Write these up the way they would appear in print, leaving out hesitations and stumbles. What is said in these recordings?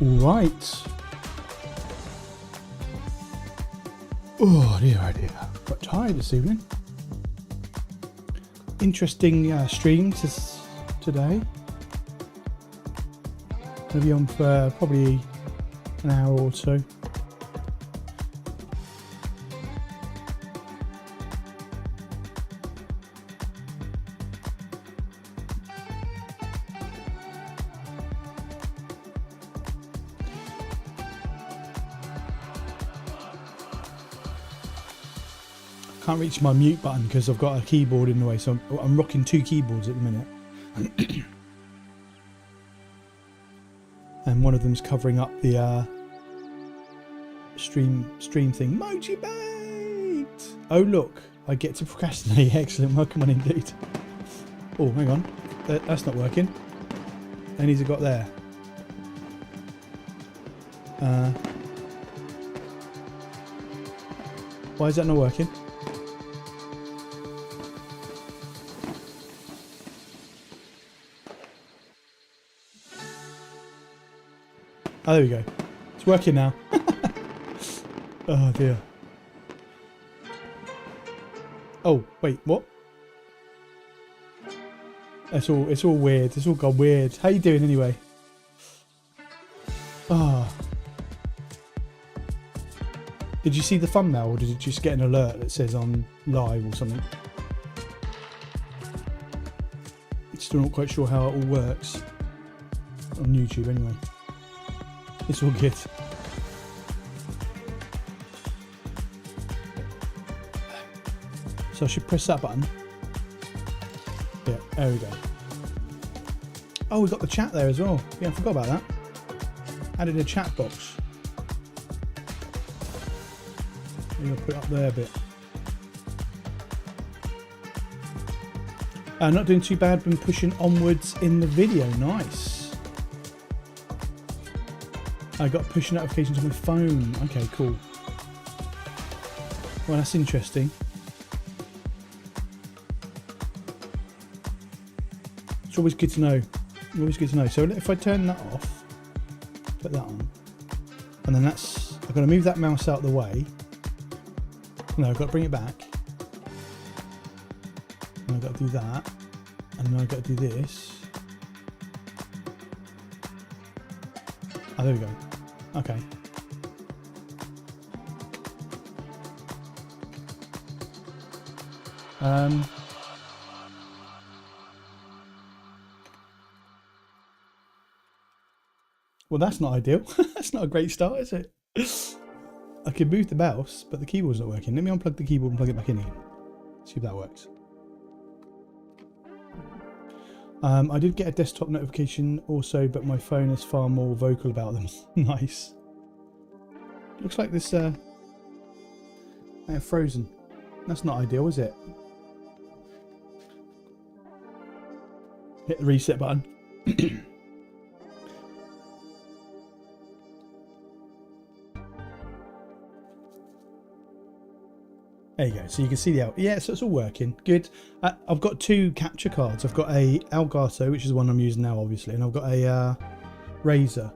Right. Oh dear, oh dear. Quite tired this evening. Interesting stream today. Gonna be on for probably an hour or so. Can't reach my mute button because I've got a keyboard in the way, so I'm rocking two keyboards at the minute. And one of them's covering up the stream thing. Moji bait! Oh look, I get to procrastinate. Excellent, welcome on indeed. Oh, hang on, that's not working. How many's it got there? Why is that not working? Oh, there we go. It's working now. Oh dear. Oh wait, what? It's all weird. It's all gone weird. How you doing anyway? Ah. Oh. Did you see the thumbnail, or did you just get an alert that says I'm live or something? Still not quite sure how it all works on YouTube anyway. It's all good. So I should press that button. Yeah, there we go. Oh, we've got the chat there as well. Yeah, I forgot about that. Added a chat box. I'm going to put it up there a bit. Not doing too bad, been pushing onwards in the video. Nice. I got push notifications on my phone. Okay, cool. Well, that's interesting. It's always good to know. Always good to know. So if I turn that off, put that on, and then that's, I've got to move that mouse out of the way. No, I've got to bring it back. And I've got to do that, and then I've got to do this. Oh, there we go. Okay. Well, that's not ideal. That's not a great start, is it? I could move the mouse, but the keyboard's not working. Let me unplug the keyboard and plug it back in again. See if that works. I did get a desktop notification also, but my phone is far more vocal about them. Nice. Looks like this they have frozen. That's not ideal, is it? Hit the reset button. There you go. So you can see the out. Yeah, so it's all working. Good. I've got two capture cards. I've got a Elgato, which is the one I'm using now, obviously, and I've got a Razer.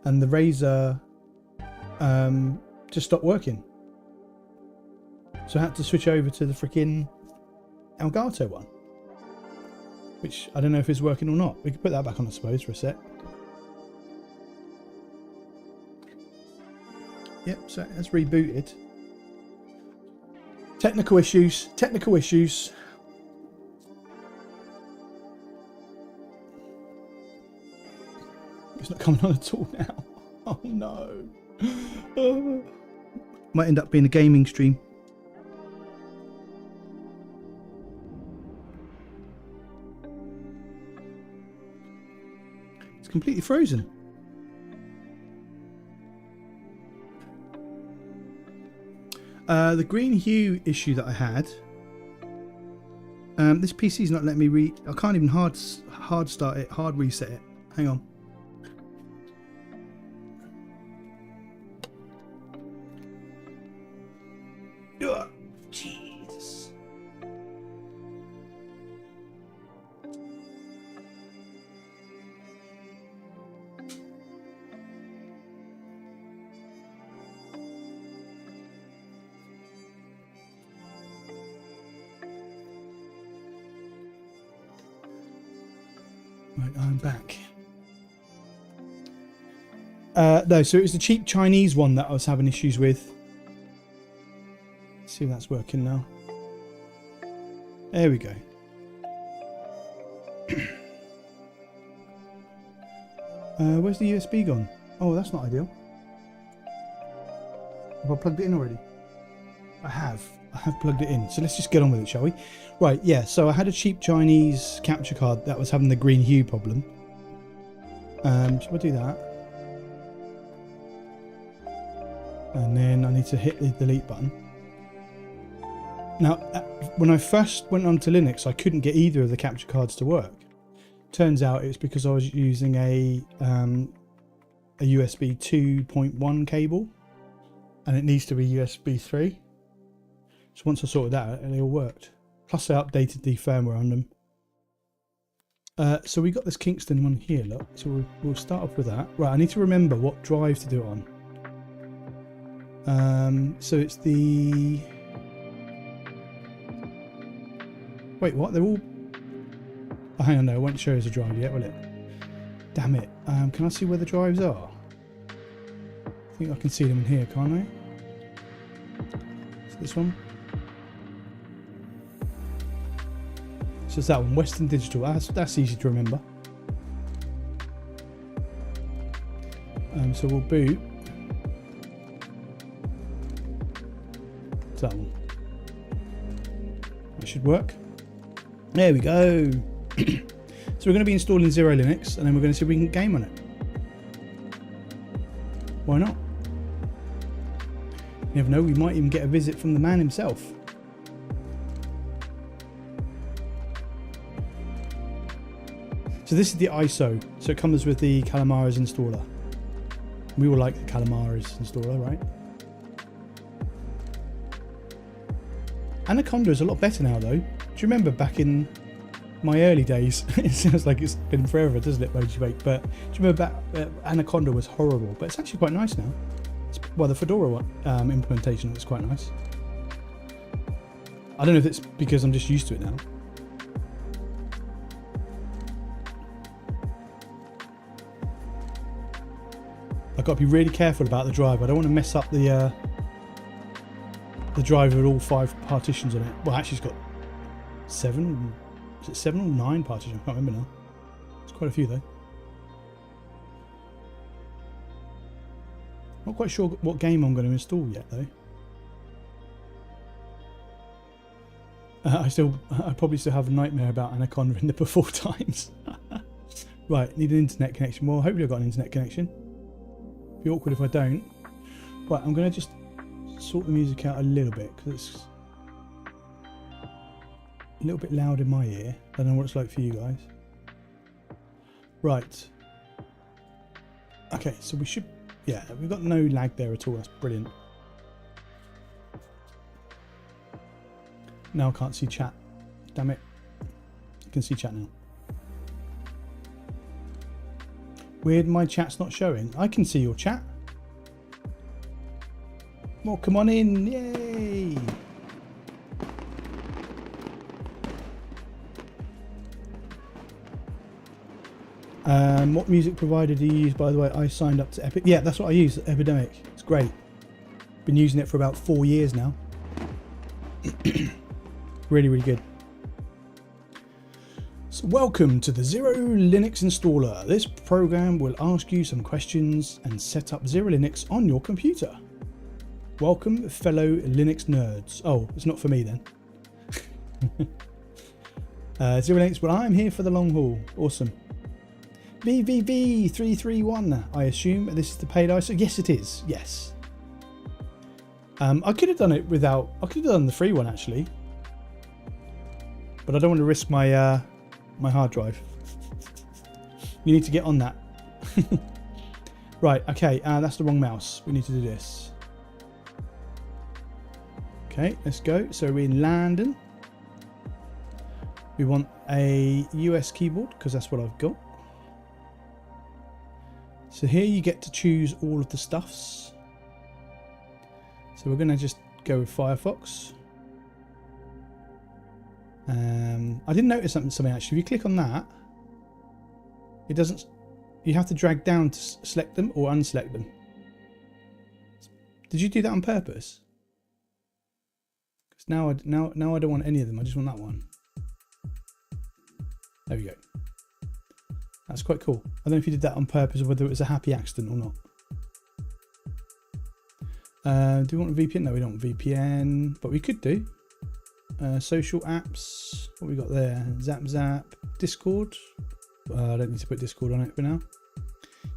And the Razer just stopped working. So I had to switch over to the freaking Elgato one, which I don't know if it's working or not. We can put that back on, I suppose, for a sec. Yep, so it has rebooted. Technical issues. Technical issues. It's not coming on at all now. Oh no. Might end up being a gaming stream. It's completely frozen. The green hue issue that I had. This PC's not letting me I can't even hard start it, hard reset it. Hang on. Ugh, Jesus. Right, I'm back. No, so it was the cheap Chinese one that I was having issues with. Let's see if that's working now. There we go. Where's the USB gone? Oh, that's not ideal. Have I plugged it in already? I have plugged it in. So let's just get on with it, shall we? Right, yeah, so I had a cheap Chinese capture card that was having the green hue problem. Shall I do that? And then I need to hit the delete button. Now, when I first went onto Linux, I couldn't get either of the capture cards to work. Turns out it's because I was using a USB 2.1 cable, and it needs to be USB 3. So once I sorted that out, they all worked. Plus I updated the firmware on them. So we got this Kingston one here, look. So we'll start off with that. Right, I need to remember what drive to do it on. So it's the... Wait, what? They're all... Oh, hang on, no, it won't show us a drive yet, will it? Damn it. Can I see where the drives are? I think I can see them in here, can't I? So this one. So it's that one, Western Digital. That's easy to remember. So we'll boot. It's that one. That should work. There we go. So we're going to be installing XeroLinux, and then we're going to see if we can game on it. Why not? You never know, we might even get a visit from the man himself. So this is the ISO, so it comes with the Calamares installer. We all like the Calamares installer, right? Anaconda is a lot better now though. Do you remember back in my early days? It sounds like it's been forever, doesn't it, Mojibake? But do you remember back, Anaconda was horrible, but it's actually quite nice now. Well, the Fedora one, implementation is quite nice. I don't know if it's because I'm just used to it now. I've got to be really careful about the drive. I don't want to mess up the drive with all 5 partitions on it. Well, actually, it's got 7. Is it 7 or 9 partitions? I can't remember now. It's quite a few though. Not quite sure what game I'm going to install yet though. I probably still have a nightmare about Anaconda in the before times. Right, need an internet connection. Well, hopefully I've got an internet connection. Be awkward if I don't. Right, I'm going to just sort the music out a little bit because it's a little bit loud in my ear. I don't know what it's like for you guys. Right. Okay, so we should... Yeah, we've got no lag there at all. That's brilliant. Now I can't see chat. Damn it. I can see chat now. Weird, my chat's not showing. I can see your chat. Well, come on in. Yay! What music provider do you use, by the way? I signed up to Epic. Yeah, that's what I use, Epidemic. It's great. Been using it for about 4 years now. Really, really good. So welcome to the XeroLinux installer. This program will ask you some questions and set up XeroLinux on your computer. Welcome, fellow Linux nerds. Oh, it's not for me then. XeroLinux, well, I'm here for the long haul. Awesome. VVV331, I assume this is the paid ISO. Yes, it is. Yes. I could have done it without. I could have done the free one actually, but I don't want to risk my my hard drive. You need to get on that. Right. Okay. That's the wrong mouse. We need to do this. Okay. Let's go. So we're in London. We want a US keyboard because that's what I've got. So here you get to choose all of the stuffs. So we're going to just go with Firefox. I didn't notice something actually. If you click on that, It doesn't. You have to drag down to select them or unselect them. Did you do that on purpose? Because now I don't want any of them. I just want that one. There we go. That's quite cool. I don't know if you did that on purpose or whether it was a happy accident or not. Do we want a VPN? No, we don't want VPN, but we could do. Social apps. What we got there? Zap, Discord. I don't need to put Discord on it for now.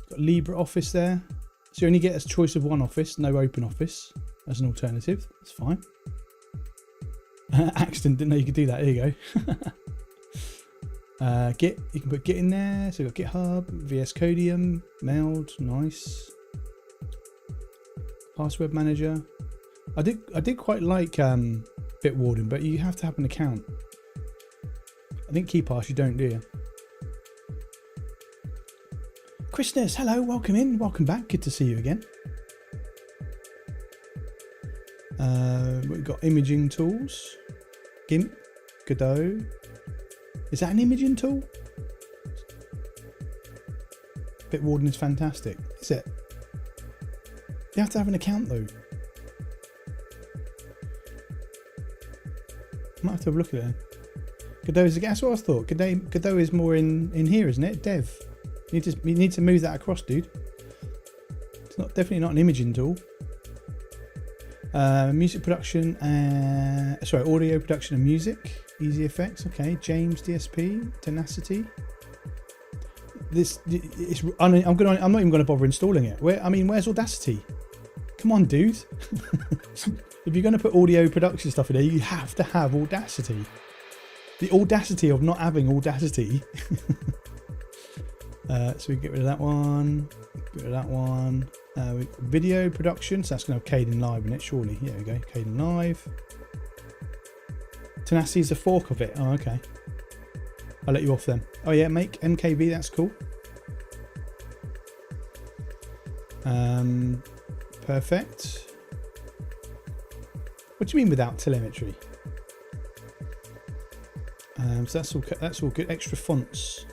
Got LibreOffice there. So you only get a choice of one office, no open office as an alternative. That's fine. Accident, didn't know you could do that. There you go. Git, you can put Git in there. So you've got GitHub, VS Codium, Meld, nice. Password manager. I did quite like Bitwarden, but you have to have an account. I think KeyPass you don't, do you? Christmas, hello, welcome in, welcome back, good to see you again. We've got imaging tools, GIMP, Godot. Is that an imaging tool? Bitwarden is fantastic, is it? You have to have an account though. I might have to have a look at it. Godot is, that's what I thought. Godot is more in here, isn't it? Dev. You need to move that across, dude. It's definitely not an imaging tool. Music production, sorry, audio production and music. Easy Effects, okay. James DSP, Tenacity. I'm not even going to bother installing it. Where's Audacity? Come on, dude. If you're going to put audio production stuff in there, you have to have Audacity. The audacity of not having Audacity. So we can get rid of that one. Get rid of that one. Video production. So that's going to have Kden Live in it, surely. Here we go. Kden Live. Tenacity is a fork of it. Oh, okay. I'll let you off then. Oh yeah, make MKV. That's cool. Perfect. What do you mean without telemetry? So that's all good. Extra fonts.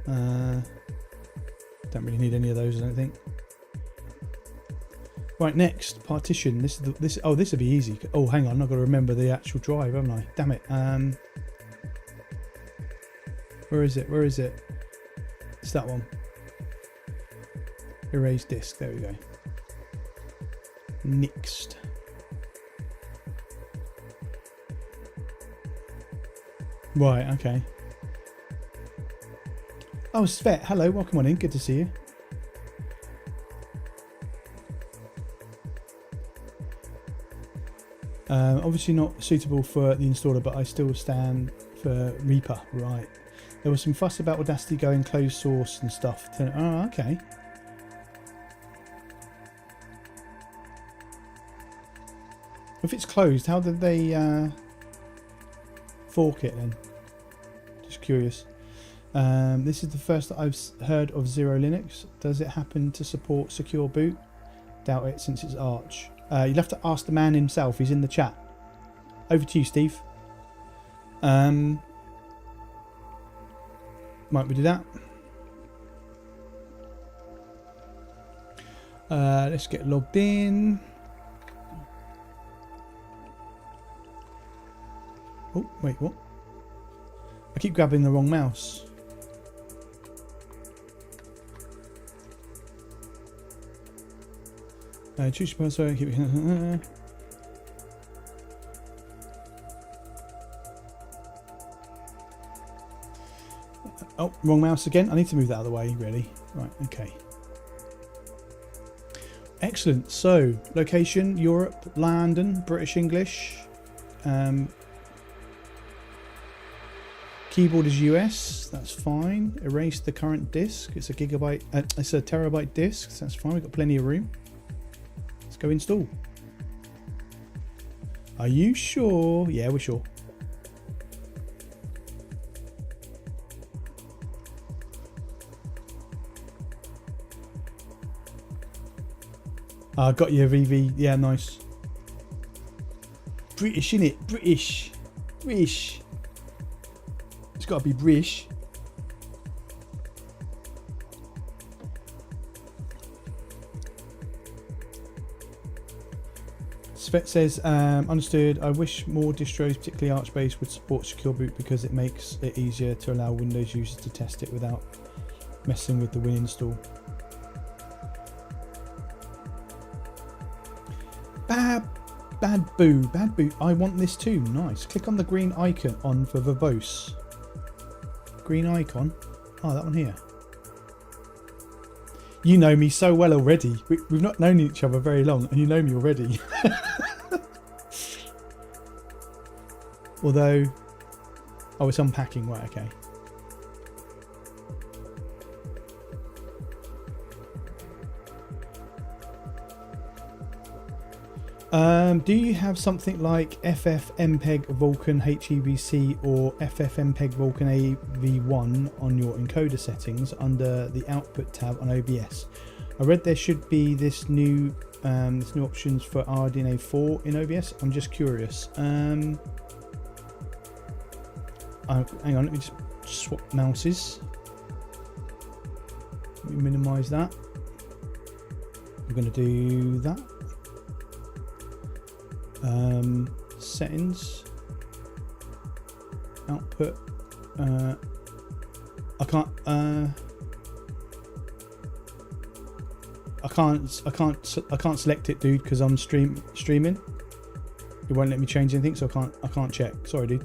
Don't really need any of those, I don't think. Right, next partition. This will be easy. Oh, hang on, I've got to remember the actual drive, haven't I? Damn it. Where is it? Where is it? It's that one. Erase disk. There we go. Next. Right. Okay. Oh, Svet, hello, welcome on in, good to see you. Obviously not suitable for the installer, but I still stand for Reaper, right. There was some fuss about Audacity going closed source and stuff. Oh, okay. If it's closed, how did they fork it then? Just curious. This is the first that I've heard of XeroLinux. Does it happen to support secure boot? Doubt it, since it's Arch. You'll have to ask the man himself. He's in the chat. Over to you, Steve. Might we do that? Let's get logged in. Oh, wait, what? I keep grabbing the wrong mouse. Choose your password. Keep oh, wrong mouse again. I need to move that out of the way, really. Right, okay. Excellent. So, location, Europe, London, British English. Keyboard is US, that's fine. Erase the current disk. It's a gigabyte, it's a terabyte disk, so that's fine. We've got plenty of room. Let's go install. Are you sure? Yeah, we're sure. Got you, VV. Yeah, nice. British, innit? British. British. It's got to be British. Svet says, understood. I wish more distros, particularly Arch-based, would support secure boot because it makes it easier to allow Windows users to test it without messing with the Win install. Bad boo. I want this too. Nice. Click on the green icon on for verbose. Green icon. Oh, that one here. You know me so well already. We've not known each other very long, and you know me already. Although, oh, it's unpacking. Right, okay. Do you have something like FFmpeg Vulkan HEVC or FFmpeg Vulkan AV1 on your encoder settings under the output tab on OBS? I read there should be this new options for RDNA 4 in OBS. I'm just curious. Hang on, let me just swap mouses. Let me minimize that. I'm going to do that. Settings, output. I can't select it, dude, because I'm streaming. It won't let me change anything, so I can't check. Sorry, dude.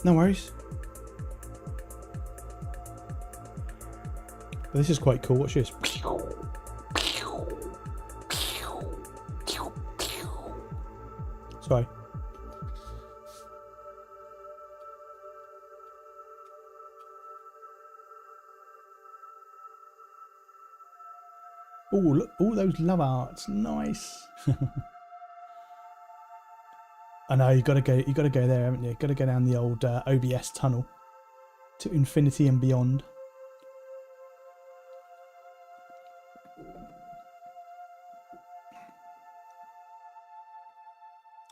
No worries. But this is quite cool. Watch this. Sorry. Oh, look, all those love arts. Nice. I know you got to go there, haven't you? Got to go down the old OBS tunnel to infinity and beyond.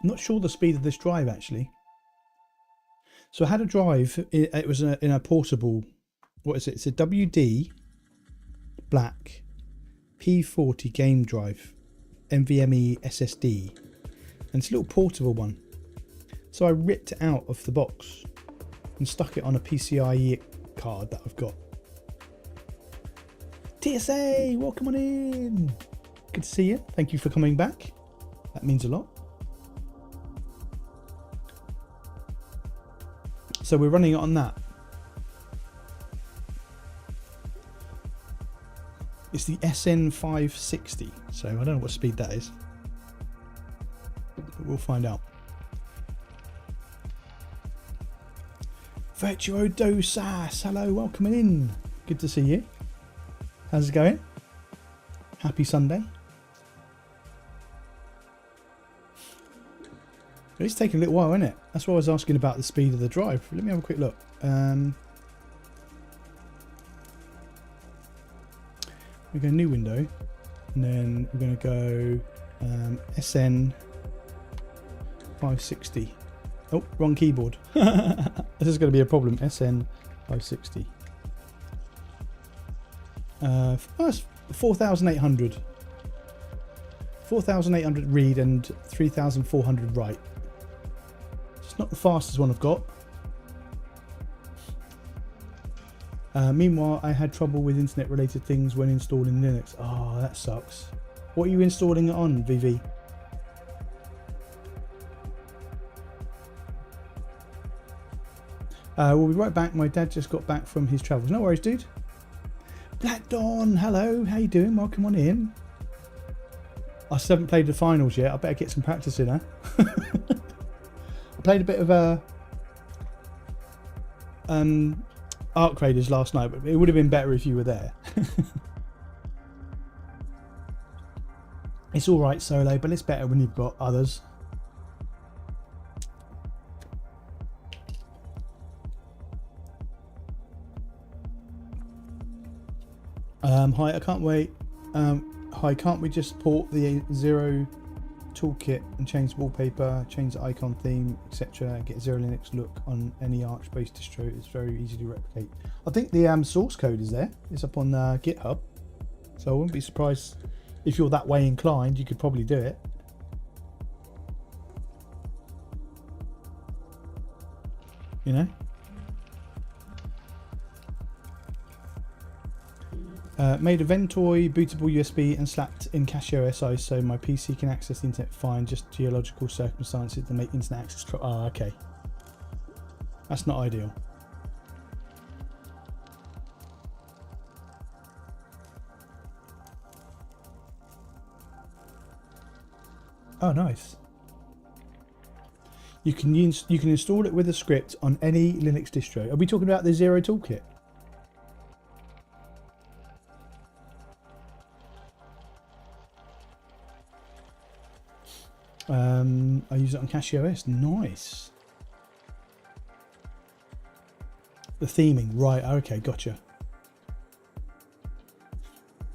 I'm not sure the speed of this drive actually. So I had a drive. It was in a portable. What is it? It's a WD black P40 game drive, NVMe SSD, and it's a little portable one. So I ripped it out of the box and stuck it on a PCIe card that I've got. TSA, welcome on in. Good to see you. Thank you for coming back. That means a lot. So we're running it on that. It's the SN560. So I don't know what speed that is, but we'll find out. Virtuo Dosas, hello, welcome in. Good to see you. How's it going? Happy Sunday. It's taking a little while, isn't it? That's why I was asking about the speed of the drive. Let me have a quick look. We go new window, and then we're going to go SN560. Oh, wrong keyboard. This is going to be a problem. SN560. It's 4,800. 4,800 read and 3,400 write. It's not the fastest one I've got. Meanwhile, I had trouble with internet related things when installing Linux. Oh, that sucks. What are you installing it on, VV? We'll be right back. My dad just got back from his travels. No worries, dude. Black Dawn, hello. How you doing? Welcome on in. I still haven't played the finals yet. I better get some practice in, huh? I played a bit of Arc Raiders last night, but it would have been better if you were there. It's all right solo, but it's better when you've got others. Hi, I can't wait. Hi, can't we just port the toolkit and change the wallpaper, change the icon theme, etc. Get XeroLinux look on any Arch-based distro. It's very easy to replicate. I think the source code is there. It's up on GitHub. So I wouldn't be surprised if you're that way inclined. You could probably do it. You know? Made a Ventoy bootable USB and slapped in CacheOS so my PC can access the internet fine. Just geological circumstances to make internet access. Okay. That's not ideal. Oh, nice. You can install it with a script on any Linux distro. Are we talking about the Xero toolkit? I use it on CacheOS. Nice. The theming, right? Okay, gotcha.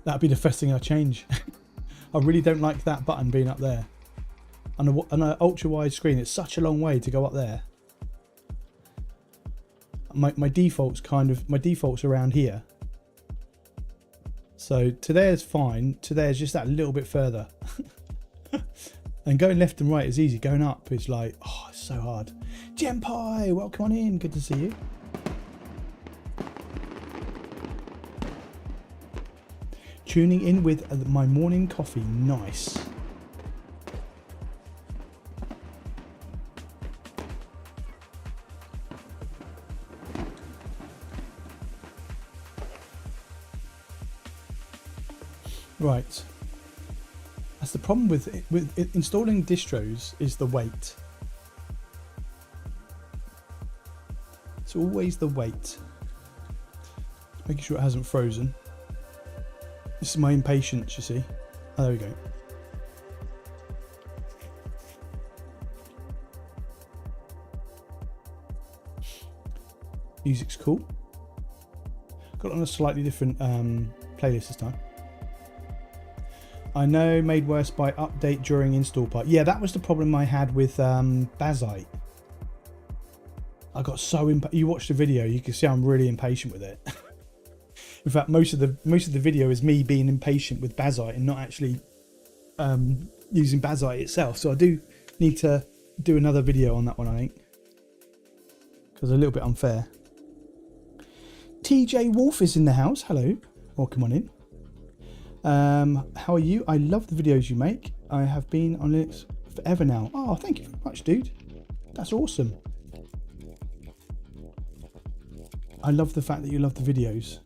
That'd be the first thing I change. I really don't like that button being up there. On an ultra wide screen, it's such a long way to go up there. My default's around here. So to there is fine. To there is just that little bit further. And going left and right is easy. Going up is like, oh, it's so hard. Genpai, welcome on in. Good to see you. Tuning in with my morning coffee. Nice. Right. That's the problem with installing distros is the wait. It's always the wait. Making sure it hasn't frozen. This is my impatience, you see. Oh, there we go. Music's cool. Got it on a slightly different playlist this time. I know, made worse by update during install part. Yeah, that was the problem I had with Bazite. I got so you watch the video, you can see I'm really impatient with it. In fact, most of the video is me being impatient with Bazite and not actually using Bazite itself. So I do need to do another video on that one, I think, because it's a little bit unfair. TJ Wolf is in the house. Hello, welcome on in. How are you? I love the videos you make. I have been on Linux forever now. Oh, thank you very much, dude. That's awesome. I love the fact that you love the videos.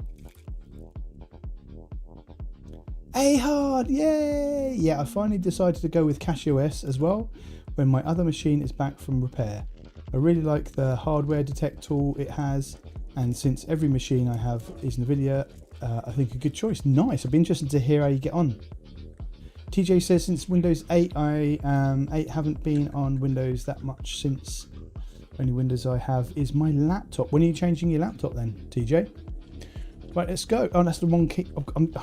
Hey, hard, yay! Yeah, I finally decided to go with CacheOS as well when my other machine is back from repair. I really like the hardware detect tool it has, and since every machine I have is NVIDIA, I think a good choice. Nice. I'd be interested to hear how you get on. TJ says since Windows 8, I haven't been on Windows that much since. Only Windows I have is my laptop. When are you changing your laptop then, TJ? Right, let's go. Oh, that's the wrong key. I'm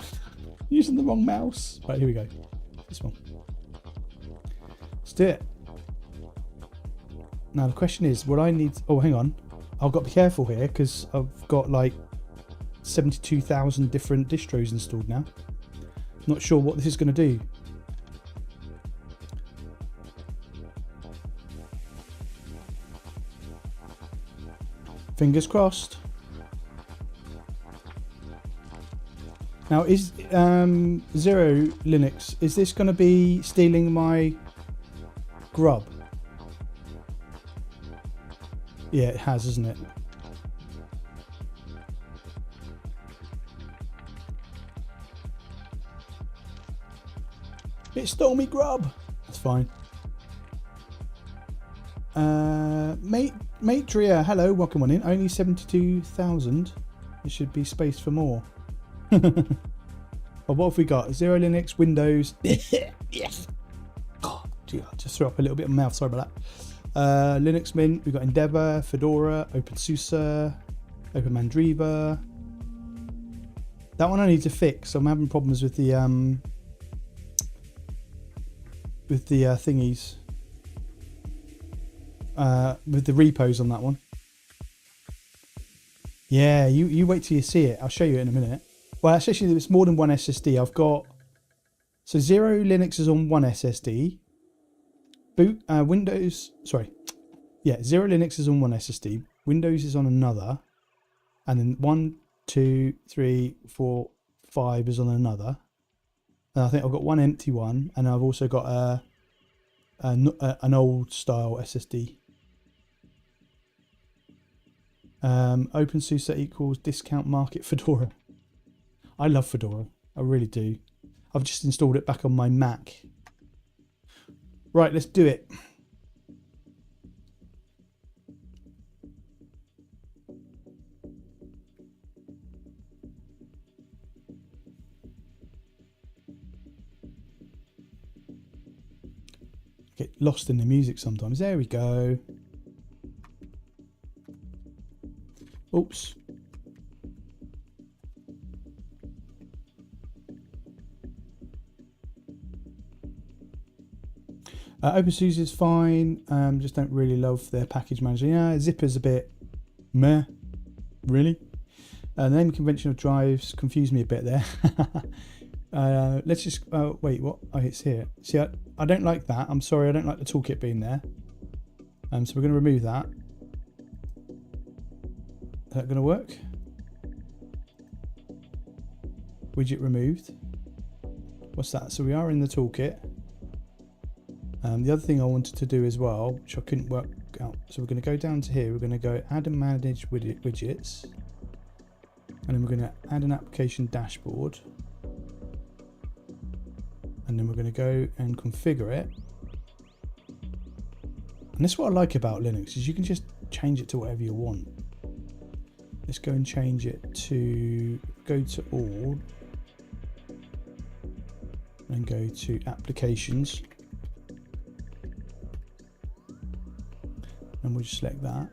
using the wrong mouse. Right, here we go. This one. Let's do it. Now the question is, what I need... Oh, hang on. I've got to be careful here because I've got like 72,000 different distros installed now. Not sure what this is going to do. Fingers crossed. Now is XeroLinux, is this going to be stealing my grub? Yeah, it has, isn't it? It stole me grub. That's fine. Matria, hello, welcome on in. Only 72,000. There should be space for more. Well, what have we got? XeroLinux, Windows. Yes. Oh, gee, I just threw up a little bit of mouth. Sorry about that. Linux Mint. We've got Endeavour, Fedora, OpenSUSE, OpenMandriva. That one I need to fix. I'm having problems with the thingies, with the repos on that one. Yeah, you wait till you see it. I'll show you in a minute. Well, actually, it's more than one SSD. I've got, so XeroLinux is on one SSD. XeroLinux is on one SSD. Windows is on another, and then 1, 2, 3, 4, 5 is on another. And I think I've got one empty one, and I've also got an old style SSD. OpenSUSE equals discount market Fedora. I love Fedora. I really do. I've just installed it back on my Mac. Right, let's do it. Get lost in the music sometimes. There we go. Oops. OpenSUSE is fine. Just don't really love their package manager. Yeah, Zipper's a bit meh, really. And then conventional drives confuse me a bit there. Let's just wait. What? Oh, it's here. See, I don't like that. I'm sorry. I don't like the toolkit being there. So we're going to remove that. Is that going to work? Widget removed. What's that? So we are in the toolkit. The other thing I wanted to do as well, which I couldn't work out, so we're going to go down to here, we're going to go add and manage widgets, and then we're going to add an application dashboard, and then we're going to go and configure it. And this is what I like about Linux, is you can just change it to whatever you want. Let's go and change it to, go to all, and go to applications. And we'll just select that.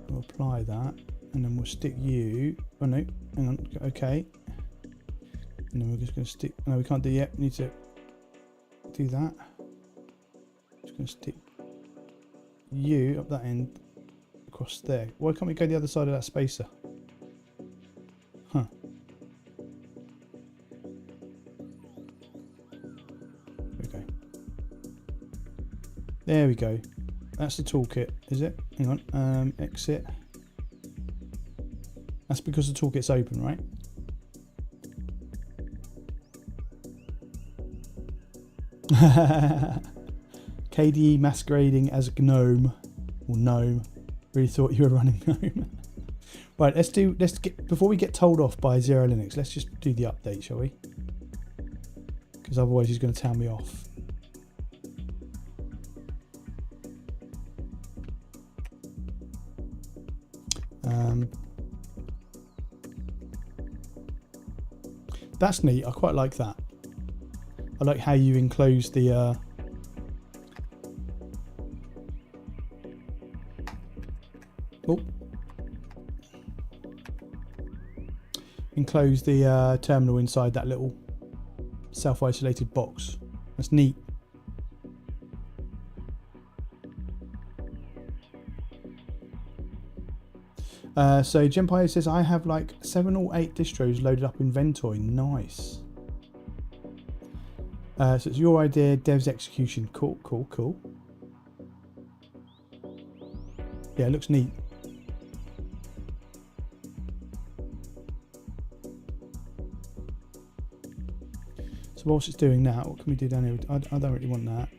We'll apply that, and then we'll stick you. Oh no, hang on. Okay. And then we're just going to stick. No, we can't do yet. We need to do that. Just going to stick you up that end across there. Why can't we go the other side of that spacer? Huh. There we go. That's the toolkit, is it? Hang on. Exit. That's because the toolkit's open, right? KDE masquerading as a gnome or gnome. Really thought you were running gnome. Right, before we get told off by XeroLinux, let's just do the update, shall we? Because otherwise he's going to tell me off. That's neat. I quite like that. I like how you enclose the terminal inside that little self-isolated box. That's neat. So Genpire says I have like 7 or 8 distros loaded up in Ventoy. Nice. So it's your idea, dev's execution. Cool, cool, cool. Yeah, it looks neat. So whilst it's doing that, what can we do down here? I don't really want that.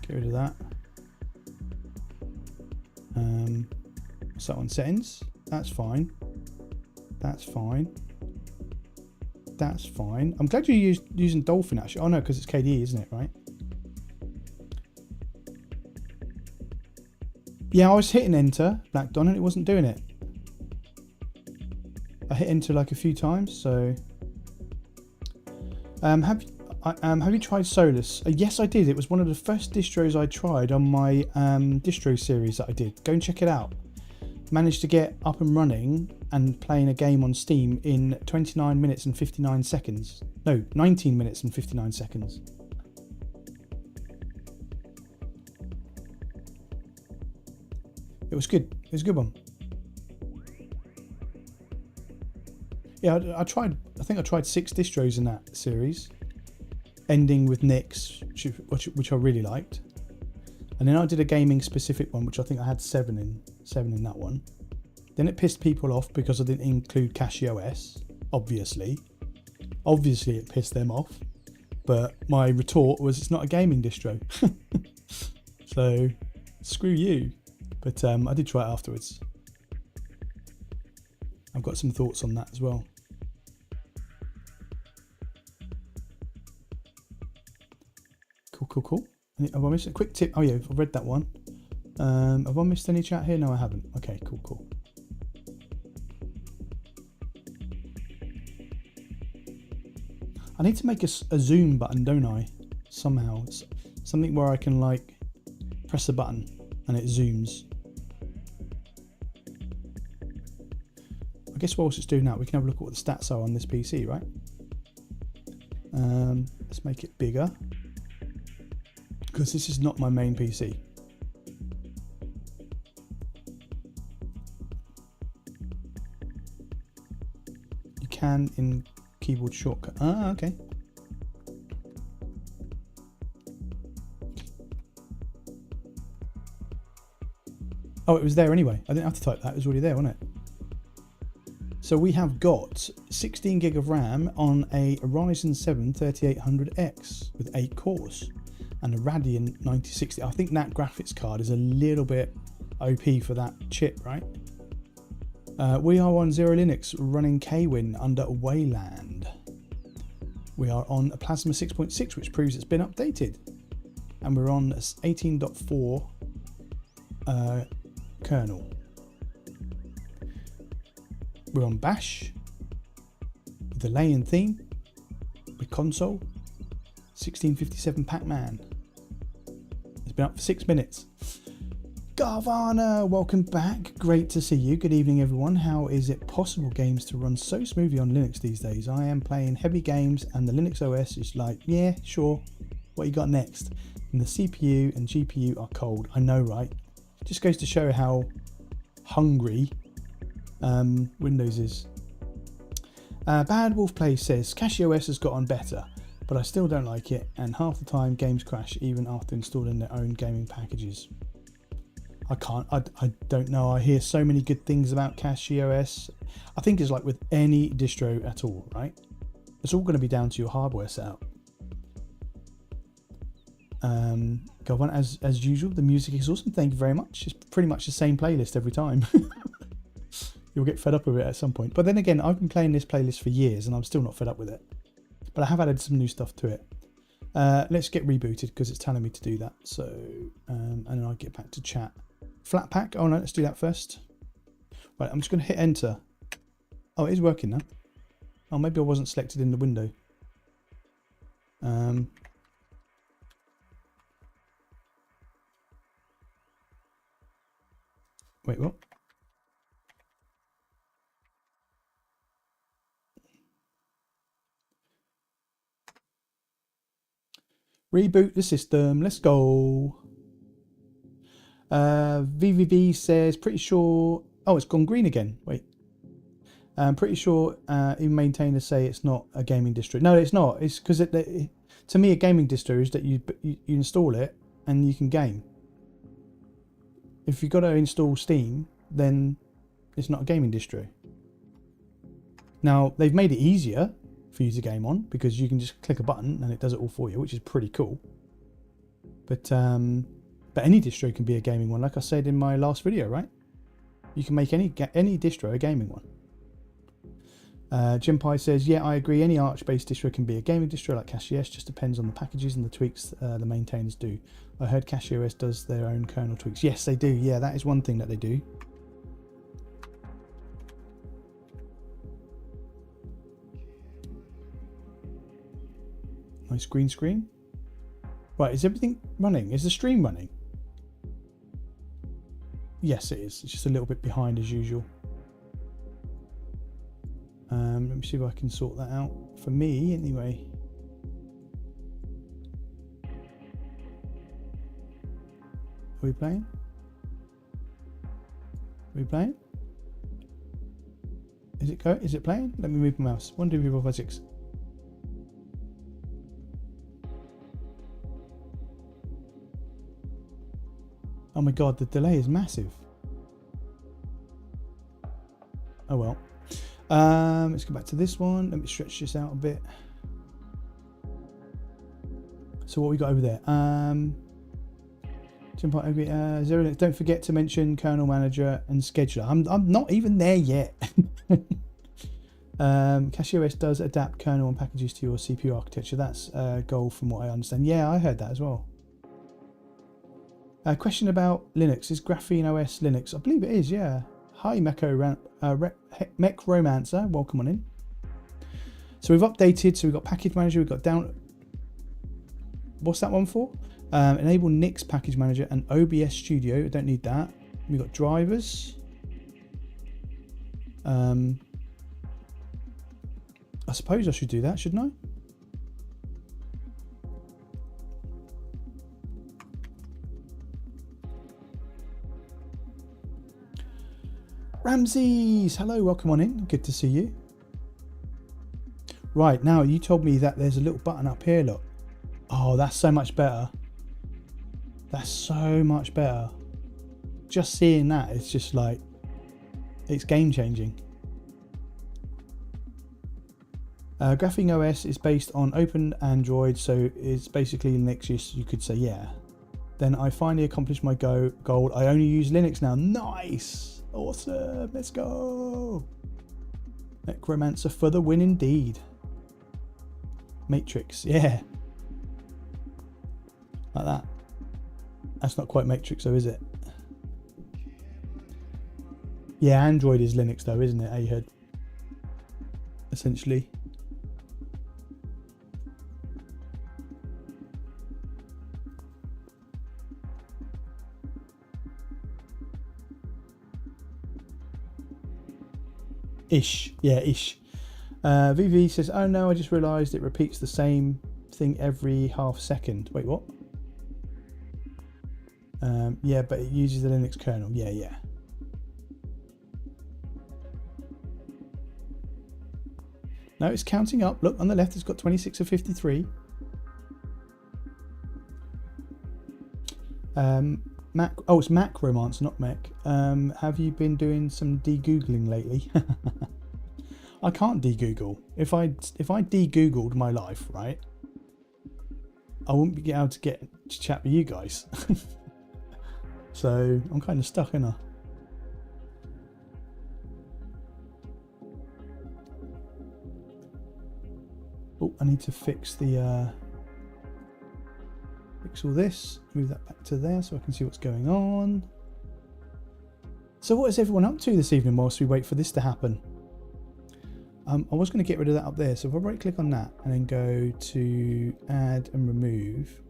Get rid of that. What's that one? Settings. That's fine. That's fine. That's fine. I'm glad you're using Dolphin actually. Oh no, because it's KDE, isn't it? Right? Yeah, I was hitting enter, Black Don, and it wasn't doing it. I hit enter like a few times, so. Have you tried Solus? Yes, I did. It was one of the first distros I tried on my distro series that I did. Go and check it out. Managed to get up and running and playing a game on Steam in 29 minutes and 59 seconds. No, 19 minutes and 59 seconds. It was good. It was a good one. Yeah, I tried. I think I tried 6 distros in that series, ending with Nix, which I really liked. And then I did a gaming specific one, which I think I had 7 in that one. Then it pissed people off because I didn't include CashieOS. Obviously it pissed them off. But my retort was, it's not a gaming distro. So screw you. But I did try it afterwards. I've got some thoughts on that as well. Cool. Have I missed a quick tip? Oh yeah, I've read that one. Have I missed any chat here? No, I haven't. Okay, cool. I need to make a zoom button, don't I? Somehow. It's something where I can like press a button and it zooms. I guess whilst it's doing that, we can have a look at what the stats are on this PC, right? Let's make it bigger, because this is not my main PC. You can in keyboard shortcut. Ah, okay. Oh, it was there anyway. I didn't have to type that. It was already there, wasn't it? So we have got 16 gig of RAM on a Ryzen 7 3800X with 8 cores and a Radeon 9060. I think that graphics card is a little bit OP for that chip, right? We are on XeroLinux running Kwin under Wayland. We are on a Plasma 6.6, which proves it's been updated. And we're on 18.4 kernel. We're on Bash, with the lay-in theme, with console, 1657 Pac-Man. It's been up for 6 minutes. Garvana, welcome back. Great to see you. Good evening, everyone. How is it possible games to run so smoothly on Linux these days? I am playing heavy games and the Linux OS is like, yeah, sure. What you got next? And the CPU and GPU are cold. I know, right? Just goes to show how hungry Windows is. Bad Wolf Play says CashieOS has gotten better, but I still don't like it, and half the time games crash even after installing their own gaming packages. I don't know. I hear so many good things about CashieOS. I think it's like with any distro at all, right? It's all going to be down to your hardware setup. Go on, as usual, the music is awesome. Thank you very much. It's pretty much the same playlist every time. You'll get fed up with it at some point. But then again, I've been playing this playlist for years and I'm still not fed up with it. But I have added some new stuff to it. Let's get rebooted because it's telling me to do that. So, and then I'll get back to chat. Flatpak. Oh no, let's do that first. Right, I'm just going to hit enter. Oh, it is working now. Oh, maybe I wasn't selected in the window. Wait, what? Reboot the system. Let's go. VVV says, pretty sure... Oh, it's gone green again. Wait. I'm pretty sure even maintainers say it's not a gaming distro. No, it's not. It's because to me, a gaming distro is that you install it and you can game. If you've got to install Steam, then it's not a gaming distro. Now, they've made it easier for you to game on because you can just click a button and it does it all for you, which is pretty cool. But any distro can be a gaming one, like I said in my last video, right? You can make any distro a gaming one. Jim Pie says, yeah, I agree. Any Arch-based distro can be a gaming distro like CashieOS. Just depends on the packages and the tweaks the maintainers do. I heard CashieOS does their own kernel tweaks. Yes, they do. Yeah, that is one thing that they do. Nice green screen. Right, is everything running? Is the stream running? Yes, it is. It's just a little bit behind as usual. Let me see if I can sort that out. For me, anyway. Are we playing? Are we playing? Is it go? Is it playing? Let me move my mouse. 1, 2, 3, 4, 5, 6. Oh my god, the delay is massive. Oh well. Let's go back to this one. Let me stretch this out a bit. So what we got over there? XeroLinux. Don't forget to mention kernel manager and scheduler. I'm not even there yet. CashOS does adapt kernel and packages to your CPU architecture. That's a goal from what I understand. Yeah, I heard that as well. Question about Linux. Is Graphene OS Linux? I believe it is, yeah. Hi, Mech Romancer. Welcome on in. So we've updated. So we've got package manager. We've got down. What's that one for? Enable Nix package manager and OBS Studio. I don't need that. We've got drivers. I suppose I should do that, shouldn't I? Ramses, hello, welcome on in. Good to see you. Right, now you told me that there's a little button up here, look. Oh, that's so much better. That's so much better. Just seeing that, it's just like, it's game changing. Graphene OS is based on Open Android, so it's basically Linux, you could say, yeah. Then I finally accomplished my goal. I only use Linux now. Nice. Awesome, let's go. Necromancer for the win indeed. Matrix, yeah. Like that. That's not quite Matrix though, is it? Yeah, Android is Linux though, isn't it, Ahud? Essentially. Ish, yeah, ish. VV says, oh no, I just realised it repeats the same thing every half second. Wait, what? Yeah, but it uses the Linux kernel. Yeah, yeah. No, it's counting up. Look, on the left, it's got 26 of 53. Oh, it's Mac Romance, not Mech. Have you been doing some de-googling lately? I can't de-google. If I de-googled my life, right, I wouldn't be able to get to chat with you guys. So I'm kind of stuck, ain't I? Oh, I need to fix the fix all this, move that back to there so I can see what's going on. So what is everyone up to this evening whilst we wait for this to happen? I was going to get rid of that up there, so if I right click on that and then go to add and remove,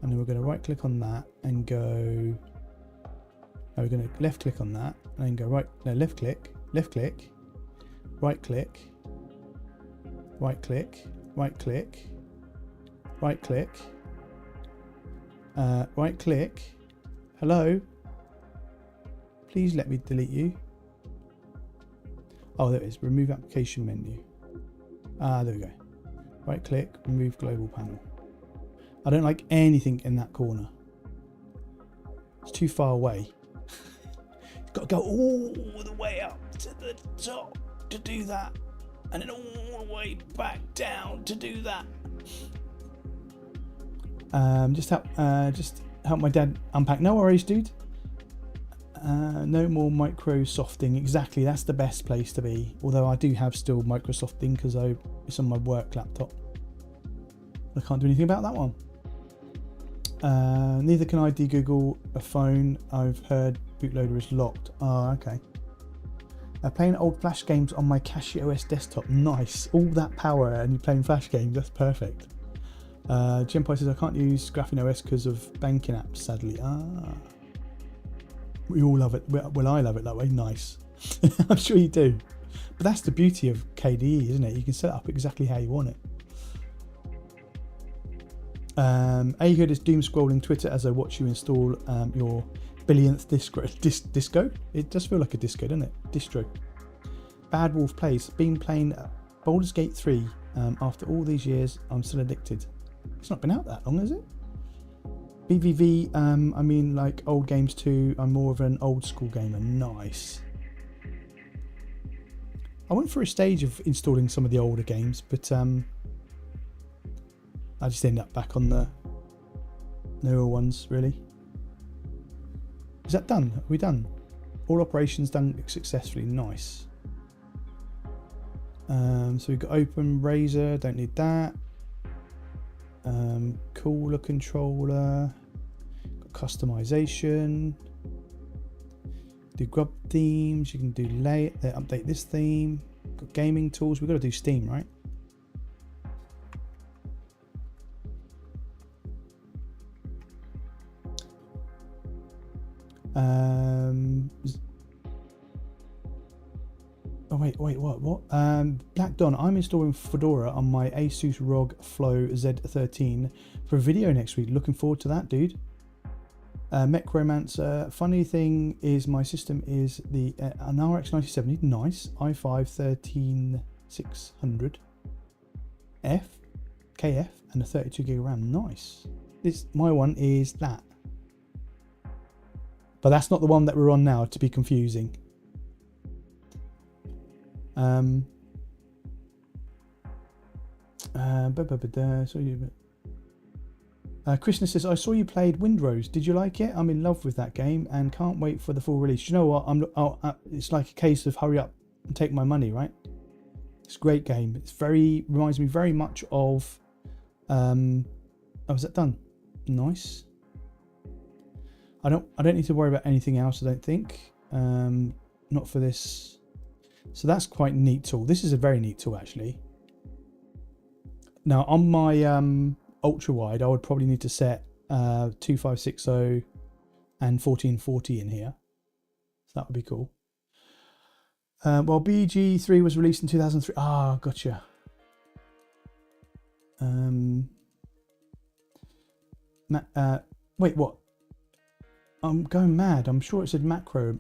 and then we're going to right click on that and go, we're going to left click on that and then go left click, right click, right click, right click, right click, right click, hello, please let me delete you. Oh, there it is, remove application menu. There we go. Right click, remove global panel. I don't like anything in that corner. It's too far away. You've got to go all the way up to the top to do that, and then all the way back down to do that. Just help my dad unpack. No worries, dude. No more Microsofting. Exactly, that's the best place to be. Although I do have still Microsofting because it's on my work laptop. I can't do anything about that one. Neither can I de-Google a phone. I've heard bootloader is locked. Oh, okay. Playing old Flash games on my CashOS desktop. Nice. All that power and you're playing Flash games. That's perfect. Genpai says I can't use Graphene OS because of banking apps, sadly. We all love it. Well, I love it that way. Nice. I'm sure you do. But that's the beauty of KDE, isn't it? You can set it up exactly how you want it. Ahud is doom scrolling Twitter as I watch you install your billionth disco. It does feel like a disco, doesn't it? Distro. Bad Wolf Plays. Been playing Baldur's Gate 3 after all these years. I'm still addicted. It's not been out that long, has it? BVV, I mean like old games too. I'm more of an old school gamer. Nice. I went for a stage of installing some of the older games, but I just end up back on the newer ones, really. Is that done? Are we done? All operations done successfully. Nice. So we've got open Razor, don't need that. Cooler controller, got customization, do grub themes, you can do update this theme, got gaming tools, we've got to do Steam, right? Oh wait, what? Black Don, I'm installing Fedora on my Asus ROG Flow Z13 for a video next week. Looking forward to that, dude. Mechromancer, funny thing is my system is an RX 9070, nice, i5 13600 KF and a 32GB RAM, nice. My one is that. But that's not the one that we're on now, to be confusing. Krishna says, I saw you played Windrose. Did you like it? I'm in love with that game and can't wait for the full release. You know what? It's like a case of hurry up and take my money, right? It's a great game. It's reminds me very much of. Oh, is that done? Nice. I don't need to worry about anything else, I don't think. Not for this. So that's quite a neat tool. This is a very neat tool, actually. Now, on my ultra wide, I would probably need to set 2560 and 1440 in here. So that would be cool. Well, BG3 was released in 2003. Ah, gotcha. Wait, what? I'm going mad. I'm sure it said macro.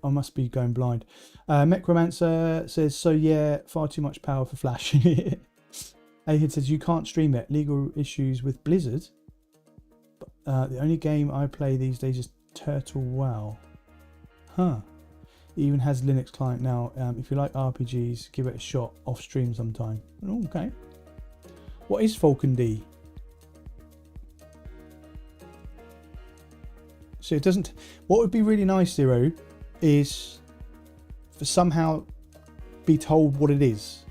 I must be going blind. Mechromancer says, so yeah, far too much power for Flash. Ahid says, you can't stream it. Legal issues with Blizzard. The only game I play these days is Turtle WoW. Huh. It even has Linux client now. If you like RPGs, give it a shot off stream sometime. Oh, okay. What is Falcon D? So it doesn't. What would be really nice, Zero, is for somehow be told what it is.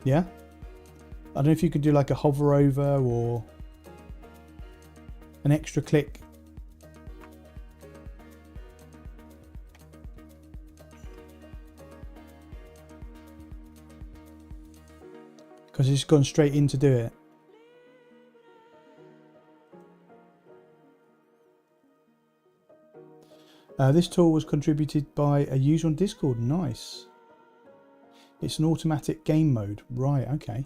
Yeah? I don't know if you could do like a hover over or an extra click. Because it's gone straight in to do it. This tool was contributed by a user on Discord. Nice. It's an automatic game mode. Right, okay.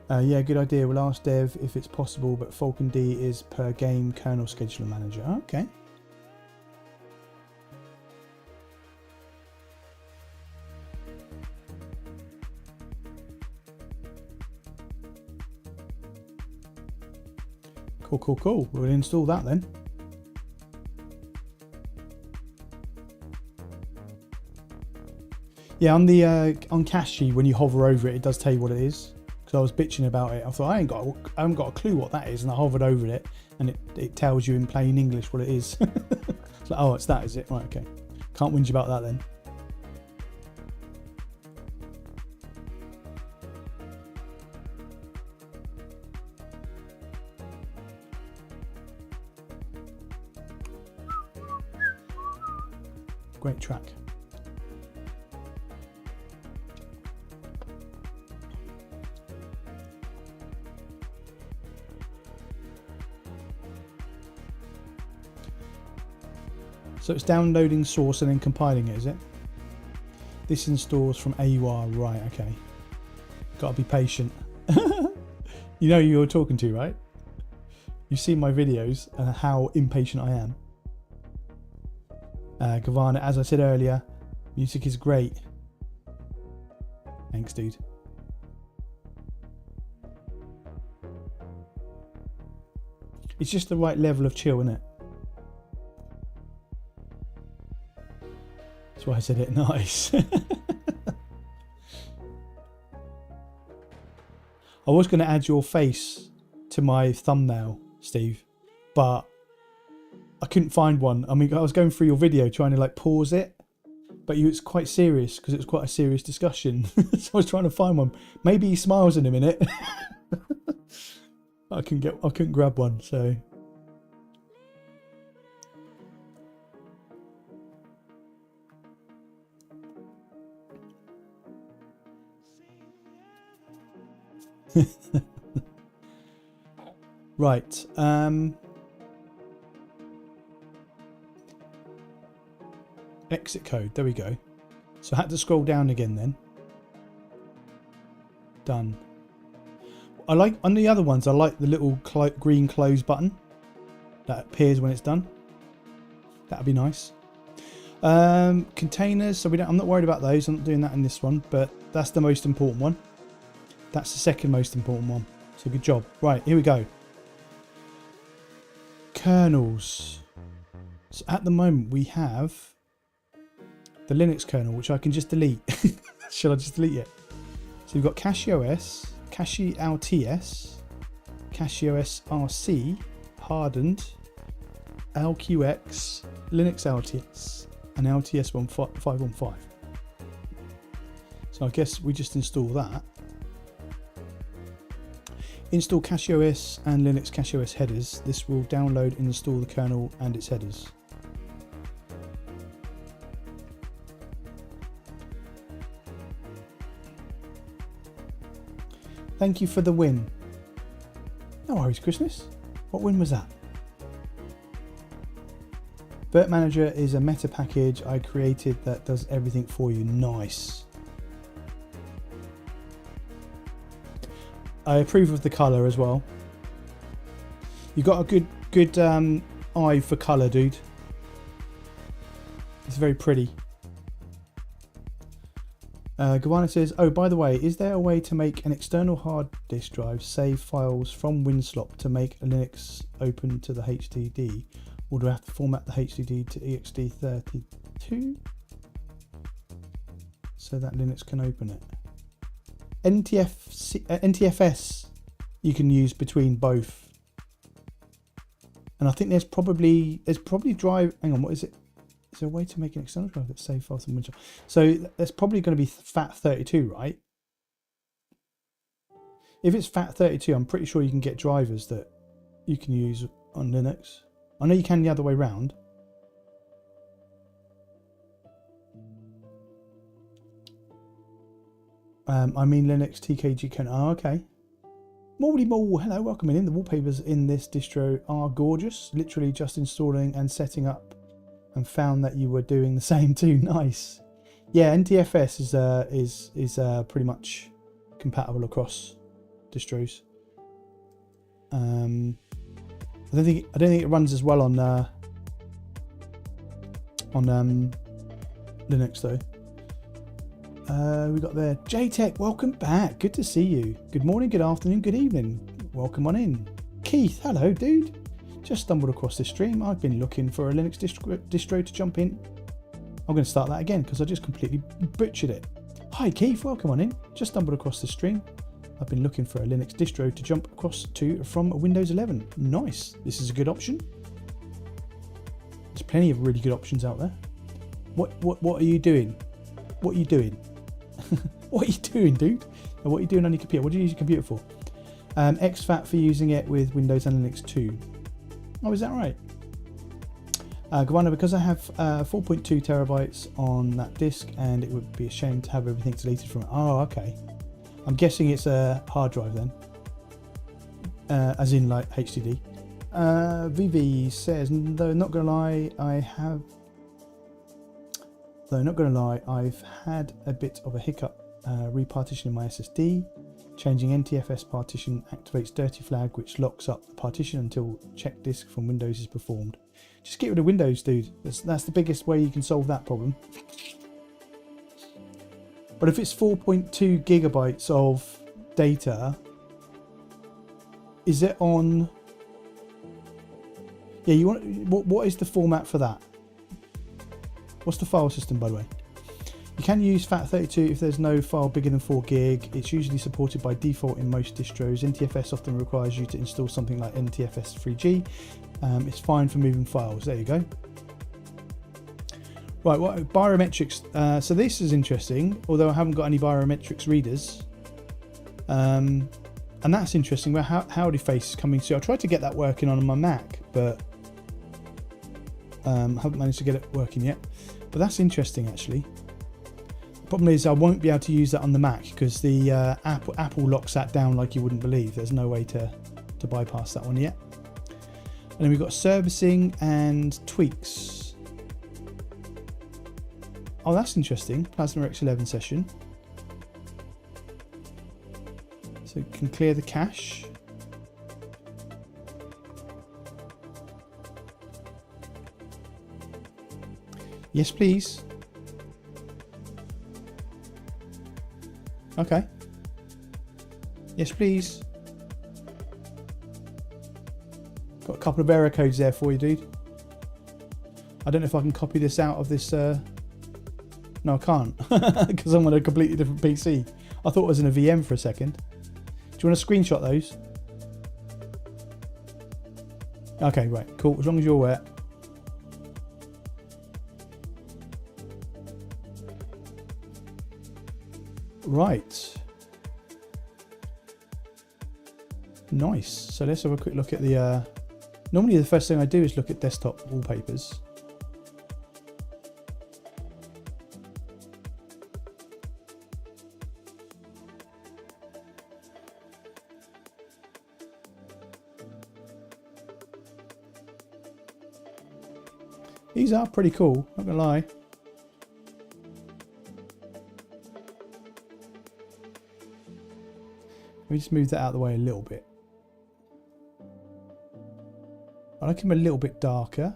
Yeah, good idea. We'll ask Dev if it's possible, but Falcon D is per game kernel scheduler manager. Okay. Cool. We'll install that then. Yeah, on the on Cache, when you hover over it, it does tell you what it is. Because I was bitching about it, I thought I haven't got a clue what that is, and I hovered over it, and it tells you in plain English what it is. It's like, oh, it's that, is it? Right, okay. Can't whinge about that then. Great track. So it's downloading source and then compiling it, is it? This installs from AUR, right, okay. Gotta be patient. You know who you're talking to, right? You've seen my videos and how impatient I am. Gavana, as I said earlier, music is great. Thanks, dude. It's just the right level of chill, isn't it? That's why I said it nice. I was going to add your face to my thumbnail, Steve, but I couldn't find one. I mean, I was going through your video trying to like pause it, but it's quite serious because it was quite a serious discussion. So I was trying to find one. Maybe he smiles in a minute. I couldn't grab one, so. Right. Exit code. There we go. So I had to scroll down again then. Done. I like, on the other ones, I like the little green close button that appears when it's done. That'd be nice. Containers. So I'm not worried about those. I'm not doing that in this one, but that's the most important one. That's the second most important one. So good job. Right, here we go. Kernels. So at the moment we have the Linux kernel, which I can just delete. Shall I just delete it? So we've got CachyOS, CachyLTS, CachyOS RC, hardened, LQX, Linux LTS, and LTS 515. So I guess we just install that. Install CachyOS and Linux CachyOS headers. This will download and install the kernel and its headers. Thank you for the win. No worries, Christmas. What win was that? Virt Manager is a meta package I created that does everything for you. Nice. I approve of the colour as well. You got a good eye for colour, dude. It's very pretty. Gawana says, oh, by the way, is there a way to make an external hard disk drive save files from WinSlop to make a Linux open to the HDD? Or do I have to format the HDD to ext32 so that Linux can open it? NTFS you can use between both, and I think there's probably drive. Hang on, what is it? Is there a way to make an external drive that save files from WinSlop? So there's probably going to be FAT32, right? If it's FAT32, I'm pretty sure you can get drivers that you can use on Linux. I know you can the other way around. I mean Linux TKG can. Oh, okay. Moldy Mole, hello, welcome in. The wallpapers in this distro are gorgeous. Literally just installing and setting up, and found that you were doing the same too. Nice. Yeah, NTFS is pretty much compatible across distros. I don't think it runs as well on Linux though. We got there. JTech, welcome back. Good to see you. Good morning, good afternoon, good evening. Welcome on in. Keith, hello, dude. Just stumbled across this stream. I've been looking for a Linux distro to jump in. I'm going to start that again because I just completely butchered it. Hi, Keith. Welcome on in. Just stumbled across this stream. I've been looking for a Linux distro to jump across to from Windows 11. Nice. This is a good option. There's plenty of really good options out there. What are you doing? What are you doing? What are you doing, dude? And what are you doing on your computer? What do you use your computer for? XFAT for using it with Windows and Linux 2. Oh, is that right? Gavana, because I have 4.2 terabytes on that disk, and it would be a shame to have everything deleted from it. Oh, okay. I'm guessing it's a hard drive then, as in like HDD. VV says, though not gonna lie, I have Though not going to lie, I've had a bit of a hiccup repartitioning my SSD. Changing NTFS partition activates dirty flag, which locks up the partition until check disk from Windows is performed. Just get rid of Windows, dude. That's the biggest way you can solve that problem. But if it's 4.2 gigabytes of data, is it on? Yeah, you want. What is the format for that? What's the file system, by the way? You can use FAT32 if there's no file bigger than 4 gig. It's usually supported by default in most distros. NTFS often requires you to install something like NTFS 3G. It's fine for moving files. There you go. Right, what biometrics? So this is interesting, although I haven't got any biometrics readers. And that's interesting. Where Howdy Face is coming soon. I tried to get that working on my Mac, but haven't managed to get it working yet. But that's interesting, actually. The problem is I won't be able to use that on the Mac because the Apple locks that down like you wouldn't believe. There's no way to bypass that one yet. And then we've got servicing and tweaks. Oh, that's interesting. Plasma X11 session. So you can clear the cache. Yes, please. Okay. Yes, please. Got a couple of error codes there for you, dude. I don't know if I can copy this out of this. No, I can't because I'm on a completely different PC. I thought it was in a VM for a second. Do you want to screenshot those? Okay, right, cool. As long as you're aware. Right. Nice. So let's have a quick look at the... Normally the first thing I do is look at desktop wallpapers. These are pretty cool, not gonna lie. Let me just move that out of the way a little bit. I like him a little bit darker.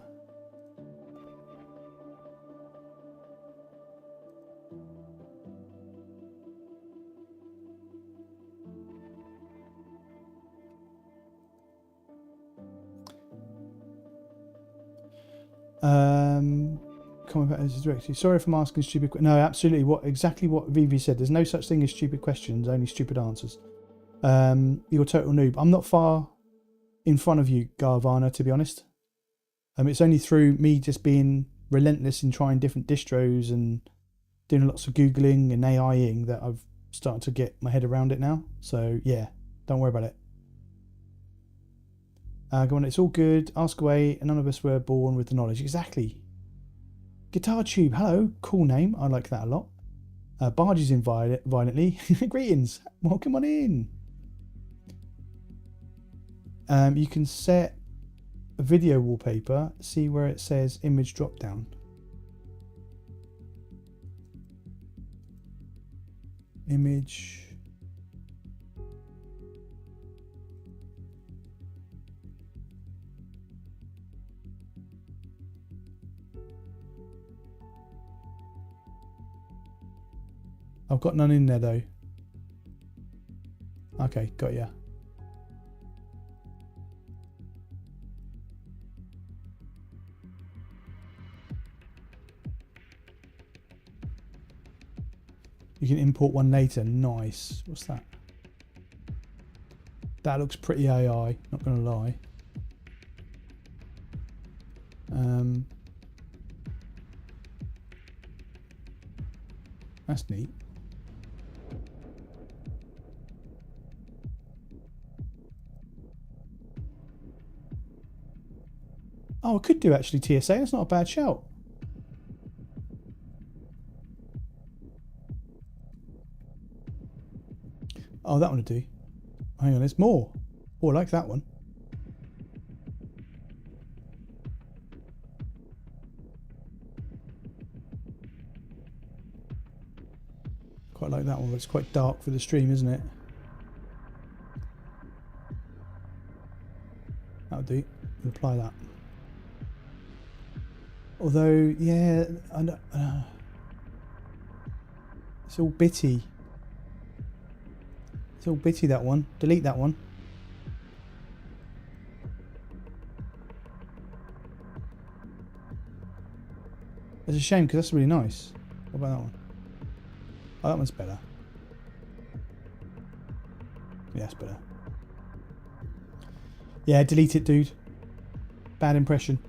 Comment back as a directory. Sorry if I'm asking stupid questions. No, absolutely. Exactly what Vivi said. There's no such thing as stupid questions, only stupid answers. You're a total noob. I'm not far in front of you, Garvana, to be honest. It's only through me just being relentless in trying different distros and doing lots of Googling and AIing that I've started to get my head around it now. So, yeah, don't worry about it. Go on, it's all good. Ask away. None of us were born with the knowledge. Exactly. Guitar Tube, hello. Cool name. I like that a lot. Barges in violently. Greetings. Welcome on in. You can set a video wallpaper. See where it says image drop down. Image. I've got none in there though. Okay, got ya. You can import one later. Nice. What's that? That looks pretty AI, not gonna lie. That's neat. Oh, I could do actually TSA. That's not a bad shout. Oh, that one will do. Hang on, there's more. Oh, I like that one. Quite like that one, but it's quite dark for the stream, isn't it? That'll do. We'll apply that. Although, yeah, I don't, it's all bitty. It's all bitty, that one. Delete that one. It's a shame because that's really nice. What about that one? Oh, that one's better. Yeah, that's better. Yeah, delete it, dude. Bad impression.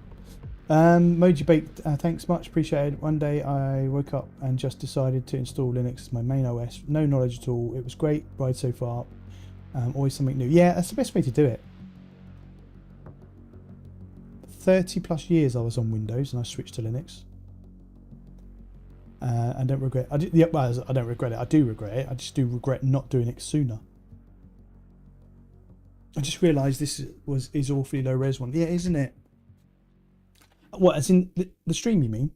Moji Baked, thanks much, appreciated. One day I woke up and just decided to install Linux as my main OS. No knowledge at all. It was great ride so far. Always something new. Yeah, that's the best way to do it. 30 plus years I was on Windows and I switched to Linux. I don't regret. I don't regret it. I do regret it. I just do regret not doing it sooner. I just realised this is awfully low res one. Yeah, isn't it? What, as in the stream, you mean?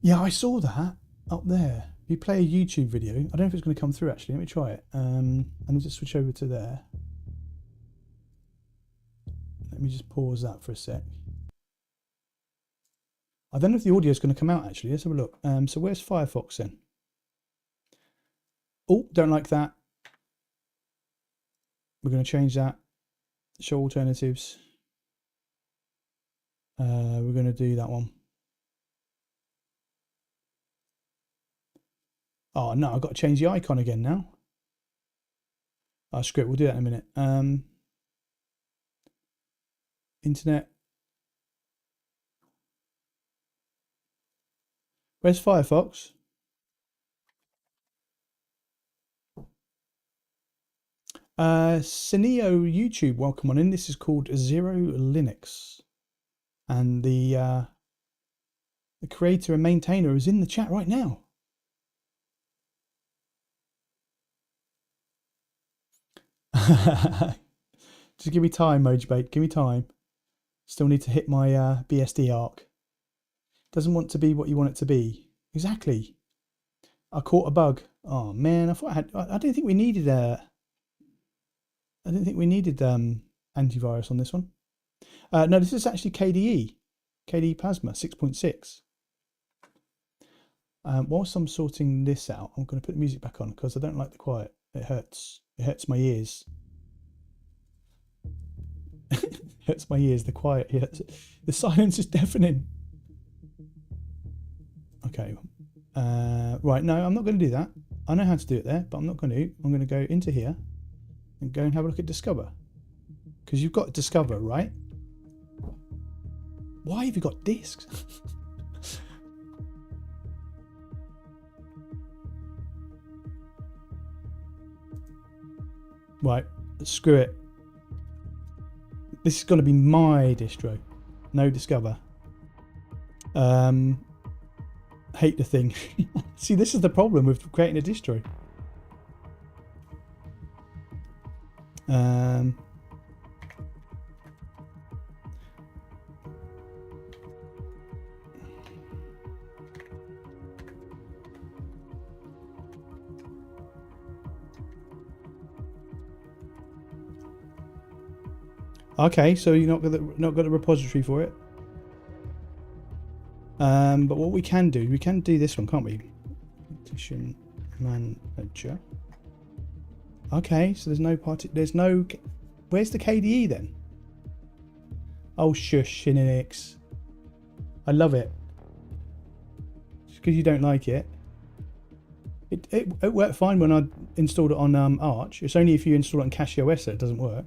Yeah, I saw that up there. You play a YouTube video. I don't know if it's going to come through actually. Let me try it. I need to switch over to there. Let me just pause that for a sec. I don't know if the audio is going to come out actually. Let's have a look. So where's Firefox then? Oh, don't like that. We're going to change that. Show alternatives. We're going to do that one. Oh no, I've got to change the icon again now. Oh, screw it, we'll do that in a minute. Internet. Where's Firefox? Cineo YouTube, welcome on in. This is called XeroLinux. And the creator and maintainer is in the chat right now. Just give me time, Mojibate. Give me time. Still need to hit my BSD arc. Doesn't want to be what you want it to be. Exactly. I caught a bug. Oh man, I thought I didn't think we needed I didn't think we needed antivirus on this one. No, this is actually KDE Plasma 6.6. Whilst I'm sorting this out, I'm going to put the music back on because I don't like the quiet. It hurts. It hurts my ears. Hurts my ears. The quiet hurts. The silence is deafening. Okay. Right. No, I'm not going to do that. I know how to do it there, but I'm not going to. I'm going to go into here and go and have a look at Discover. Because you've got Discover, right? Why have you got disks? Right, screw it. This is going to be my distro. No Discover. Hate the thing. See, this is the problem with creating a distro. Okay, so you're not got a repository for it. But what we can do this one, can't we? Partition manager. Okay, so there's no. Where's the KDE then? Oh shush, Linux. I love it. Just because you don't like it. It worked fine when I installed it on Arch. It's only if you install it on CachyOS that it doesn't work.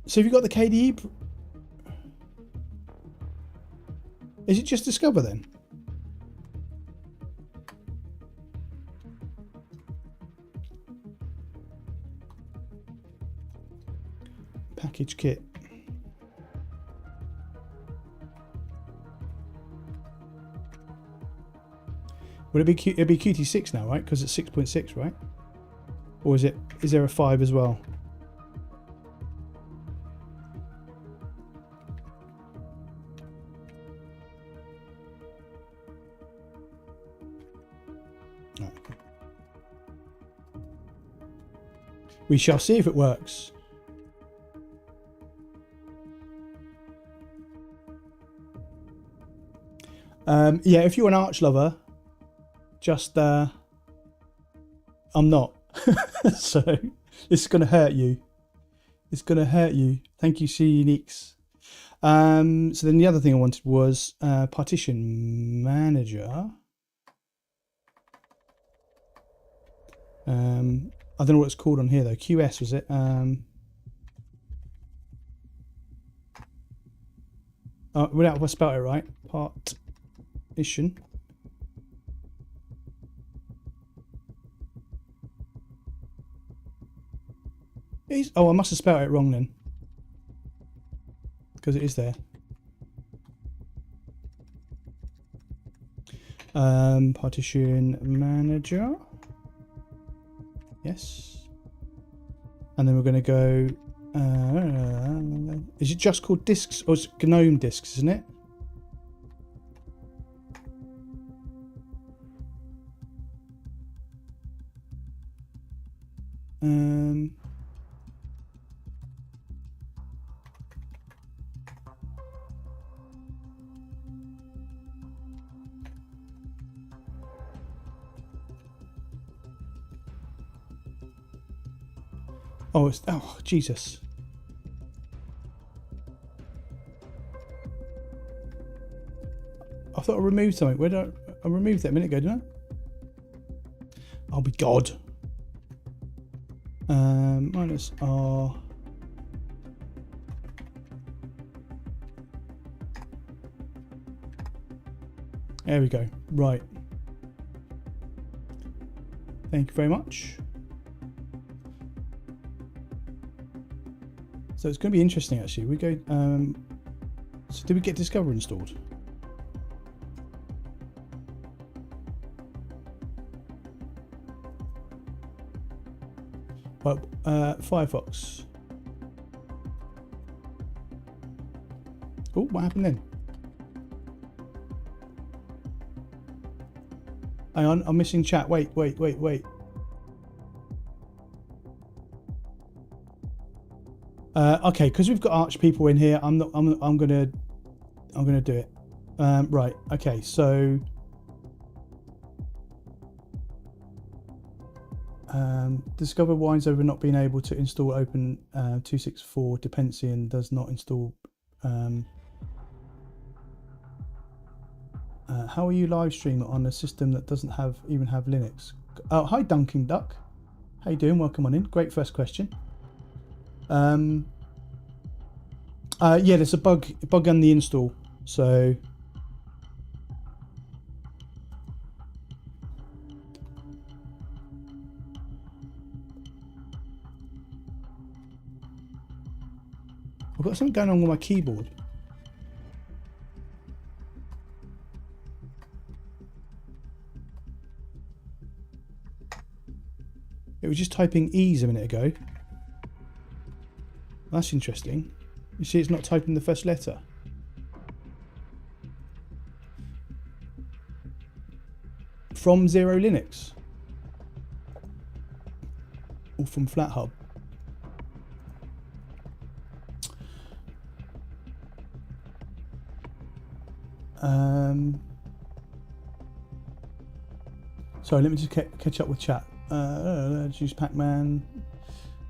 So have you got the KDE? Is it just Discover then? Package kit. Would it be it'd be Qt6 now, right? Because it's 6.6, right? Or is there a 5 as well? Right. We shall see if it works. Yeah, if you're an Arch lover, just I'm not. So it's going to hurt you. It's going to hurt you. Thank you, XeroLinux. So then the other thing I wanted was partition manager. I don't know what it's called on here though. QS was it? Without if I spelled it right. Partition. Oh, I must have spelled it wrong then, because it is there. Partition manager. Yes. And then we're going to go. Is it just called disks, or is it GNOME disks? Isn't it? Oh, Jesus. I thought I removed something. Where did I removed that a minute ago, didn't I? I'll be God. Minus R. There we go. Right. Thank you very much. So it's going to be interesting actually. We go. So did we get Discover installed? Well, Firefox. Oh, what happened then? Hang on, I'm missing chat. Wait. Okay, because we've got Arch people in here, I'm gonna do it. Right. Okay. So. Discover whines over not being able to install Open 264 dependency and does not install. How are you live streaming on a system that doesn't even have Linux? Oh, hi Dunking Duck. How you doing? Welcome on in. Great first question. Yeah, there's a bug on the install. So. I've got something going on with my keyboard. It was just typing E's a minute ago. That's interesting. You see it's not typing the first letter. From XeroLinux. Or from FlatHub. Sorry, let me just catch up with chat. Juice Pac-Man,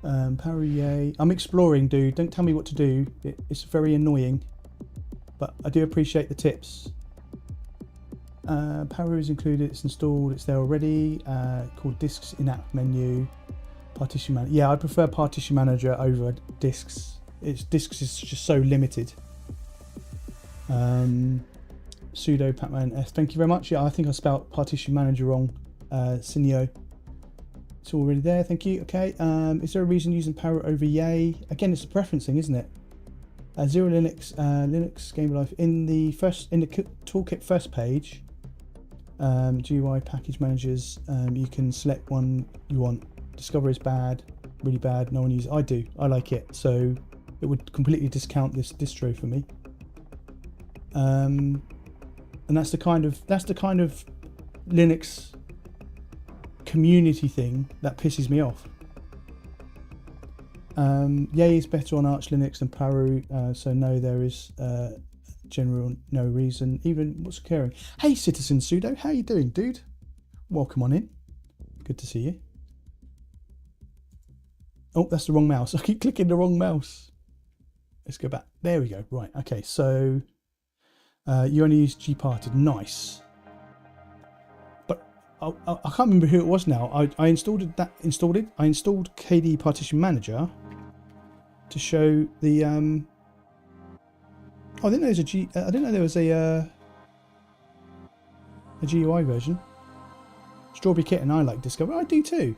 Parrier. I'm exploring, dude. Don't tell me what to do. It's very annoying, but I do appreciate the tips. Parrier is included. It's installed. It's there already. Called Disks in-app menu. Partition Manager. Yeah, I prefer Partition Manager over Disks. Disks is just so limited. Sudo Pac-Man S. Thank you very much. Yeah, I think I spelled Partition Manager wrong. Cineo. It's already there. Thank you. Okay. Is there a reason using Parrot over Yay? Again, it's a preferencing, isn't it? XeroLinux, Linux Game Life in the toolkit first page. GUI package managers. You can select one you want. Discover is bad, really bad. No one uses. I do. I like it. So it would completely discount this distro for me. And that's the kind of Linux community thing that pisses me off. Yay is better on Arch Linux than Paru, so no, there is general no reason. Even what's occurring? Hey, Citizen Sudo, how you doing, dude? Welcome on in. Good to see you. Oh, that's the wrong mouse. I keep clicking the wrong mouse. Let's go back. There we go. Right. Okay. So you only use gparted. Nice. But I can't remember who it was now. I installed it. I installed KDE Partition Manager to show the. Oh, I didn't know there's a I didn't know there was a GUI version. Strawberry Kitten. I like Discover. I do too.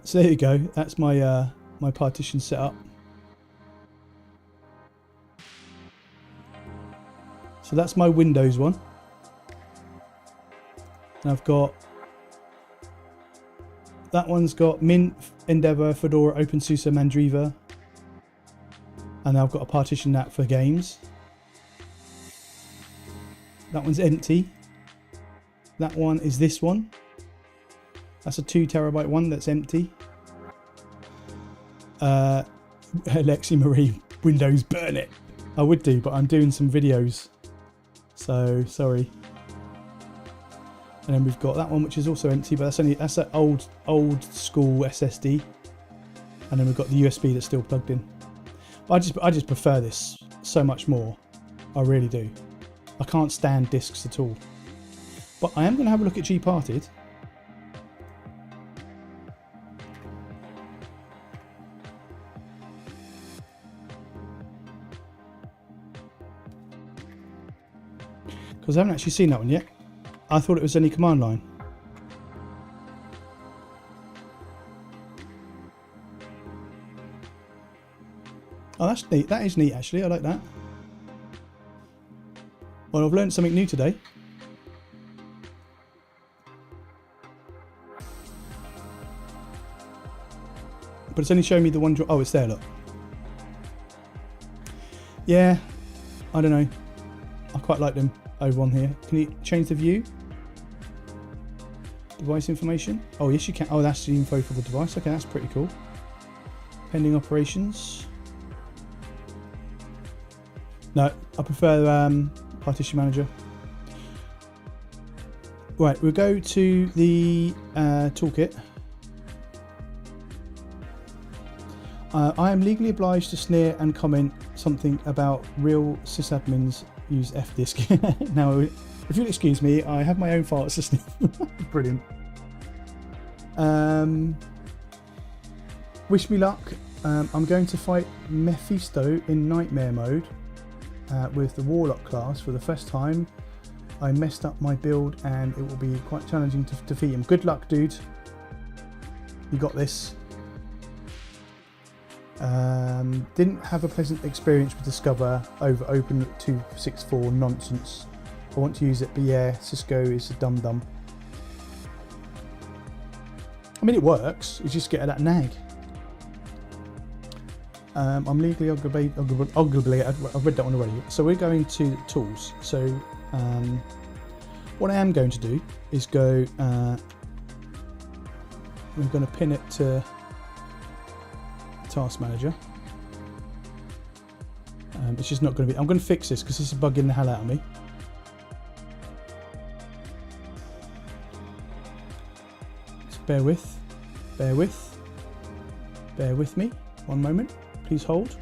So there you go. That's my my partition setup. So that's my Windows one. And I've got that one's got Mint, Endeavour, Fedora, OpenSUSE, Mandriva, and I've got a partition that for games. That one's empty. That one is this one. That's a 2 terabyte one that's empty. Alexi Marie, Windows, burn it. I would do, but I'm doing some videos, so sorry. And then we've got that one, which is also empty, but that's an old school SSD. And then we've got the USB that's still plugged in. But I just prefer this so much more. I really do. I can't stand discs at all. But I am going to have a look at gparted. Because I haven't actually seen that one yet. I thought it was only command line. Oh, that's neat. That is neat, actually. I like that. Well, I've learned something new today. But it's only showing me the one... Oh, it's there, look. Yeah. I don't know. I quite like them over on here. Can you change the view? Device information? Oh, yes, you can. Oh, that's the info for the device. Okay, that's pretty cool. Pending operations. No, I prefer Partition Manager. Right, we'll go to the toolkit. I am legally obliged to sneer and comment something about real sysadmins use fdisk. Now, if you'll excuse me, I have my own files to sneer. Brilliant. Wish me luck. I'm going to fight Mephisto in Nightmare mode with the Warlock class for the first time. I messed up my build and it will be quite challenging to defeat him. Good luck, dude. You got this. Didn't have a pleasant experience with Discover over Open 264 nonsense. I want to use it, but yeah, Cisco is a dum-dum. I mean, it works. You just get that nag. I'm legally obligated. I've read that one already. So we're going to tools. So what I am going to do is go. We're going to pin it to Task Manager. It's just not going to be. I'm going to fix this because this is bugging the hell out of me. Just bear with me. 1 moment. Please hold.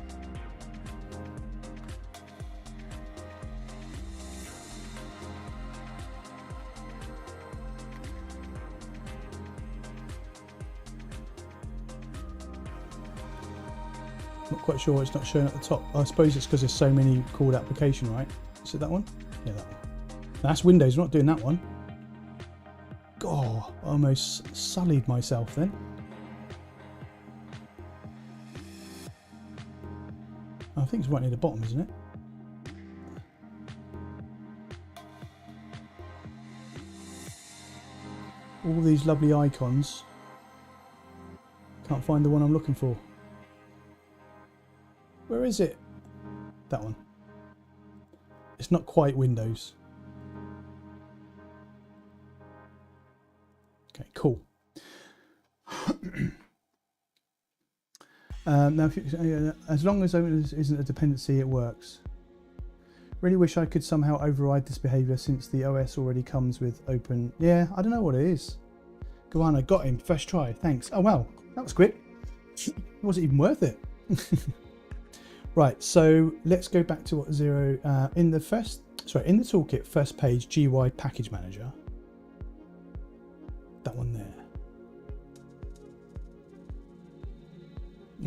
Not quite sure why it's not showing at the top. I suppose it's because there's so many called application, right? Is it that one? Yeah, that one. That's Windows. We're not doing that one. God, I almost sullied myself then. I think it's right near the bottom, isn't it? All these lovely icons. Can't find the one I'm looking for. Where is it? That one. It's not quite Windows. Okay, cool. Now, as long as open isn't a dependency, it works. Really wish I could somehow override this behavior since the OS already comes with open. Yeah, I don't know what it is. Go on, I got him. First try. Thanks. Oh, wow. That was quick. It wasn't even worth it. Right, so let's go back to what Xero in the toolkit, first page, GUI package manager. That one there.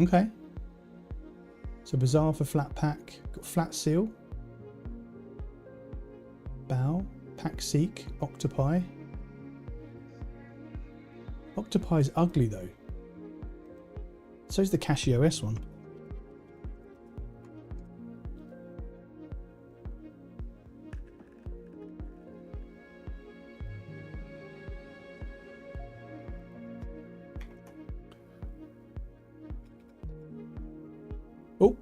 Okay. So Bazaar for flat pack, got flat seal, bow, pack seek, octopi. Octopi's ugly though. So's the CashOS one. Oh,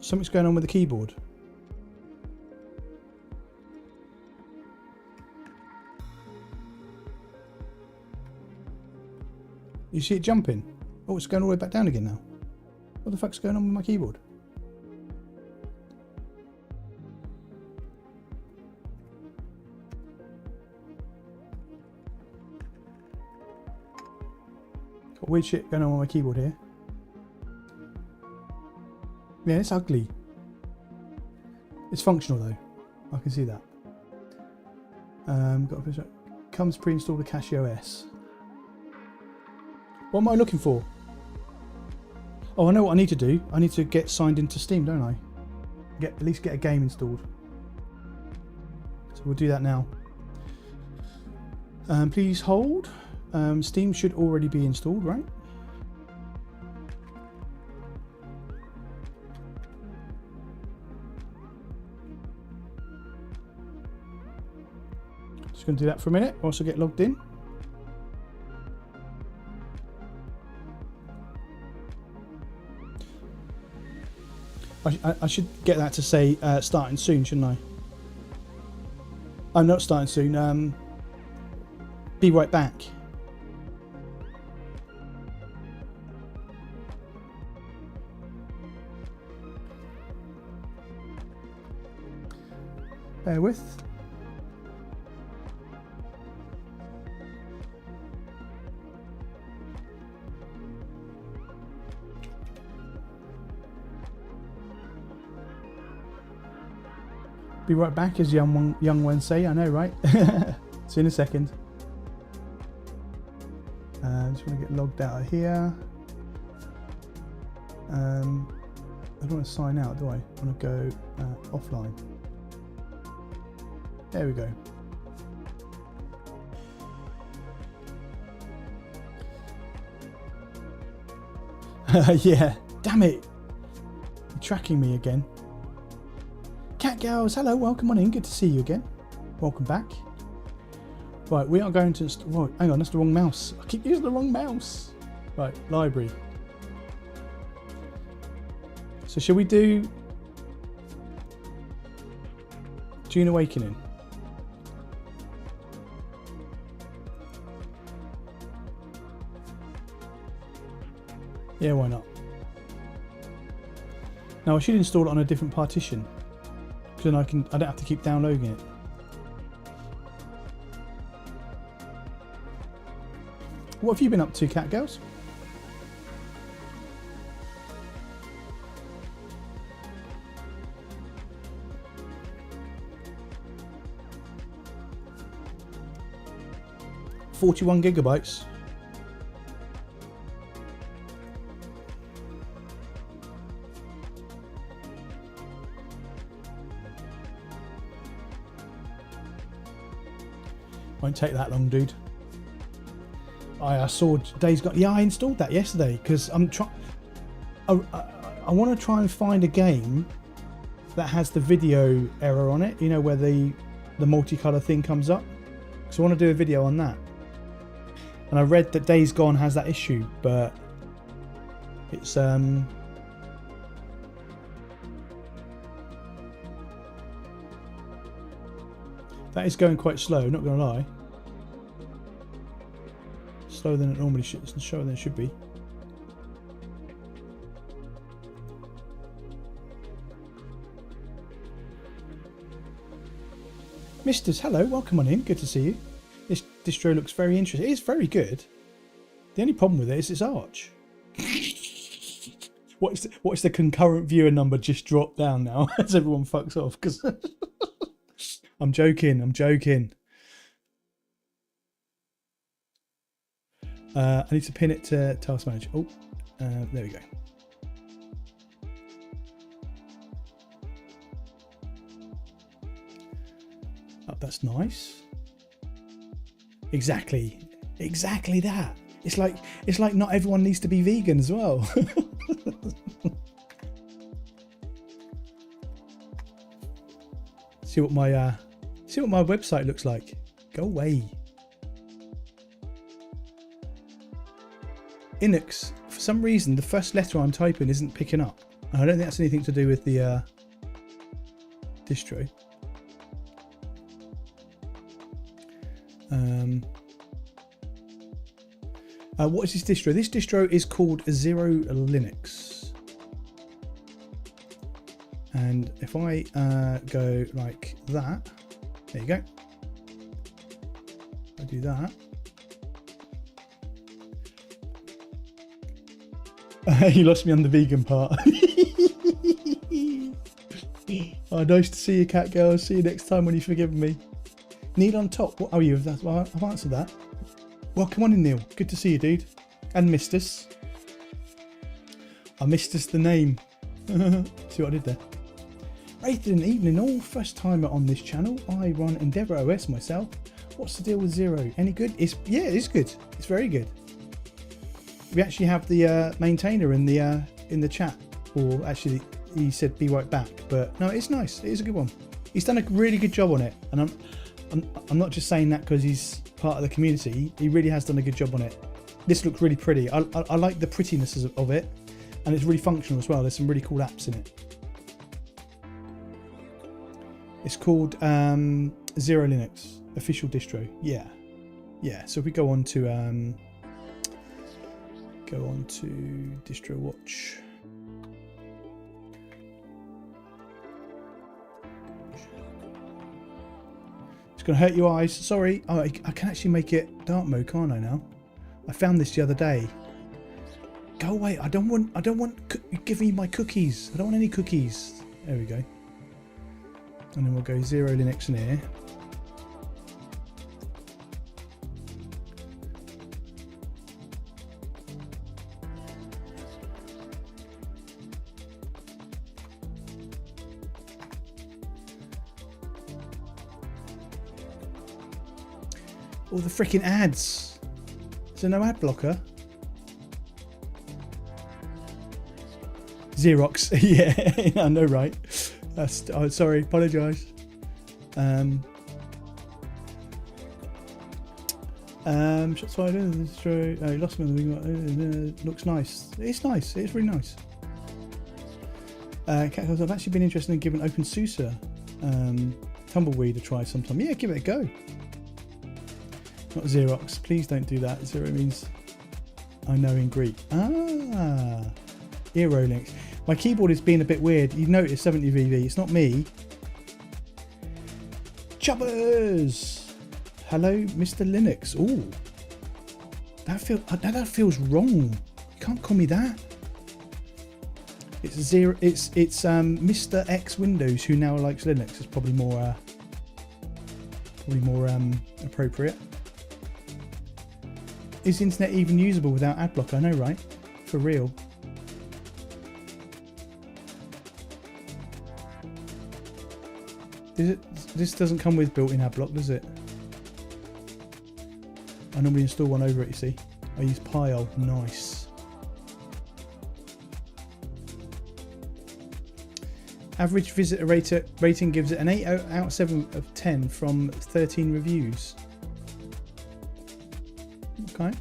something's going on with the keyboard. You see it jumping? Oh, it's going all the way back down again now. What the fuck's going on with my keyboard? Got weird shit going on with my keyboard here. Yeah, it's ugly. It's functional though. I can see that. Comes pre-installed with CashOS. What am I looking for? Oh, I know what I need to do. I need to get signed into Steam, don't I? At least get a game installed. So we'll do that now. Please hold. Steam should already be installed, right? Just going to do that for a minute. Also get logged in. I should get that to say starting soon, shouldn't I? I'm not starting soon. Be right back. Bear with. Be right back, as young ones say. I know, right? See you in a second. Just want to get logged out of here. I don't want to sign out, do I? I want to go offline. There we go. Yeah, damn it. You're tracking me again. Cat girls, hello, welcome on in. Good to see you again. Welcome back. Right, we are going to... Right, hang on, that's the wrong mouse. I keep using the wrong mouse. Right, library. So shall we do June Awakening? Yeah, why not? Now I should install it on a different partition. Then I don't have to keep downloading it. What have you been up to, cat girls? $41 gigabytes. Won't take that long, dude. I saw Dave's got... Yeah, I installed that yesterday because I'm trying... I want to try and find a game that has the video error on it. You know, where the multicolour thing comes up. So I want to do a video on that. And I read that Days Gone has that issue, but it's... That is going quite slow, not going to lie. Slower than it normally should, slower than it should be. Misters, hello, welcome on in, good to see you. This distro looks very interesting. It is very good. The only problem with it is its arch. What is the concurrent viewer number just dropped down now as everyone fucks off? Because I'm joking. I need to pin it to task manager. Oh, there we go. Oh, that's nice. Exactly that. It's like not everyone needs to be vegan as well. See what my website looks like. Go away. Linux, for some reason the first letter I'm typing isn't picking up. I don't think that's anything to do with the distro. What is this distro? This distro is called XeroLinux. And if I go like that, there you go. I do that. You lost me on the vegan part. Oh, nice to see you, cat girl. See you next time when you've forgiven me. Neil on top. What are you? I've answered that. Well, come on in, Neil. Good to see you, dude. And Mistus. I Mistus the name. See what I did there? Rated an evening all. First timer on this channel. I run Endeavour OS myself. What's the deal with Xero? Any good? Yeah, it is good. It's very good. We actually have the maintainer in the chat. Or actually, he said be right back. But no, it's nice. It is a good one. He's done a really good job on it, and I'm not just saying that because he's part of the community. He really has done a good job on it. This looks really pretty. I like the prettiness of it, and it's really functional as well. There's some really cool apps in it. It's called XeroLinux, official distro. Yeah. So if we go on to distro watch. It's going to hurt your eyes. Sorry. Oh, I can actually make it dark mode, can't I now? I found this the other day. Go away. I don't want. Give me my cookies. I don't want any cookies. There we go. And then we'll go XeroLinux in here. All the freaking ads. Is there no ad blocker? Xerox. Yeah, I know, right? Oh, sorry, apologise. Shots fired in. Oh, lost me. Looks nice. It's nice. It's really nice. I've actually been interested in giving OpenSUSE Tumbleweed a try sometime. Yeah, give it a go. Not Xerox. Please don't do that. Zero means I know in Greek. Ah, XeroLinux. My keyboard is being a bit weird. You've noticed, haven't you, VV? It's not me. Chubbers! Hello, Mr. Linux. Ooh, that feels wrong. You can't call me that. It's Mr. X Windows who now likes Linux. It's probably more appropriate. Is the internet even usable without adblock? I know, right? For real. This doesn't come with built-in adblock, does it? I normally install one over it, you see. I use Pile. Nice. Average visitor rating gives it an 8 out of 7 of 10 from 13 reviews. Okay.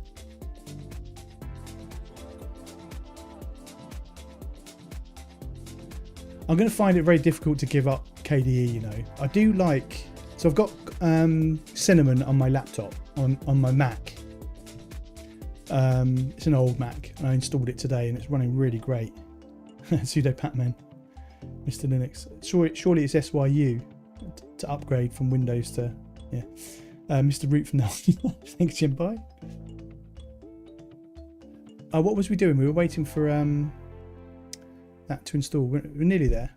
I'm going to find it very difficult to give up KDE, you know. I do like So I've got Cinnamon on my laptop, on my Mac. It's an old Mac, and I installed it today, and it's running really great. Sudo Patman, Mr. Linux. Surely it's SYU to upgrade from Windows to, yeah. Mr. Root from now. Thanks, Jim. Bye. What was we doing? We were waiting for that to install. We're nearly there.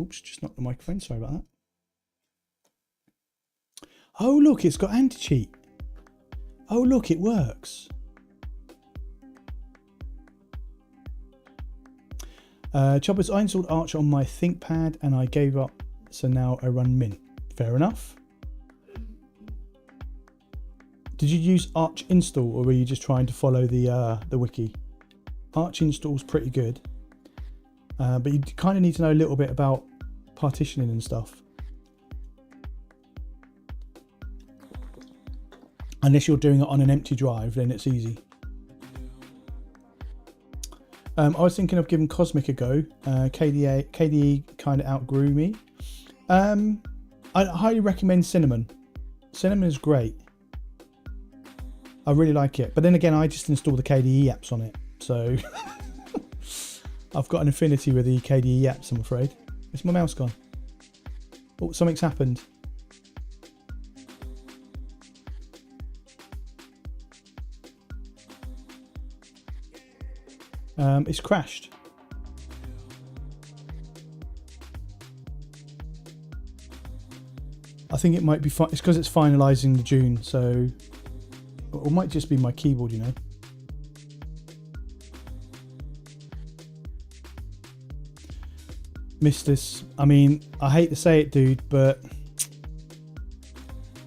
Oops, just knocked the microphone. Sorry about that. Oh, look, it's got anti-cheat. Oh, look, it works. Choppers, I installed Arch on my ThinkPad and I gave up, so now I run Mint. Fair enough. Did you use Arch install, or were you just trying to follow the wiki? Arch install's pretty good, but you kind of need to know a little bit about partitioning and stuff. Unless you're doing it on an empty drive, then it's easy. I was thinking of giving Cosmic a go. KDE kind of outgrew me. I highly recommend Cinnamon. Cinnamon is great. I really like it. But then again, I just installed the KDE apps on it. So I've got an affinity with the KDE apps, I'm afraid. Where's my mouse gone? Oh, something's happened. It's crashed. I think it might be it's because it's finalising the June, so it might just be my keyboard, you know. Missed this. I mean, I hate to say it, dude, but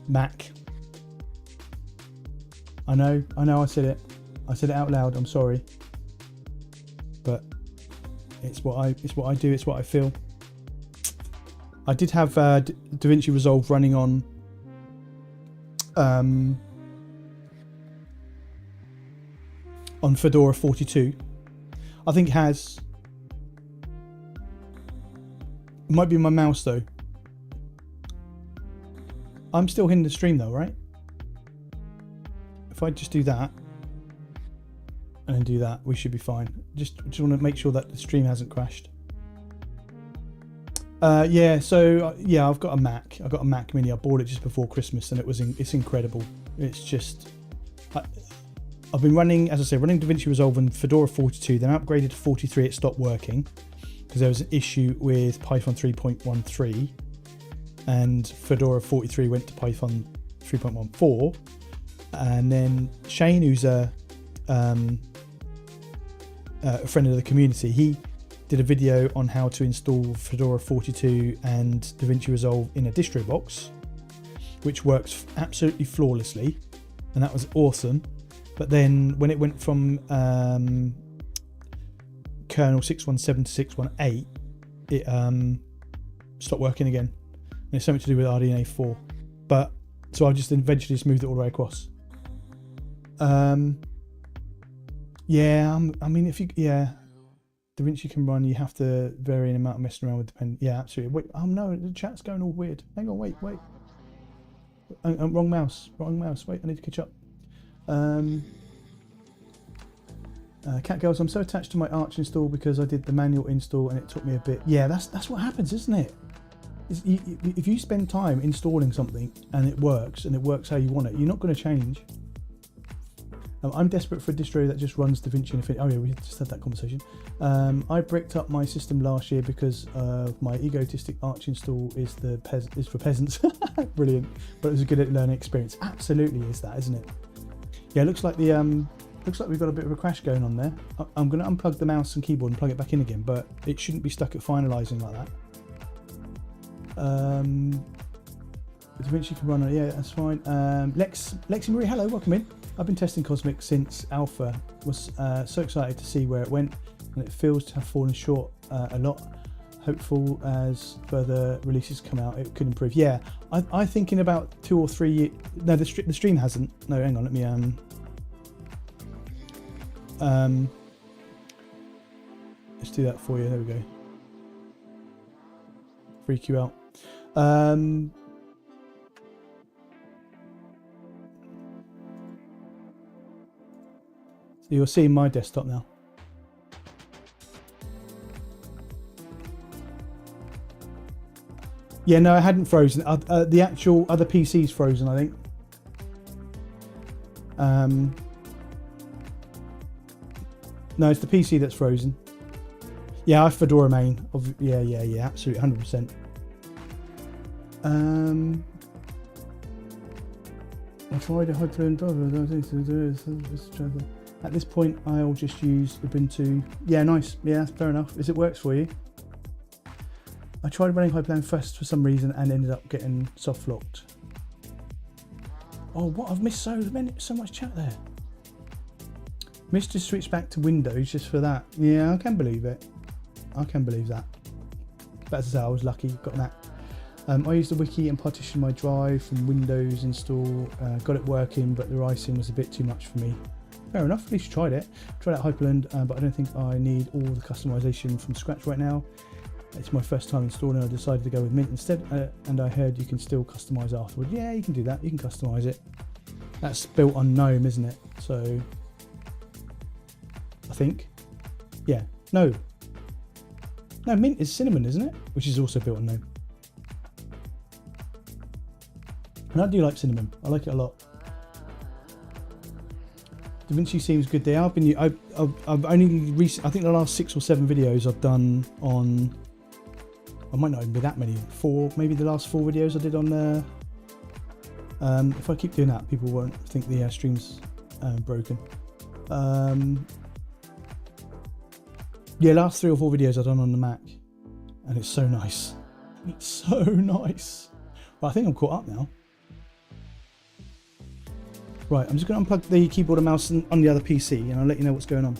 Mac. I know, I said it. I said it out loud. I'm sorry. But it's what I do, it's what I feel. I did have DaVinci Resolve running on Fedora 42. I think it has. It might be my mouse though. I'm still hitting the stream though, right? If I just do that and then do that, we should be fine. Just want to make sure that the stream hasn't crashed. Yeah, so yeah, I've got a Mac. I've got a Mac Mini. I bought it just before Christmas, and it's incredible. It's just I've been running, as I say, running DaVinci Resolve on Fedora 42. Then I upgraded to 43. It stopped working because there was an issue with Python 3.13, and Fedora 43 went to Python 3.14. And then Shane, who's a friend of the community, he did a video on how to install Fedora 42 and DaVinci Resolve in a distro box, which works absolutely flawlessly, and that was awesome. But then when it went from kernel 617 to 618, it stopped working again, and it's something to do with RDNA 4. But so I just eventually just moved it all the way across. Yeah, I mean, if you, yeah, DaVinci can run, you have to vary an amount of messing around with depend. Yeah, absolutely. Wait, oh no, the chat's going all weird. Hang on, wait. Wrong mouse. Wait, I need to catch up. Cat Girls, I'm so attached to my Arch install because I did the manual install and it took me a bit. Yeah, that's what happens, isn't it? If you spend time installing something and it works how you want it, you're not going to change. I'm desperate for a distro that just runs DaVinci Infinity. Oh yeah, we just had that conversation. I bricked up my system last year because my egotistic Arch install is for peasants. Brilliant, but it was a good learning experience. Absolutely is that, isn't it? Yeah, looks like we've got a bit of a crash going on there. I'm going to unplug the mouse and keyboard and plug it back in again, but it shouldn't be stuck at finalising like that. DaVinci can run on, yeah, that's fine. Lexi Marie, hello, welcome in. I've been testing Cosmic since Alpha. Was so excited to see where it went, and it feels to have fallen short a lot. Hopeful as further releases come out, it could improve. Yeah, I think in about 2 or 3 years. No, the stream hasn't. No, hang on, let me let's do that for you. There we go. Freak you out. You're seeing my desktop now. Yeah, no, I hadn't frozen. The actual other PC's frozen, I think. No, it's the PC that's frozen. Yeah, I have Fedora main. Yeah, absolutely, 100%. I tried a Hyper-N. At this point, I'll just use Ubuntu. Yeah, nice. Yeah, fair enough. It works for you. I tried running Hyper-N first for some reason and ended up getting soft locked. Oh, what? I've missed so much chat there. Missed to switch back to Windows just for that. Yeah, I can believe it. I can believe that. But as I say, I was lucky, got that. I used the wiki and partitioned my drive from Windows install. Got it working, but the ricing was a bit too much for me. Fair enough, at least you tried it. Tried out Hyperland, but I don't think I need all the customization from scratch right now. It's my first time installing. I decided to go with Mint instead, and I heard you can still customize afterward. Yeah, you can do that. You can customize it. That's built on GNOME, isn't it? So, I think. Yeah. No, Mint is Cinnamon, isn't it? Which is also built on GNOME. And I do like Cinnamon. I like it a lot. DaVinci seems good there. I've only I think the last 6 or 7 videos I've done on. I might not even be that many. 4, maybe the last 4 videos I did on there. If I keep doing that, people won't think the stream's broken. Yeah, last 3 or 4 videos I've done on the Mac, and it's so nice. It's so nice. But I think I'm caught up now. Right, I'm just going to unplug the keyboard and mouse on the other PC, and I'll let you know what's going on.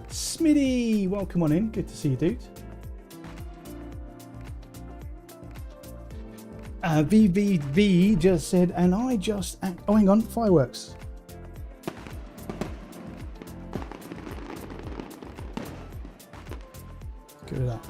Smitty, welcome on in. Good to see you, dude. VVV just said, and I just... Oh, hang on, fireworks. Get rid of that.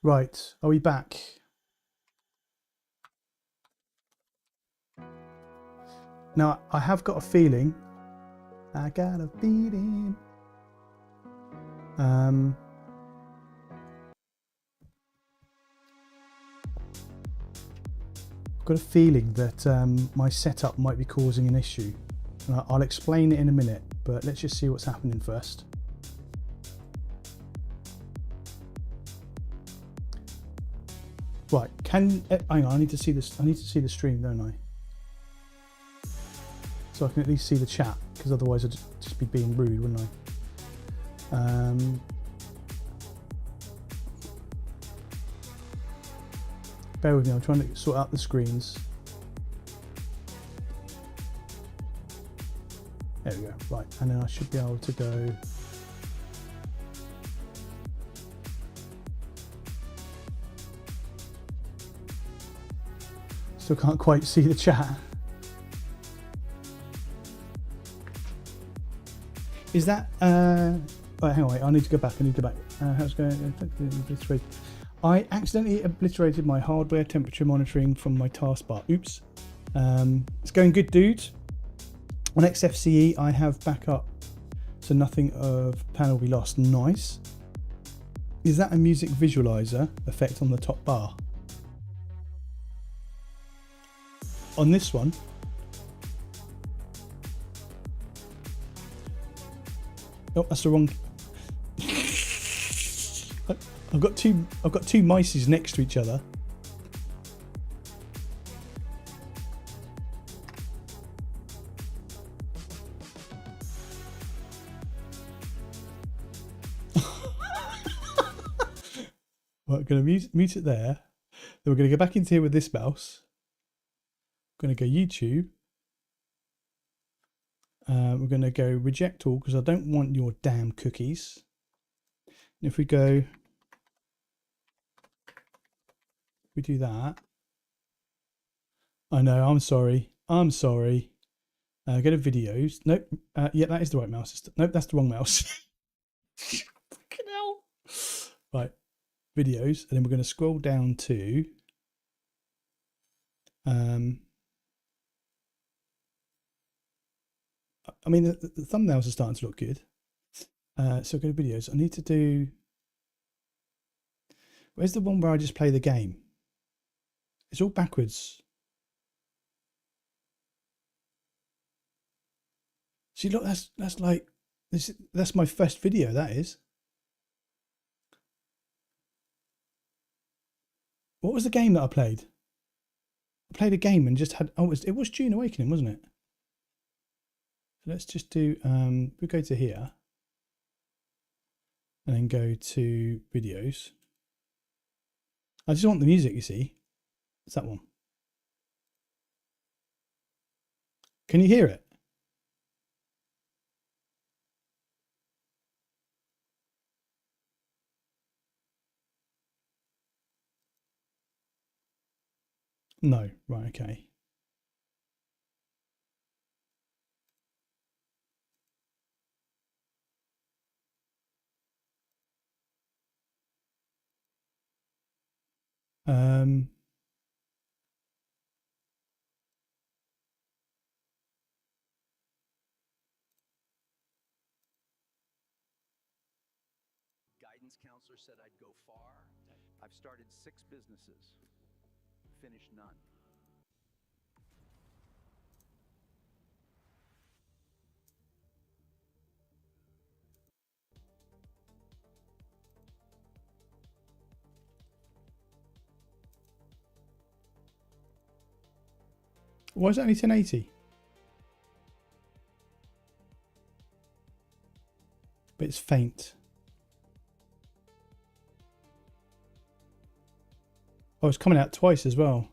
Right, are we back? Now, I have got a feeling. I got a feeling. I've got a feeling that my setup might be causing an issue. And I'll explain it in a minute, but let's just see what's happening first. Right, hang on, I need to see this. I need to see the stream, don't I? So I can at least see the chat, because otherwise I'd just be being rude, wouldn't I? Bear with me, I'm trying to sort out the screens. There we go, right, and then I should be able to go. Still can't quite see the chat. Is that right, hang on, wait, I need to go back. How's it going? I accidentally obliterated my hardware temperature monitoring from my taskbar. Oops. It's going good, dude. On XFCE I have backup, so nothing of panel will be lost. Nice. Is that a music visualizer effect on the top bar? On this one, oh, that's the wrong. I've got two mices next to each other. Well, I'm going to mute it there. Then we're going to go back into here with this mouse. I'm going to go YouTube. we're going to go reject all because I don't want your damn cookies. And if we go, we do that. I know, I'm sorry. I'm sorry. Go to videos. Nope. Yeah, that is the right mouse. Nope, that's the wrong mouse. Fucking hell. Right. Videos. And then we're going to scroll down to I mean, the thumbnails are starting to look good. So go to videos. I need to do... Where's the one where I just play the game? It's all backwards. See, look, that's like... That's my first video, that is. What was the game that I played? I played a game and just had... Oh, it was June Awakening, wasn't it? Let's just do, we'll go to here and then go to videos. I just want the music, you see. It's that one. Can you hear it? No, right, okay. Guidance counselor said I'd go far. I've started 6 businesses, finished none. Why is that only 1080? But it's faint. Oh, it's coming out twice as well.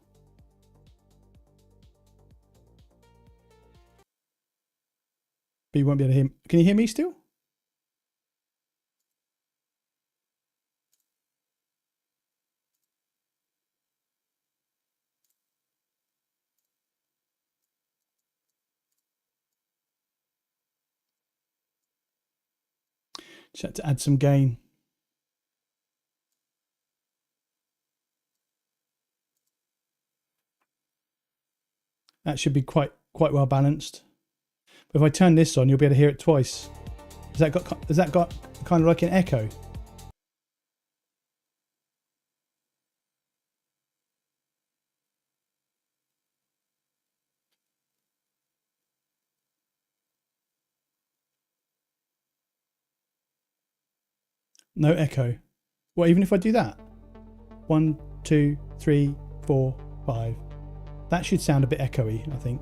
But you won't be able to hear... Can you hear me still? Just had to add some gain. That should be quite well balanced. But if I turn this on, you'll be able to hear it twice. Has that got kind of like an echo? No echo. Well, even if I do that? 1, 2, 3, 4, 5. That should sound a bit echoey, I think.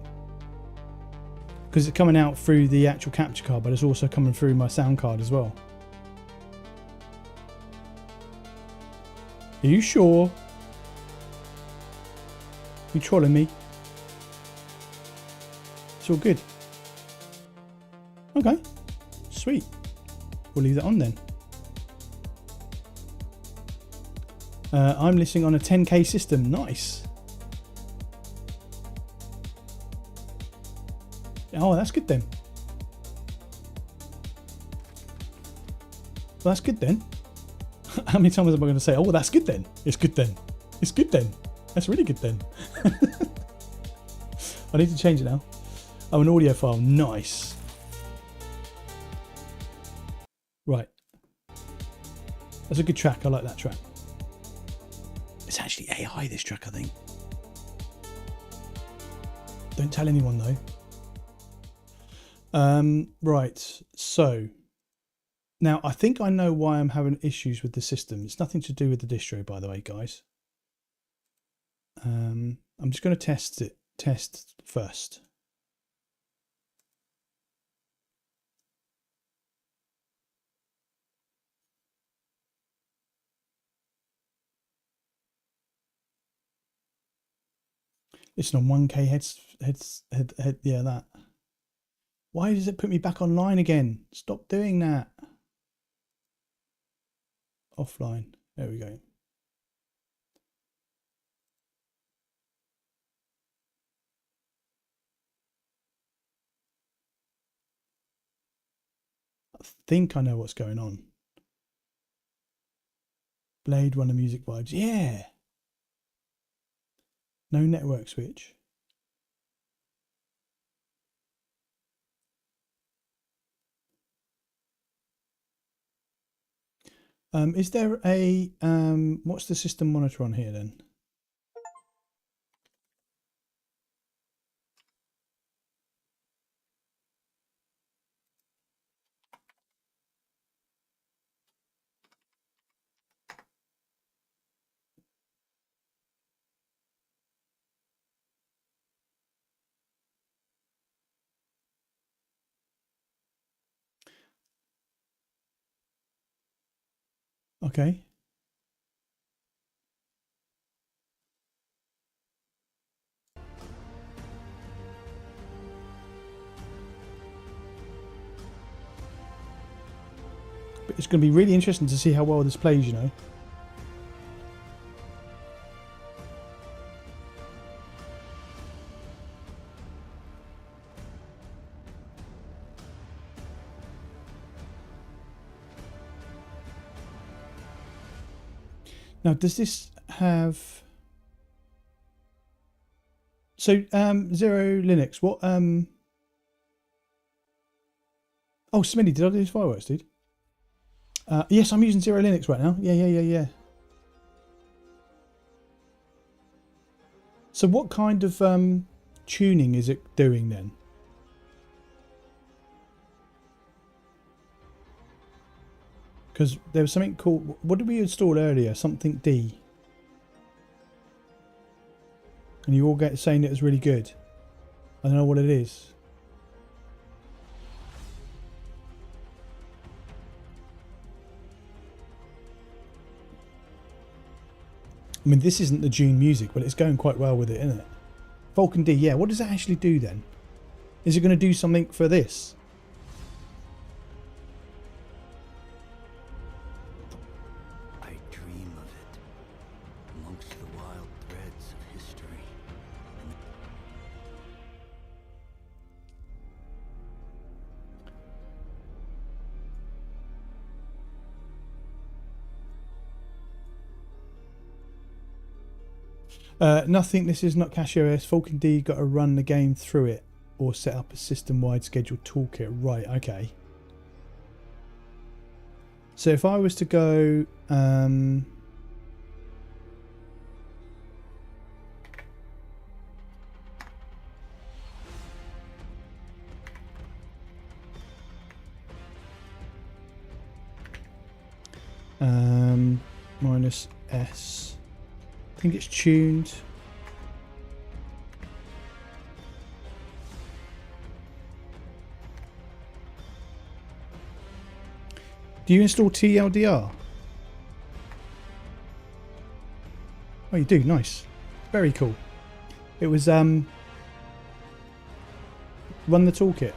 Because it's coming out through the actual capture card, but it's also coming through my sound card as well. Are you sure? You trolling me? It's all good. Okay. Sweet. We'll leave that on then. I'm listening on a 10K system. Nice. Oh, that's good then. Well, that's good then. How many times am I going to say, oh, that's good then? It's good then. It's good then. That's really good then. I need to change it now. Oh, an audio file. Nice. Right. That's a good track. I like that track. It's actually AI, this track, I think. Don't tell anyone, though. Right. So, now I think I know why I'm having issues with the system. It's nothing to do with the distro, by the way, guys. I'm just going to test first. Listen on 1K head, yeah, that. Why does it put me back online again? Stop doing that. Offline. There we go. I think I know what's going on. Blade Runner music vibes. Yeah. No network switch. Is there a what's the system monitor on here then? Okay. But it's going to be really interesting to see how well this plays, you know. Now, does this have... So, XeroLinux, what... Oh, Smitty, did I do these fireworks, dude? Yes, I'm using XeroLinux right now. Yeah. So what kind of tuning is it doing then? Because there was something called... What did we install earlier? Something D. And you all get saying it was really good. I don't know what it is. I mean, this isn't the June music, but it's going quite well with it, isn't it? Vulcan D, yeah. What does that actually do then? Is it going to do something for this? I dream of it amongst the wild threads of history. Nothing. This is not Cache OS. Vulcan D got to run the game through it or set up a system-wide scheduled toolkit. Right, okay. So if I was to go... minus S. I think it's tuned. Do you install TLDR? Oh, you do. Nice. Very cool. It was run the toolkit.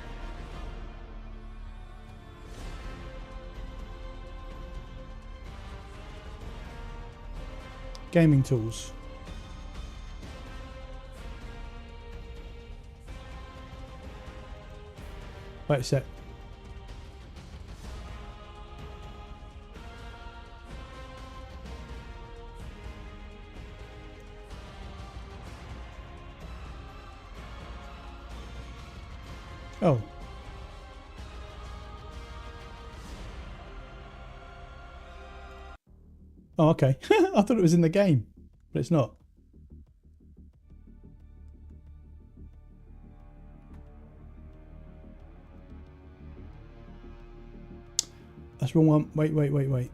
Gaming tools. Wait a sec. Oh. Oh, okay. I thought it was in the game, but it's not. That's the wrong one. Wait.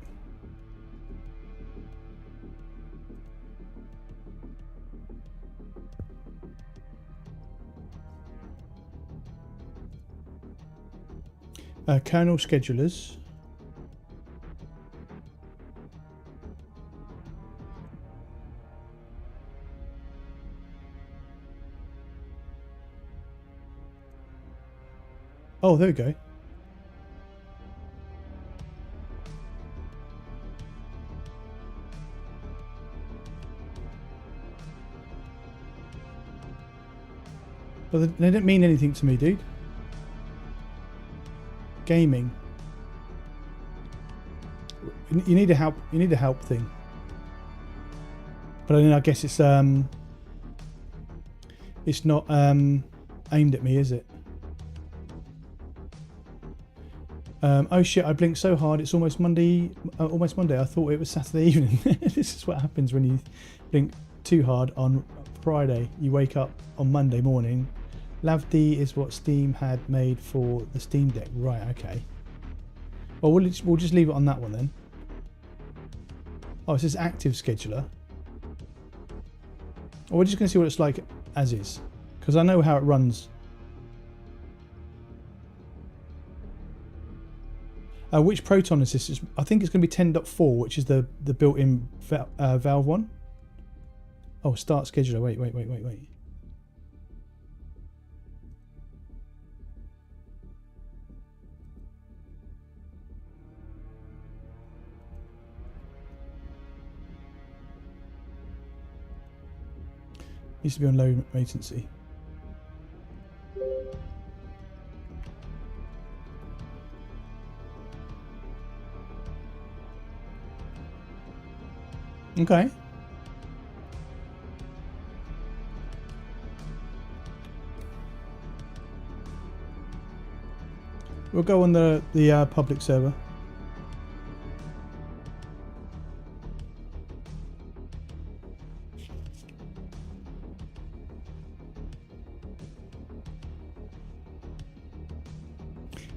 Kernel schedulers. Oh, there we go. But they didn't mean anything to me, dude. Gaming. You need a help. You need a help thing. But I guess it's not aimed at me, is it? Oh shit! I blinked so hard. It's almost Monday. Almost Monday. I thought it was Saturday evening. This is what happens when you blink too hard on Friday. You wake up on Monday morning. LavD is what Steam had made for the Steam Deck. Right, okay. Well, we'll just leave it on that one then. Oh, it says active scheduler. Well, we're just going to see what it's like as is. Because I know how it runs. Which Proton is this? I think it's going to be 10.4, which is the built-in Valve one. Oh, start scheduler. Wait. Needs to be on low latency. Okay. We'll go on the public server.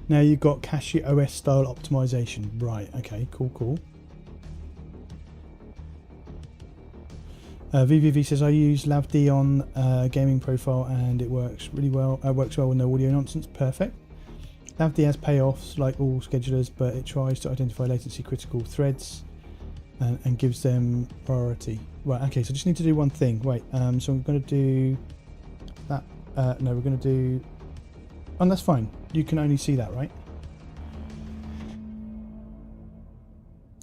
Now you've got Cache OS style optimization. Right, okay, cool. VVV says I use LavD on gaming profile and it works really well. Works well with no audio nonsense. Perfect. LavD has payoffs like all schedulers, but it tries to identify latency critical threads and gives them priority. Right, okay, so I just need to do one thing. Wait, so I'm going to do that. No, we're going to do... Oh, that's fine. You can only see that, right?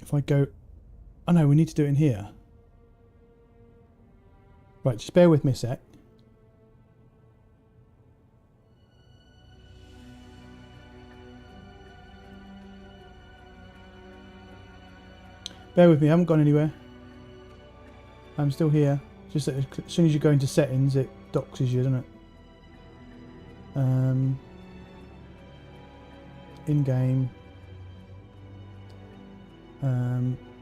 If I go... Oh no, we need to do it in here. Right, just bear with me a sec. Bear with me, I haven't gone anywhere. I'm still here. Just that as soon as you go into settings, it doxes you, doesn't it? In-game.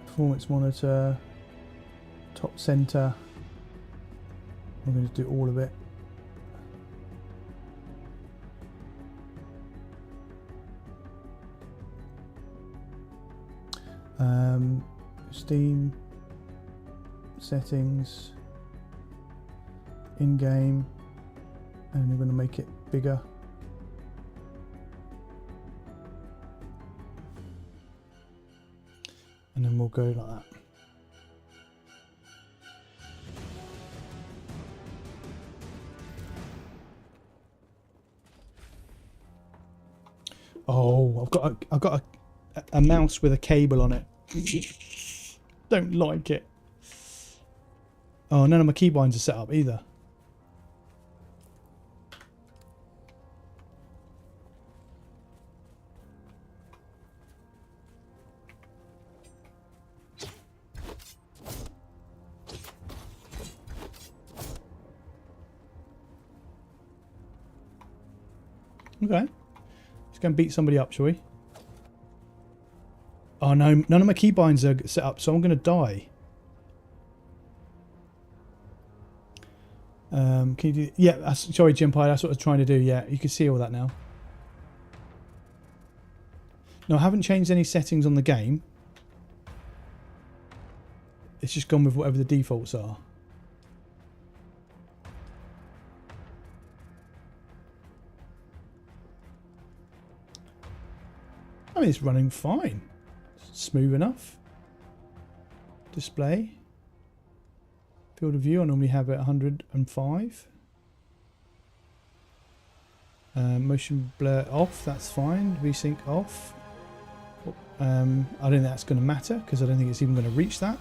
Performance monitor. Top center. I'm going to do all of it. Steam settings, in-game, and we're going to make it bigger. And then we'll go like that. Oh, I've got a mouse with a cable on it. Don't like it. Oh, none of my keybinds are set up either. Okay. Let's go and beat somebody up, shall we? Oh no, none of my keybinds are set up, so I'm going to die. Can you do... Yeah, sorry, Jimpie, that's what I was trying to do. Yeah, you can see all that now. No, I haven't changed any settings on the game. It's just gone with whatever the defaults are. I mean, it's running fine. Smooth enough. Display. Field of view, I normally have it 105. Motion blur off, that's fine. Resync off. I don't think that's going to matter because I don't think it's even going to reach that.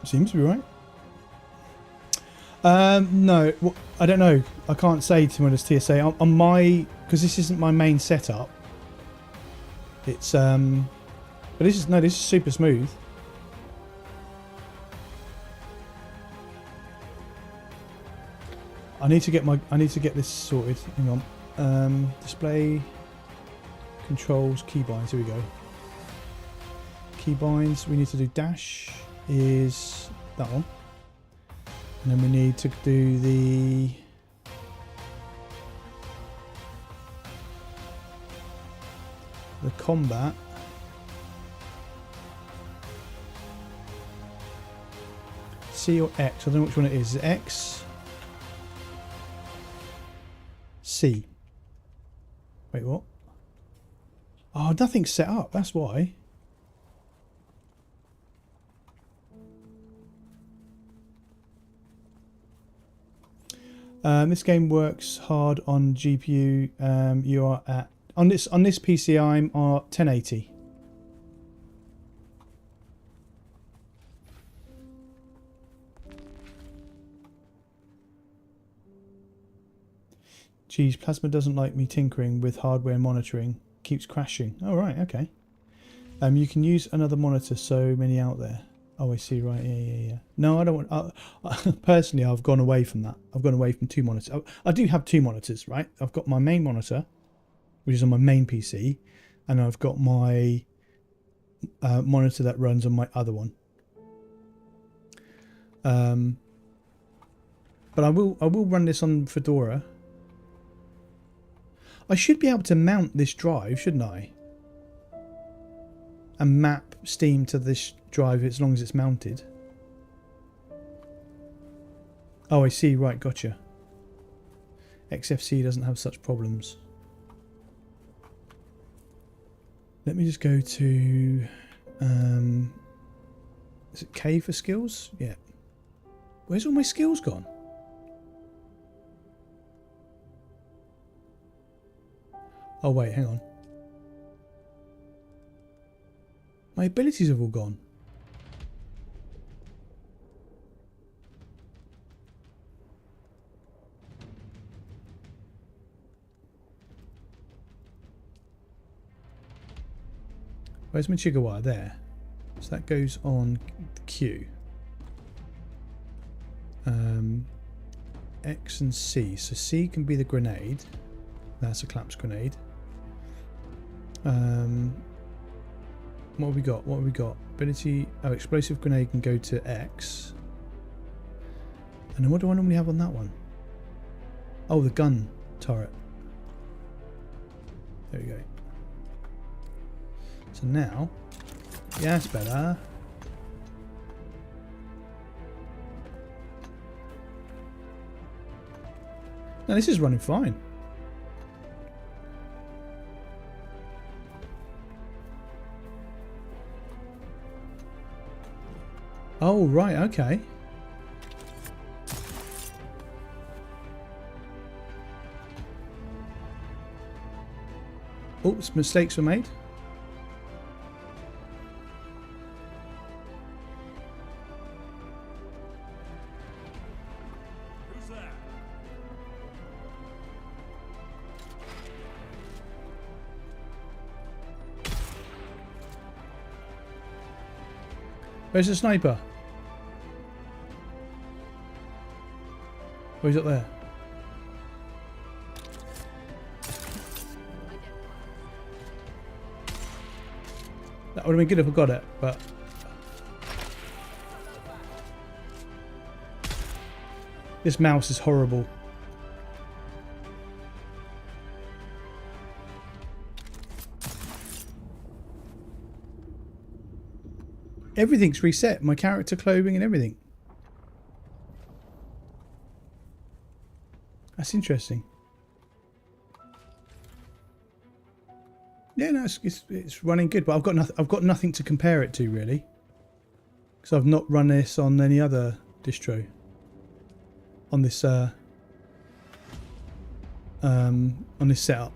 Seems to be right. No, well, I don't know. I can't say to be honest, TSA on my, because this isn't my main setup. It's but this is super smooth. I need to get this sorted. Hang on. Display controls keybinds. Here we go. Keybinds. We need to do dash is that one. And then we need to do the combat. C or X? I don't know which one it is. Is it X? C. Wait, what? Oh, nothing's set up. That's why. This game works hard on GPU. You are at on this PC. I'm at 1080. Geez, Plasma doesn't like me tinkering with hardware monitoring. Keeps crashing. Oh right, okay. You can use another monitor. So many out there. Oh, I see. Right, yeah. No, I don't want. Personally, I've gone away from that. I've gone away from two monitors. I do have two monitors, right? I've got my main monitor, which is on my main PC, and I've got my monitor that runs on my other one. But I will run this on Fedora. I should be able to mount this drive, shouldn't I? And map Steam to this drive as long as it's mounted. Oh, I see. Right, gotcha. XFC doesn't have such problems. Let me just go to... is it K for skills? Yeah. Where's all my skills gone? Oh, wait, hang on. My abilities have all gone. Where's my trigger wire? There. So that goes on Q. X and C. So C can be the grenade. That's a collapse grenade. What have we got? What have we got? Ability... Oh, explosive grenade can go to X. And then what do I normally have on that one? Oh, the gun turret. There we go. So now... Yeah, that's better. Now this is running fine. Oh, right, okay. Oops, mistakes were made. Who's that? Where's the sniper? Oh, he's up there. That would have been good if I got it, but... This mouse is horrible. Everything's reset. My character clothing and everything. That's interesting. Yeah, no, it's running good, but I've got nothing to compare it to really, because I've not run this on any other distro. On this setup.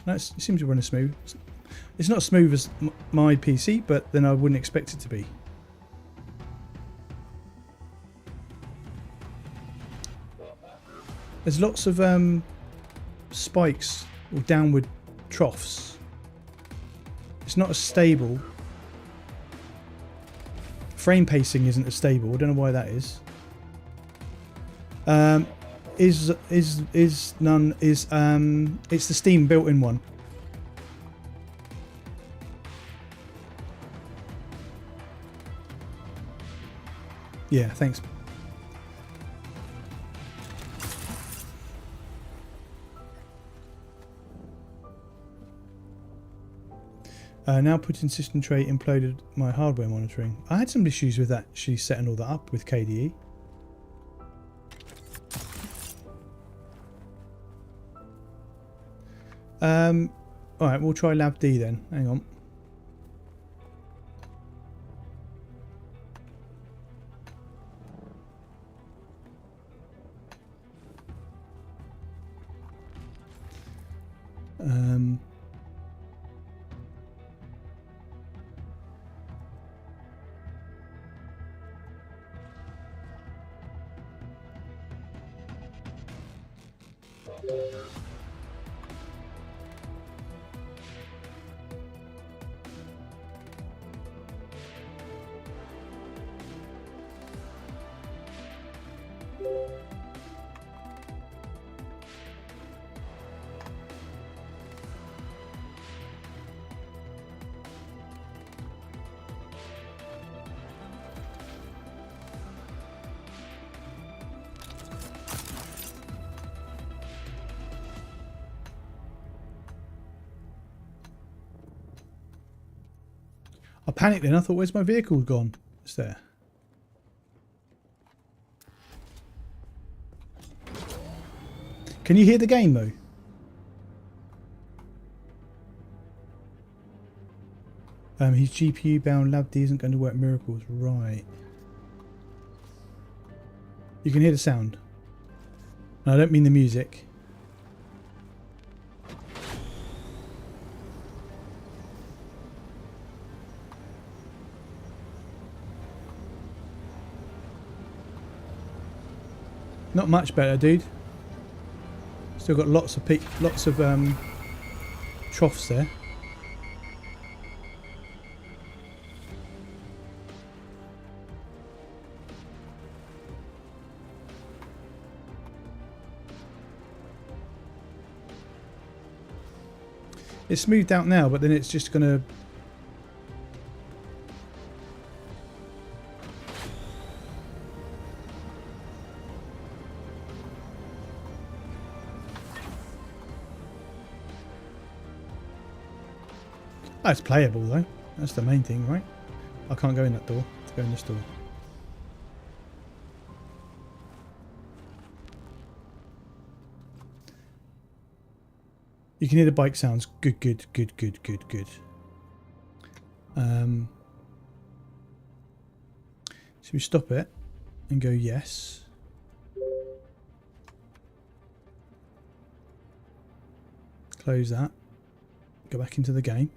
No, it seems to run smooth. It's not as smooth as my PC, but then I wouldn't expect it to be. There's lots of spikes or downward troughs. It's not as stable. Frame pacing isn't as stable. I don't know why that is. It's the Steam built-in one. Yeah, thanks. Now put in system tray imploded my hardware monitoring. I had some issues with that. She's setting all that up with KDE. Alright, we'll try Lab D then. Hang on. I panicked then. I thought, where's my vehicle gone? It's there. Can you hear the game though? His GPU bound Lab D isn't going to work miracles. Right. You can hear the sound. And I don't mean the music. Not much better, dude. Still got lots of troughs there. It's smoothed out now, but then it's just gonna. Oh, it's playable though. That's the main thing, right? I can't go in that door. Let's go in this door. You can hear the bike sounds. Good, good, good, good, good, good. So we stop it and go yes. Close that. Go back into the game.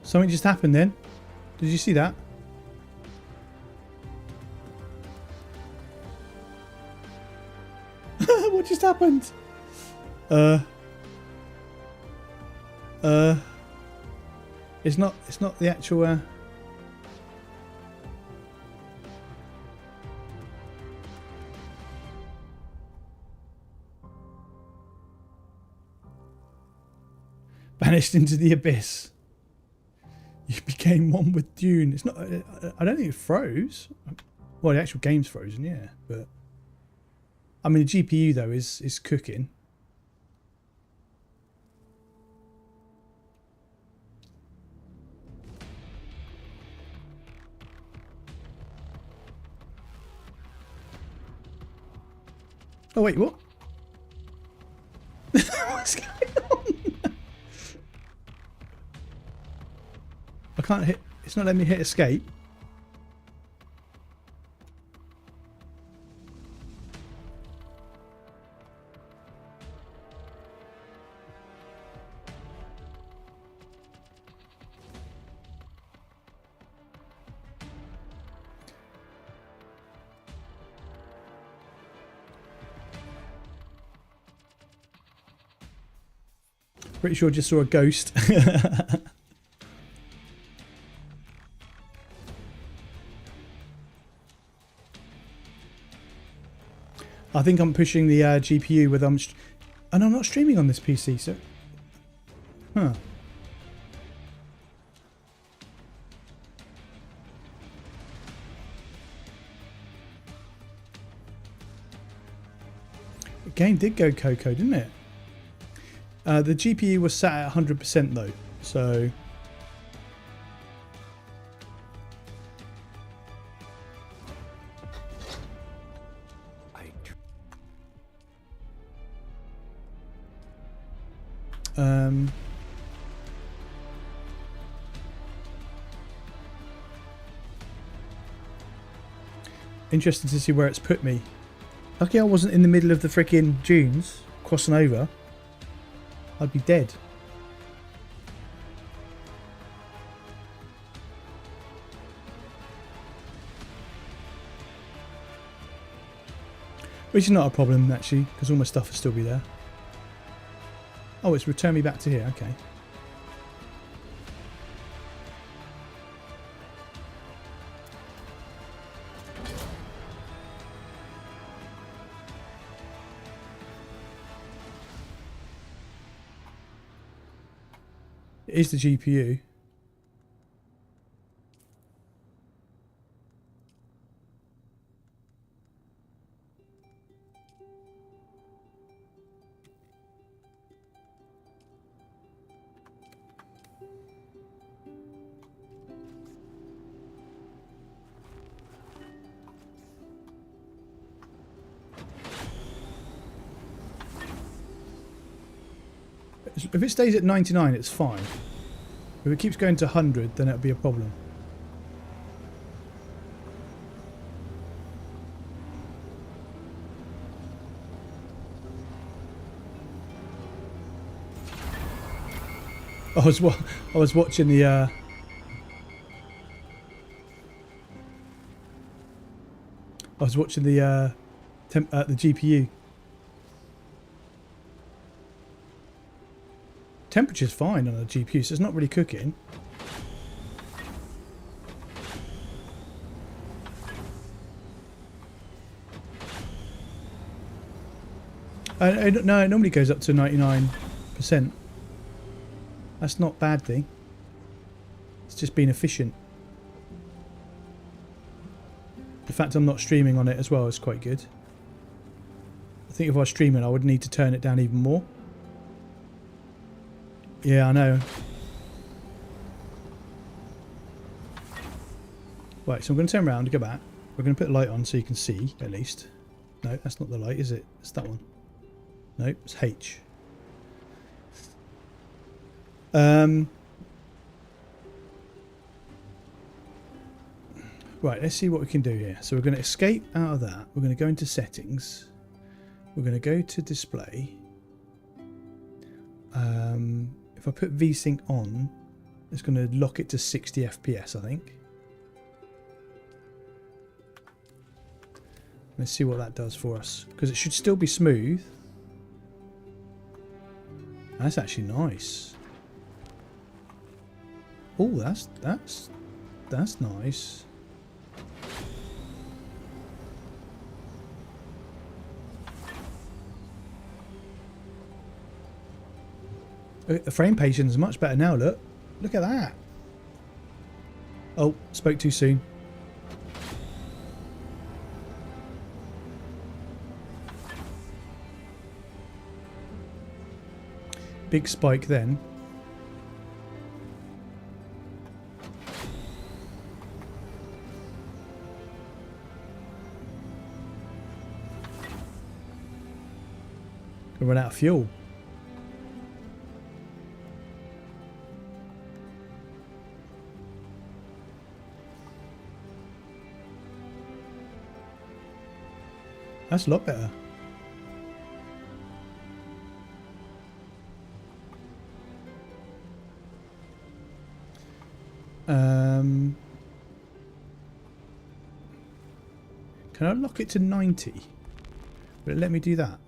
Something just happened then. Did you see that? What just happened? It's not the actual vanished into the abyss. You became one with Dune. It's not. I don't think it froze. Well, the actual game's frozen, yeah. But I mean, the GPU though is cooking. Oh wait, what? What's going on? I can't hit. It's not letting me hit escape. Pretty sure I just saw a ghost. I think I'm pushing the GPU with and I'm not streaming on this PC, so huh. The game did go Coco, didn't it? The GPU was sat at 100% though, so interesting to see where it's put me. Lucky I wasn't in the middle of the freaking dunes crossing over. I'd be dead. Which is not a problem actually, because all my stuff will still be there. Oh, it's returned me back to here, okay. It is the GPU. If it stays at 99, it's fine. If it keeps going to 100, then it'll be a problem. I was watching the I was watching the GPU. Temperature's fine on the GPU, so it's not really cooking. No, it normally goes up to 99%. That's not a bad thing. It's just being efficient. The fact I'm not streaming on it as well is quite good. I think if I was streaming, I would need to turn it down even more. Yeah, I know. Right, so I'm going to turn around and go back. We're going to put the light on so you can see, at least. No, that's not the light, is it? It's that one. No, it's H. Right, let's see what we can do here. So we're going to escape out of that. We're going to go into settings. We're going to go to display. If I put VSync on, it's going to lock it to 60 FPS, I think. Let's see what that does for us, because it should still be smooth. That's actually nice. Oh, that's nice. The frame patience is much better now. Look at that. Oh, spoke too soon. Big spike then. Gonna run out of fuel. That's a lot better. Can I lock it to 90? Will it let me do that?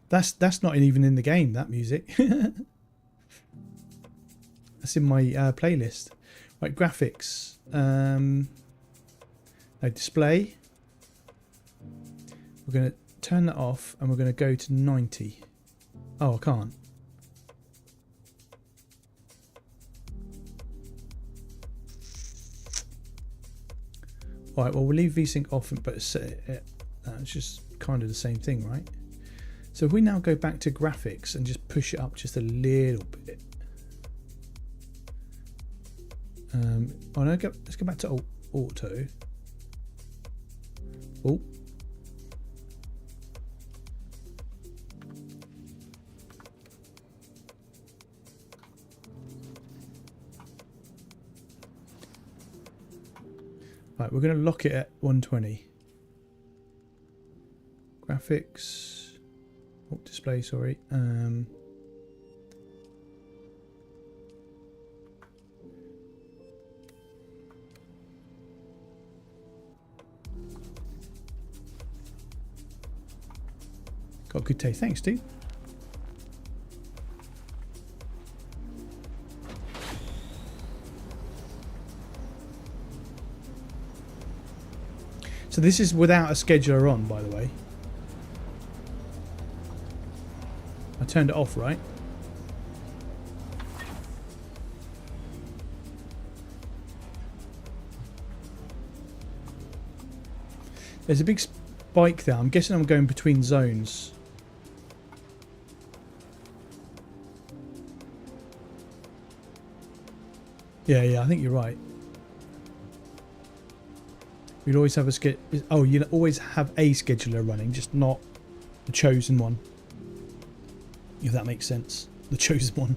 That's not even in the game, that music. That's in my playlist. Right, graphics. No, display. We're going to turn that off and we're going to go to 90. Oh, I can't. Alright, well, we'll leave VSync off, but it's just kind of the same thing, right? So if we now go back to graphics and just push it up just a little bit. Oh no, let's go back to auto. Oh. Right, we're going to lock it at 120. Graphics. Oh, display, sorry. Got a good taste. Thanks, dude. So this is without a scheduler on, by the way. I turned it off, right? There's a big spike there. I'm guessing I'm going between zones. Yeah, I think you're right. You'd always have a you'd always have a scheduler running, just not the chosen one. If that makes sense. The chosen one.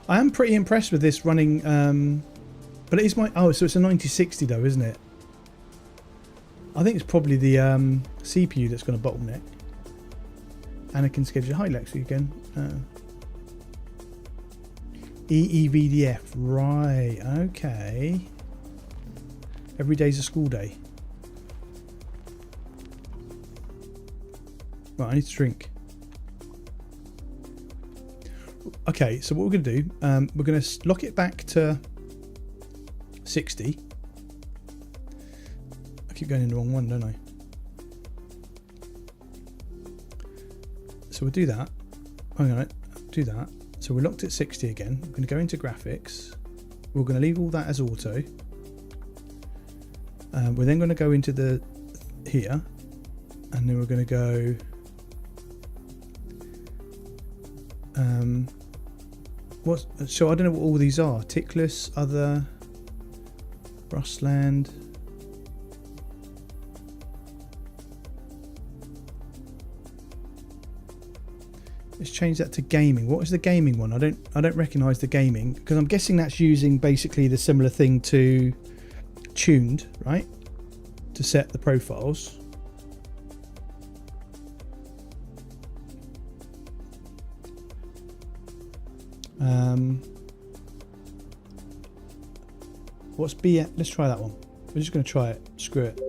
I am pretty impressed with this running, but it is my... Oh, so it's a 9060 though, isn't it? I think it's probably the CPU that's going to bottleneck. Anakin schedule. Hi, Lex, again. EEVDF. Right, okay. Every day's a school day. Right, I need to drink. Okay, so what we're going to do, we're going to lock it back to 60. I keep going in the wrong one, don't I? So we'll do that. I'm going to do that. So we're locked at 60 again. We're going to go into graphics. We're going to leave all that as auto. We're then going to go into the here, and then we're going to go. So I don't know what all these are. Tickless, other, Rustland. Let's change that to gaming. What is the gaming one? I don't recognise the gaming, because I'm guessing that's using basically the similar thing to tuned, right? To set the profiles. What's B? Let's try that one. We're just going to try it. Screw it.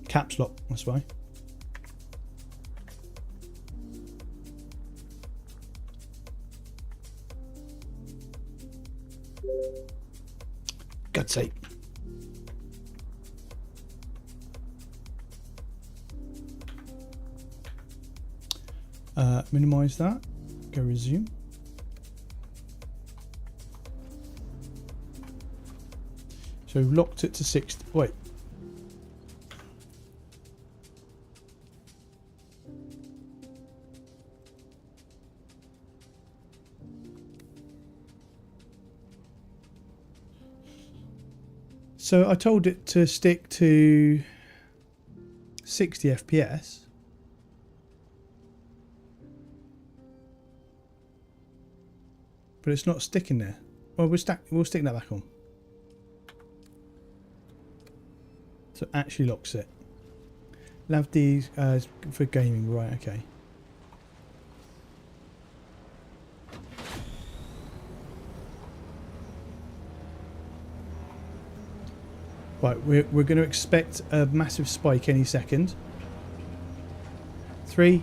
Caps lock, that's why. God's sake. Minimize that. Go resume. So we've locked it to 60. Wait. So I told it to stick to 60 FPS. But it's not sticking there. Well, we'll stick that back on. So it actually locks it. We'll have these for gaming, right? Okay. Right, we're going to expect a massive spike any second. 3,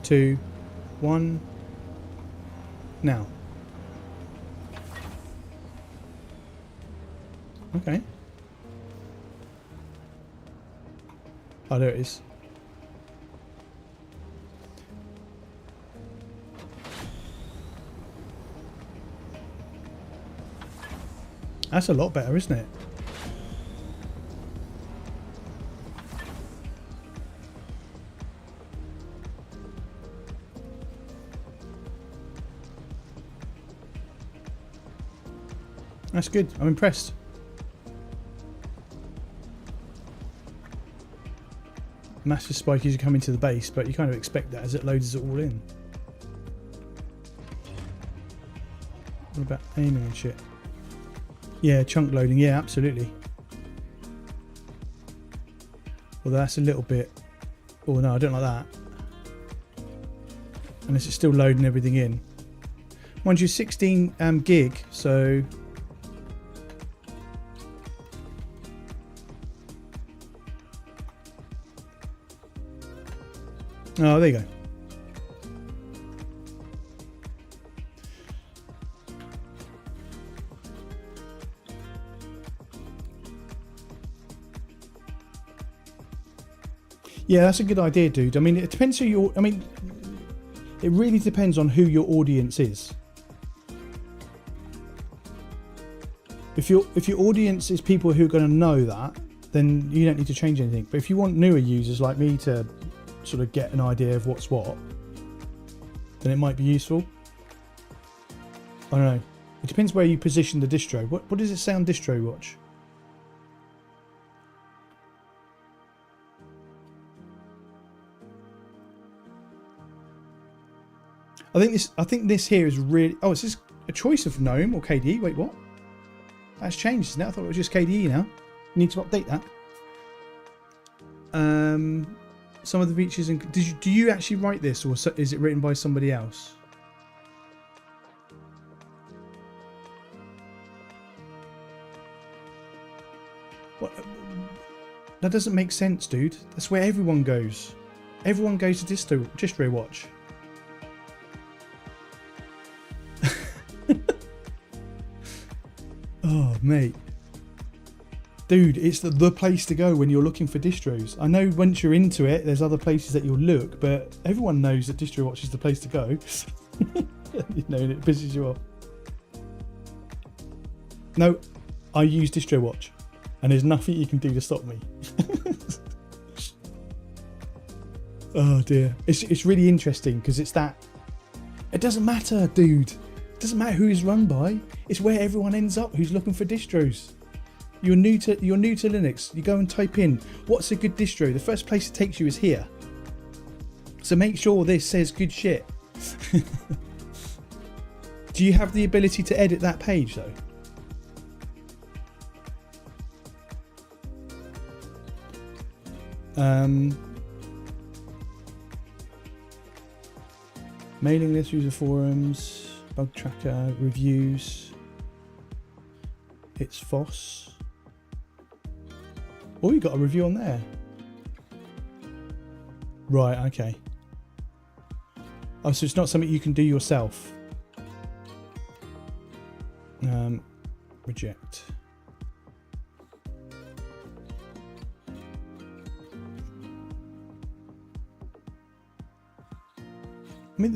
2, 1. Now. Okay. Oh, there it is. That's a lot better, isn't it? That's good. I'm impressed. Massive spike as you come into the base, but you kind of expect that as it loads it all in. What about aiming and shit? Yeah, chunk loading. Yeah, absolutely. Although that's a little bit... Oh no, I don't like that. Unless it's still loading everything in. Mind you, 16 gig, so... Oh, there you go. Yeah, that's a good idea, dude. I mean, it depends who you're... I mean, it really depends on who your audience is. If your audience is people who are going to know that, then you don't need to change anything. But if you want newer users like me to sort of get an idea of what's what, then it might be useful. I don't know. It depends where you position the distro. What does it say on distro watch? I think this here is really... Oh, is this a choice of GNOME or KDE? Wait, what? That's changed, isn't it? I thought it was just KDE now. Need to update that. Some of the features... Do you actually write this, or is it written by somebody else? What? That doesn't make sense, dude. That's where everyone goes. Everyone goes to distro watch. Oh, mate. Dude, it's the place to go when you're looking for distros. I know once you're into it, there's other places that you'll look, but everyone knows that DistroWatch is the place to go. You know, and it pisses you off. No, I use DistroWatch, and there's nothing you can do to stop me. Oh dear. It's really interesting because it's that... It doesn't matter, dude. It doesn't matter who it's run by. It's where everyone ends up who's looking for distros. You're new to Linux. You go and type in what's a good distro. The first place it takes you is here. So make sure this says good shit. Do you have the ability to edit that page though? Mailing list, user forums, bug tracker, reviews. It's FOSS. Oh, you got a review on there. Right, okay. Oh, so it's not something you can do yourself. Reject. I mean,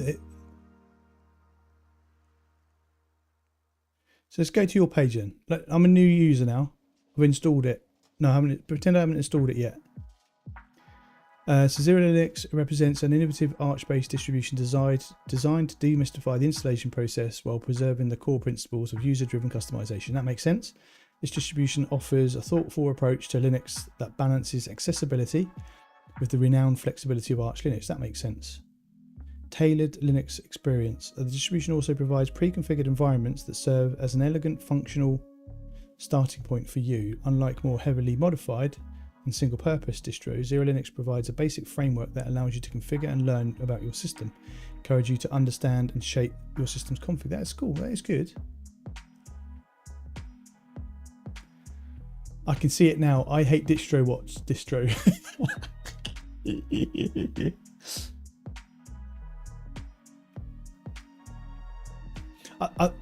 so let's go to your page then. I'm a new user now. I've installed it. No, I haven't. Pretend I haven't installed it yet. So XeroLinux represents an innovative Arch-based distribution designed to demystify the installation process while preserving the core principles of user-driven customization. That makes sense. This distribution offers a thoughtful approach to Linux that balances accessibility with the renowned flexibility of Arch Linux. That makes sense. Tailored Linux experience. The distribution also provides pre-configured environments that serve as an elegant, functional starting point for you. Unlike more heavily modified and single-purpose distros, XeroLinux provides a basic framework that allows you to configure and learn about your system, encourage you to understand and shape your system's config. That is cool. That is good. I can see it now. I hate distro. What's distro?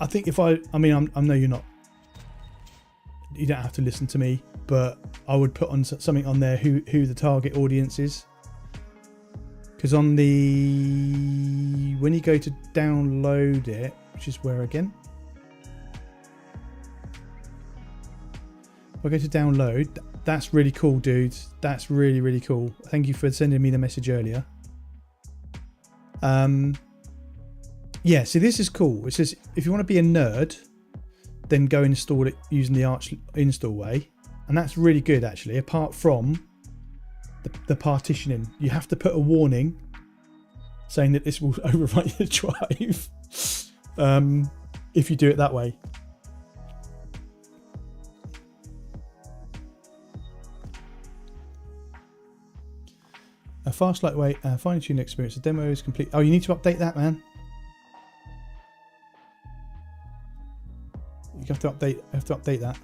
I think if I mean, I know you're not, you don't have to listen to me, but I would put on something on there who the target audience is. Because on the, when you go to download it, which is where again? If I go to download, that's really cool, dudes. That's really, really cool. Thank you for sending me the message earlier. Yeah, so this is cool. It says if you want to be a nerd, then go install it using the Arch install way. And that's really good, actually, apart from the partitioning. You have to put a warning saying that this will overwrite the drive if you do it that way. A fast, lightweight, fine-tuned experience. The demo is complete. Oh, you need to update that, man. You have to update that.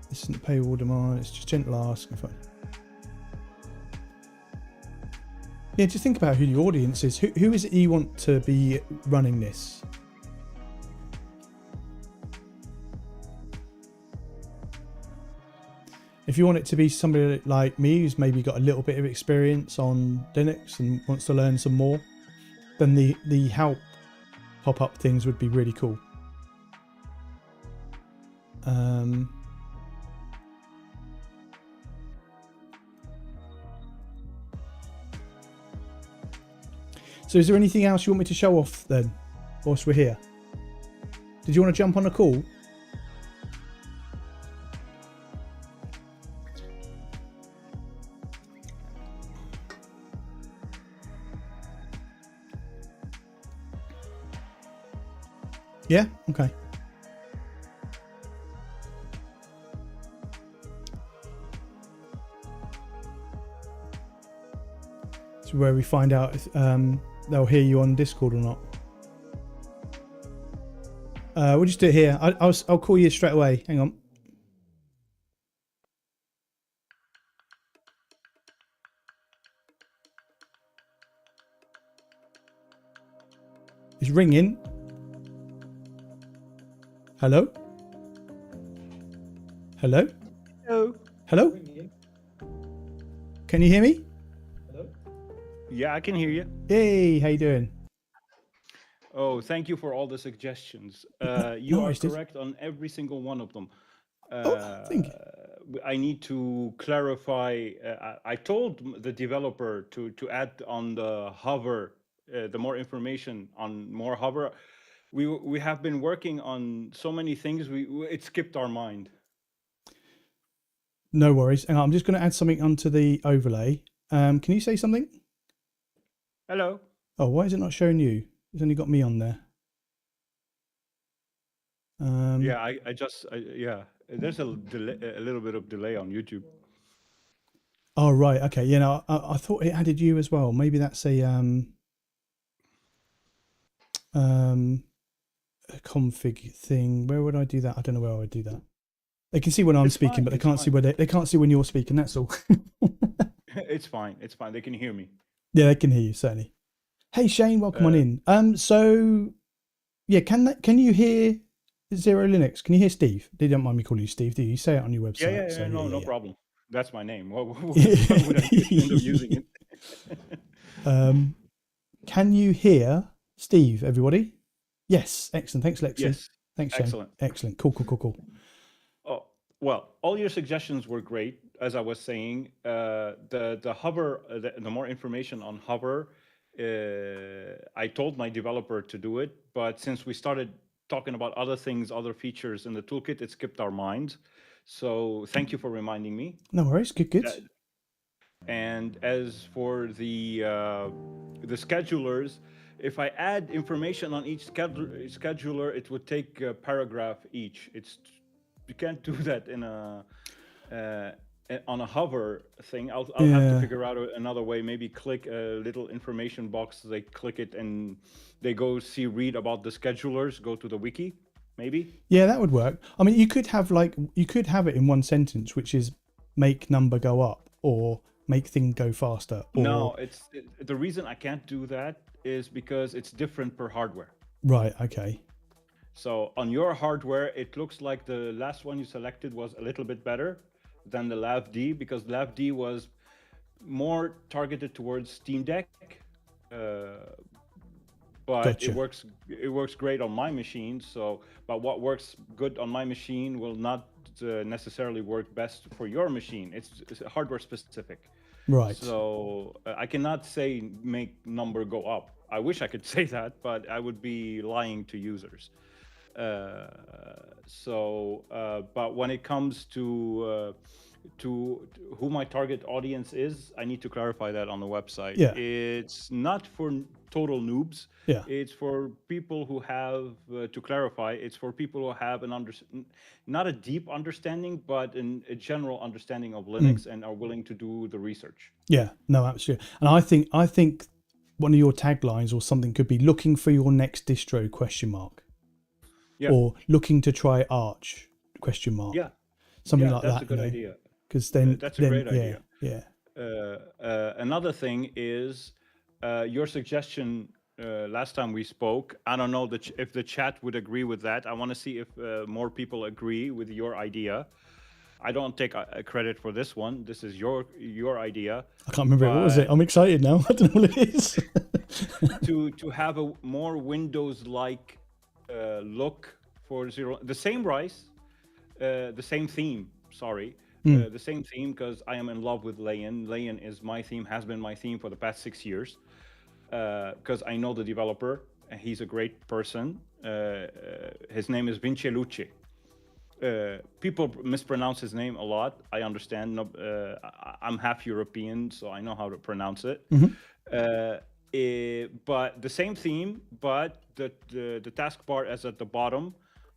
This isn't a paywall demand, it's just gentle ask. Yeah, just think about who the audience is. Who is it you want to be running this? If you want it to be somebody like me who's maybe got a little bit of experience on Linux and wants to learn some more, then the help pop-up things would be really cool. So is there anything else you want me to show off then, whilst we're here? Did you want to jump on a call? Yeah? Okay. It's where we find out if they'll hear you on Discord or not. We'll just do it here. I'll call you straight away. Hang on. It's ringing. Hello? Hello? Hello. Hello? Can you hear me? Yeah, I can hear you. Hey, how you doing? Oh, thank you for all the suggestions. No You are worries, dude. correct on every single one of them. Thank you. I need to clarify. I told the developer to add on the hover, the more information on more hover. We have been working on so many things. It skipped our mind. No worries. Hang on, I'm just going to add something onto the overlay. Can you say something? Hello. Oh, why is it not showing you? It's only got me on there. Yeah, yeah. There's a little bit of delay on YouTube. Oh right, okay. You know, I thought it added you as well. Maybe that's a config thing. Where would I do that? I don't know where I would do that. They can see when I'm It's speaking, fine, but they it's can't see fine. where they can't see when you're speaking. That's all. It's fine. It's fine. They can hear me. Yeah, they can hear you certainly. Hey Shane, welcome on Uh, in. So yeah, can you hear XeroLinux? Can you hear Steve? They don't mind me calling you Steve, do you? You say it on your yeah, website. So no, no yeah. problem. That's my name. Why Yeah. would I end up using it? Can you hear Steve, everybody? Yes, excellent. Thanks, Lexi. Yes. Thanks, Shane. Excellent. Excellent. Cool. Oh, well, all your suggestions were great. As I was saying, the hover, the more information on hover, I told my developer to do it, but since we started talking about other things, other features in the toolkit, it skipped our minds. So thank you for reminding me. No worries. Good. And as for the schedulers, if I add information on each scheduler, it would take a paragraph each. You can't do that in on a hover thing. I'll have to Yeah. figure out another way. Maybe click a little information box. They click it and they go read about the schedulers. Go to the wiki. Maybe. Yeah, that would work. I mean, you could have it in one sentence, which is make number go up or make thing go faster. Or, No, the reason I can't do that is because it's different per hardware. Right. Okay. So on your hardware, it looks like the last one you selected was a little bit better than the LAVD, because LAVD was more targeted towards Steam Deck. But Gotcha. it works great on my machine. So, but what works good on my machine will not necessarily work best for your machine. It's hardware specific. Right. So I cannot say make number go up. I wish I could say that, but I would be lying to users. But when it comes to who my target audience is, I need to clarify that on the website. Yeah. It's not for total noobs. Yeah. It's for people who have, to clarify, it's for people who have not a deep understanding, but a general understanding of Linux and are willing to do the research. Yeah. No, absolutely. And I think one of your taglines or something could be looking for your next distro ? Yeah. Or looking to try Arch ? Yeah. Something Yeah, like that's that. a good idea. Because then That's a great idea. Yeah. Another thing is your suggestion last time we spoke. I don't know if the chat would agree with that. I want to see if more people agree with your idea. I don't take credit for this one. This is your idea. I can't remember what was it. I'm excited now. I don't know what it is. to have a more Windows-like look for the same rice, the same theme. Sorry. The same theme, because I am in love with Leyen. Leyen is my theme, has been my theme for the past 6 years. Because I know the developer, and he's a great person. His name is Vincelucci. People mispronounce his name a lot. I understand. I'm half European, so I know how to pronounce it. But the same theme, but the taskbar is at the bottom,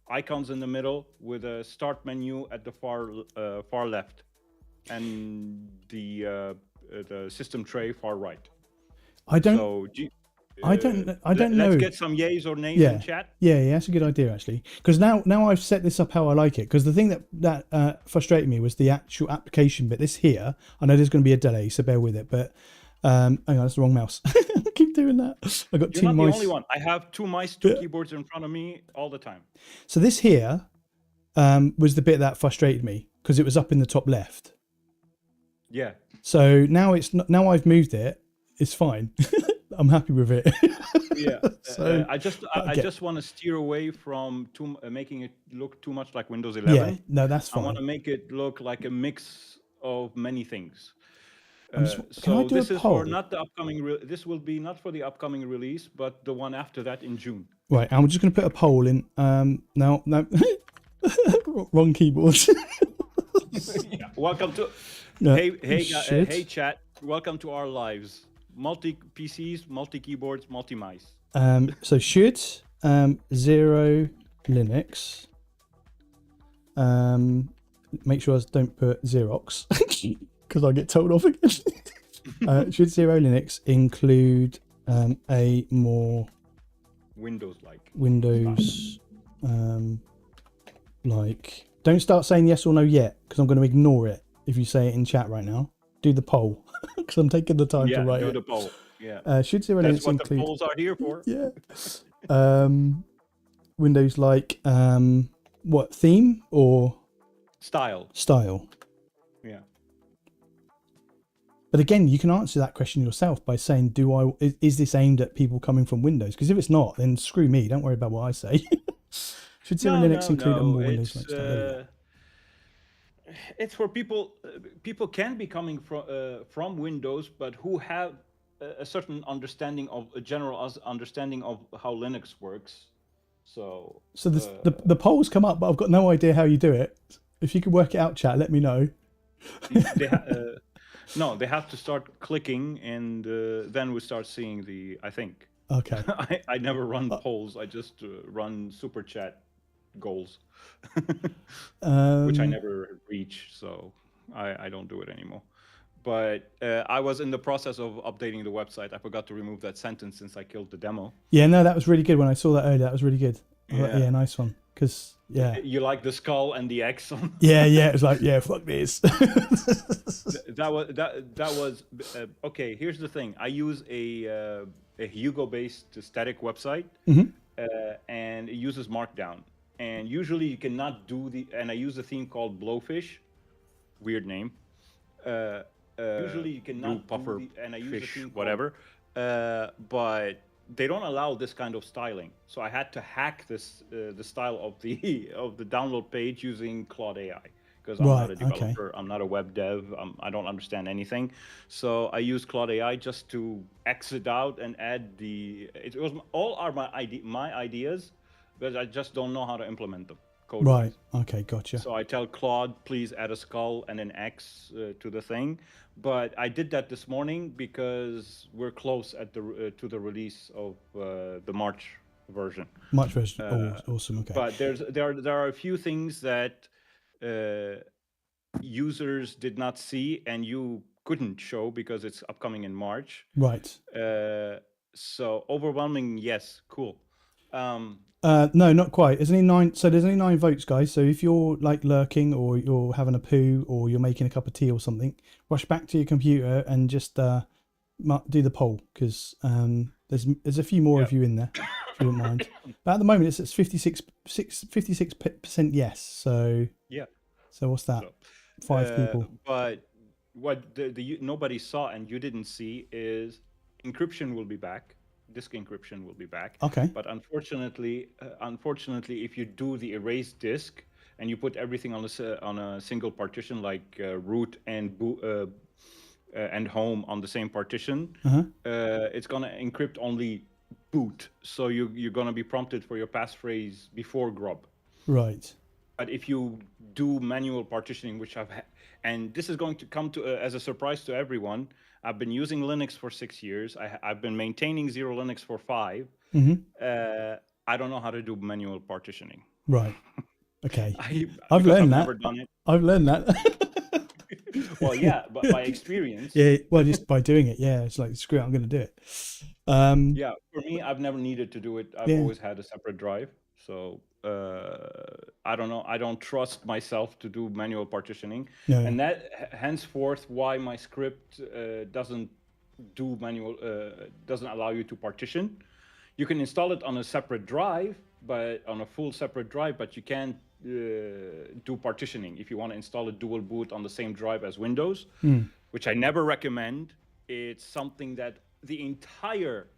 icons in the middle, with a start menu at the far left, and the system tray far right. I don't know. Let's get some yays or nays in chat. Yeah, that's a good idea actually. Because now I've set this up how I like it. Because the thing that frustrated me was the actual application bit. This here, I know there's going to be a delay, so bear with it. But hang on, that's the wrong mouse. I keep doing that. I got You're two not mice. the only one. I have 2 mice, 2 keyboards in front of me all the time. So this here was the bit that frustrated me because it was up in the top left. Yeah. So now now I've moved it. It's fine. I'm happy with it. Yeah. So, I just want to steer away from making it look too much like Windows 11. Yeah, no, that's fine. I want to make it look like a mix of many things. Can I do this a is poll? for not the upcoming. This will be not for the upcoming release, but the one after that in June. Right, I'm just going to put a poll in. No, wrong keyboard. Yeah. Welcome to. No, Hey, chat. Welcome to our lives. Multi PCs, multi keyboards, multi mice. So should Xero Linux. Make sure I don't put Xerox because I get told off again. Should XeroLinux include a more Windows-like. Windows like? Don't start saying yes or no yet, because I'm going to ignore it if you say it in chat right now. Do the poll, because I'm taking the time to write do it. the poll. Yeah. Should XeroLinux That's what include? the polls are here for. Yeah. Windows like what theme or Style. Yeah. But again, you can answer that question yourself by saying, is this aimed at people coming from Windows? Because if it's not, then screw me. Don't worry about what I say. Should XeroLinux include a more Windows-like style? It's for people. People can be coming from Windows, but who have a certain understanding of a general understanding of how Linux works. So the polls come up, but I've got no idea how you do it. If you could work it out, chat, let me know. No, they have to start clicking, and then we start seeing the. I think. Okay. I never run polls. I just run super chat goals, which I never reach. So I don't do it anymore. But I was in the process of updating the website. I forgot to remove that sentence since I killed the demo. Yeah, no, that was really good. When I saw that earlier, that was really good. Yeah, nice one. Because you like the skull and the X on. Yeah, it was like, yeah, fuck this. that was okay. Here's the thing. I use a Hugo-based static website, and it uses Markdown. And usually you cannot do and I use a theme called Blowfish, weird name. Usually you cannot puffer and I use fish, a theme whatever. But they don't allow this kind of styling. So I had to hack this the style of the download page using Claude AI. Because I'm not a developer, okay. I'm not a web dev, I don't understand anything. So I use Claude AI just to exit out and add it was all are my ideas, but I just don't know how to implement them. Right, okay, gotcha. So I tell Claude, please add a skull and an X to the thing. But I did that this morning because we're close at to the release of the March version. March version, awesome, okay. But there are a few things that users did not see and you couldn't show because it's upcoming in March. Right. So overwhelming, yes, cool. No, not quite. There's only 9. So there's only 9 votes, guys. So if you're like lurking, or you're having a poo, or you're making a cup of tea or something, rush back to your computer and just do the poll, because there's a few more of you in there, if you wouldn't mind. But at the moment, it's 56% yes. So yeah. So what's that? 5 people. But what nobody saw and you didn't see is encryption will be back. Disk encryption will be back. Okay. But unfortunately, if you do the erase disk and you put everything on a single partition, like root and and home on the same partition, it's gonna encrypt only boot. So you're gonna be prompted for your passphrase before grub. Right. But if you do manual partitioning, which and this is going to come to as a surprise to everyone. I've been using Linux for 6 years. I've been maintaining XeroLinux for 5. I don't know how to do manual partitioning. Right. Okay. I've learned that. Never done it. I've learned that. Well, yeah, but by experience. Yeah. Well, just by doing it. Yeah. It's like, screw it, I'm going to do it. Yeah. For me, I've never needed to do it. I've always had a separate drive. So I don't know. I don't trust myself to do manual partitioning, and that henceforth why my script doesn't do manual, doesn't allow you to partition. You can install it on a separate drive, but on a full separate drive, but you can't do partitioning if you want to install a dual boot on the same drive as Windows, which I never recommend. It's something that the entire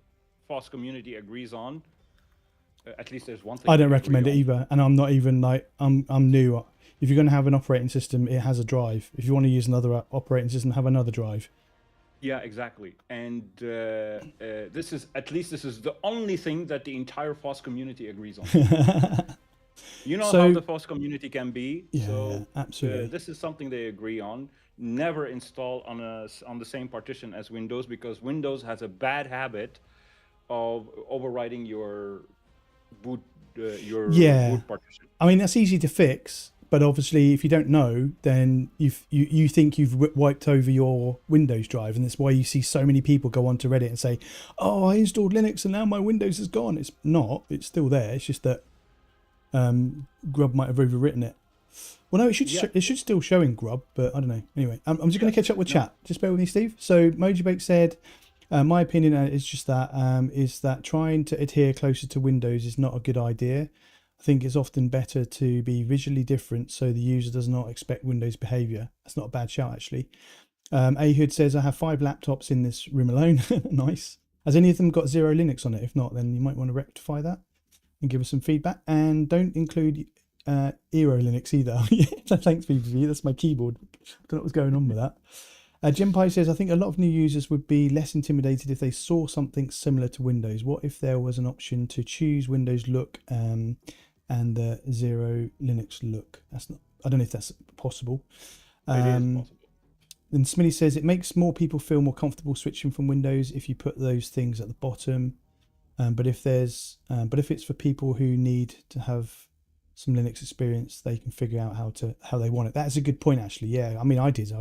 FOSS community agrees on. At least there's one thing. I don't recommend it either, and I'm not even like I'm new. If you're going to have an operating system, it has a drive. If you want to use another operating system, have another drive. Yeah, exactly. And this is the only thing that the entire FOSS community agrees on. You know how the FOSS community can be. Yeah, so, absolutely. This is something they agree on. Never install on the same partition as Windows, because Windows has a bad habit of overriding your your Yeah. boot partition. I mean, that's easy to fix, but obviously, if you don't know, then you think you've wiped over your Windows drive, and that's why you see so many people go onto Reddit and say, "Oh, I installed Linux and now my Windows is gone." It's not. It's still there. It's just that Grub might have overwritten it. Well, no, it should still show in Grub, but I don't know. Anyway, I'm just going to catch up with chat. Just bear with me, Steve. So Mojibake said, my opinion is just that trying to adhere closer to Windows is not a good idea. I think it's often better to be visually different so the user does not expect Windows behavior. That's not a bad shout, actually. Ahud says, I have 5 laptops in this room alone. Nice. Has any of them got XeroLinux on it? If not, then you might want to rectify that and give us some feedback. And don't include XeroLinux either. Thanks, PPV. That's my keyboard. I don't know what's going on with that. Jim Pye says, I think a lot of new users would be less intimidated if they saw something similar to Windows. What if there was an option to choose Windows look and the XeroLinux look? That's not. I don't know if that's possible. It is possible. Then Smitty says it makes more people feel more comfortable switching from Windows if you put those things at the bottom. But if it's for people who need to have some Linux experience, they can figure out how they want it. That's a good point, actually. Yeah, I mean, I did.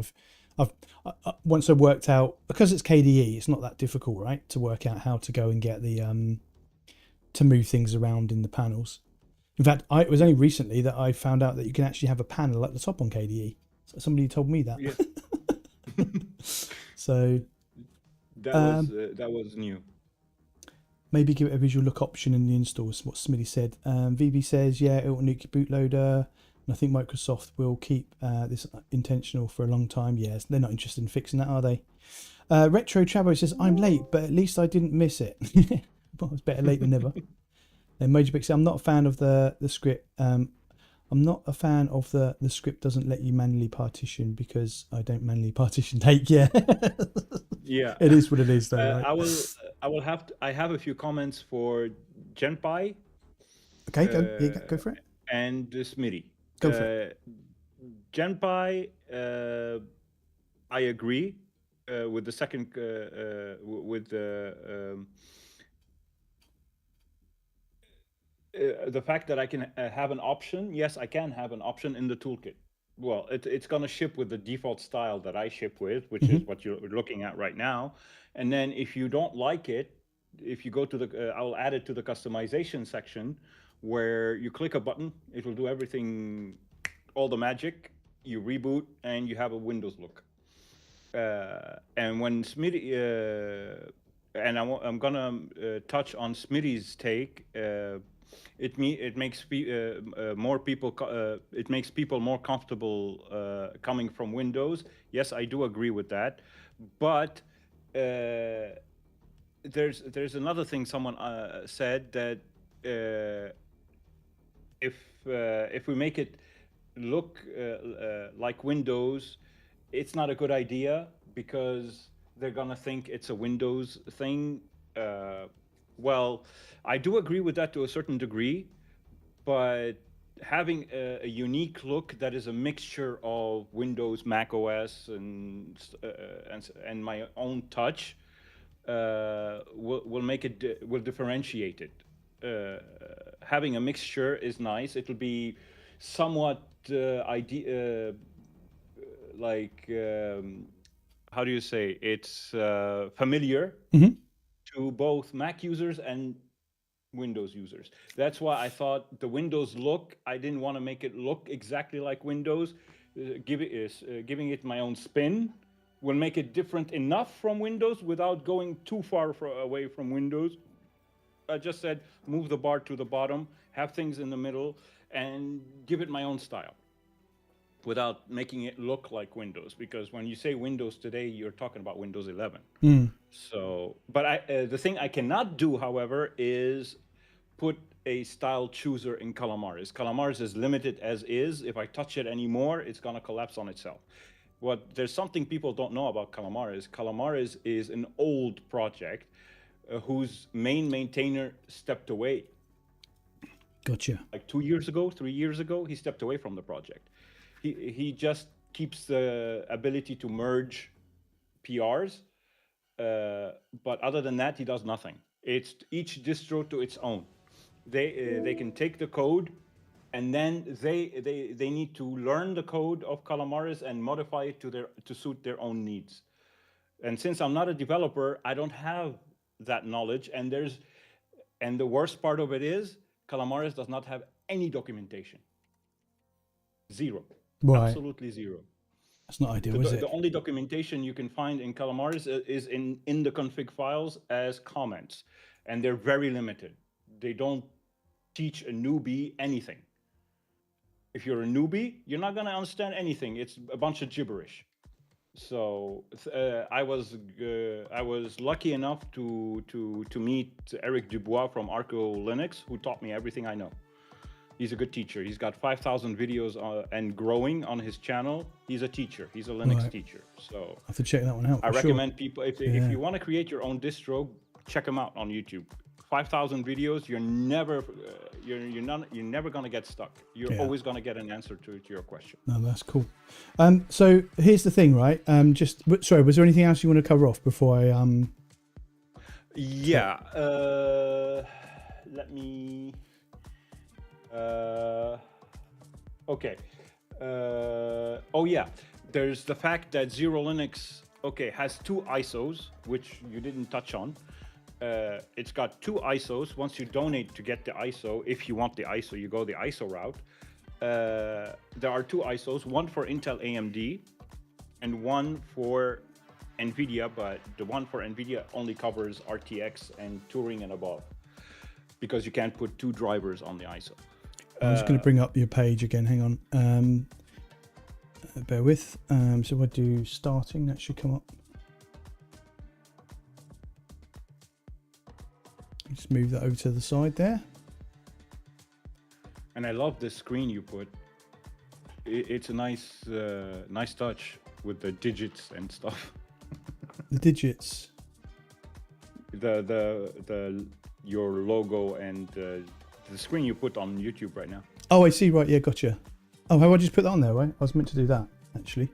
Once I worked out, because it's KDE, it's not that difficult, right, to work out how to go and get the to move things around in the panels. In fact, it was only recently that I found out that you can actually have a panel at the top on KDE. So somebody told me that. Yeah. So that was new. Maybe give it a visual look option in the install, is what Smitty said. VB says, yeah, it will nuke your bootloader. And I think Microsoft will keep this intentional for a long time. Yes, they're not interested in fixing that, are they? Retro Trabo says, I'm late, but at least I didn't miss it. Well, it's better late than never. And Mojibix says, I'm not a fan of the script. I'm not a fan of the script doesn't let you manually partition because I don't manually partition take. Yeah. Yeah. It is what it is, though. Right? I have a few comments for Genpai. Okay, go for it. And Smitty. Go for it. Genpai, I agree with the second with the fact that I can have an option. Yes, I can have an option in the toolkit. Well, it's going to ship with the default style that I ship with, which is what you're looking at right now. And then if you don't like it, if you go to the, I'll add it to the customization section where you click a button, it will do everything, all the magic, you reboot, and you have a Windows look. And when Smitty, and I'm going to touch on Smitty's take, it makes more people. It makes people more comfortable coming from Windows. Yes, I do agree with that. But there's another thing someone said that if we make it look like Windows, it's not a good idea because they're gonna think it's a Windows thing. Well, I do agree with that to a certain degree, but having a unique look that is a mixture of Windows, Mac OS, and my own touch will make it will differentiate it. Having a mixture is nice. It'll be somewhat like how do you say? It's familiar to both Mac users and Windows users. That's why I thought the Windows look, I didn't want to make it look exactly like Windows. Giving it my own spin will make it different enough from Windows without going too far away from Windows. I just said move the bar to the bottom, have things in the middle, and give it my own style without making it look like Windows. Because when you say Windows today, you're talking about Windows 11. So, but the thing I cannot do, however, is put a style chooser in Calamares. Calamares is limited as is. If I touch it anymore, it's going to collapse on itself. There's something people don't know about Calamares. Calamares is an old project whose main maintainer stepped away. Gotcha. Like 2 years ago, 3 years ago, he stepped away from the project. He just keeps the ability to merge PRs, but other than that, he does nothing. It's each distro to its own. they can take the code, and then they need to learn the code of Calamares and modify it to suit their own needs. And since I'm not a developer, I don't have that knowledge. And the worst part of it is Calamares does not have any documentation. Zero. Right. Absolutely zero. That's not ideal, is it? The only documentation you can find in Calamares is in the config files as comments, and they're very limited. They don't teach a newbie anything. If you're a newbie, you're not going to understand anything. It's a bunch of gibberish. So I was lucky enough to meet Eric Dubois from XeroLinux, who taught me everything I know. He's a good teacher. He's got 5,000 videos and growing on his channel. He's a teacher. He's a Linux teacher. So I have to check that one out. I recommend people, if you want to create your own distro, check him out on YouTube. 5,000 videos. You're never gonna get stuck. You're always gonna get an answer to your question. No, that's cool. So here's the thing, right? Sorry, was there anything else you want to cover off before I Yeah. Let me. Okay. Oh yeah. There's the fact that XeroLinux has 2 ISOs, which you didn't touch on. It's got 2 ISOs. Once you donate to get the ISO, if you want the ISO, you go the ISO route. There are 2 ISOs, one for Intel AMD and one for NVIDIA, but the one for NVIDIA only covers RTX and Turing and above, because you can't put 2 drivers on the ISO. I'm just going to bring up your page again. Hang on. Bear with. So if I do starting, that should come up. Just move that over to the side there. And I love this screen you put. It's a nice touch with the digits and stuff. The digits. Your logo and the screen you put on YouTube right now. Oh, I see. Right. Yeah. Gotcha. Oh, how I just put that on there, right? I was meant to do that actually.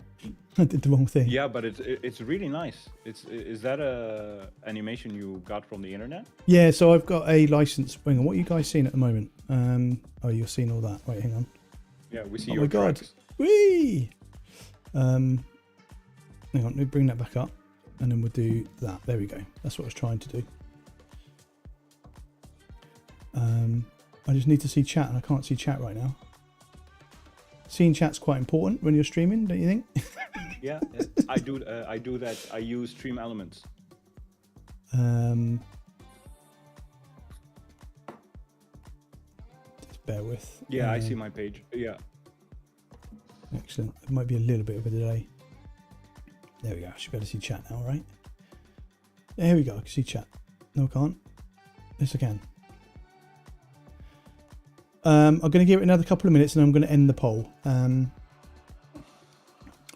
I did the wrong thing. Yeah, but it's really nice. Is that a animation you got from the internet? Yeah, so I've got a license. Hang on, what are you guys seeing at the moment? Oh, you're seeing all that. Right, hang on. Yeah, we see Oh your my god. tracks. Whee! Hang on, let me bring that back up and then we'll do that. There we go. That's what I was trying to do. I just need to see chat and I can't see chat right now. Seeing chat's quite important when you're streaming, don't you think? Yeah, I do that. I use Stream Elements. Just bear with. Yeah, I see my page. Yeah. Excellent. It might be a little bit of a delay. There we go. I should be able to see chat now, right? There we go. I can see chat. No, I can't. Yes, I can. I'm going to give it another couple of minutes and I'm going to end the poll.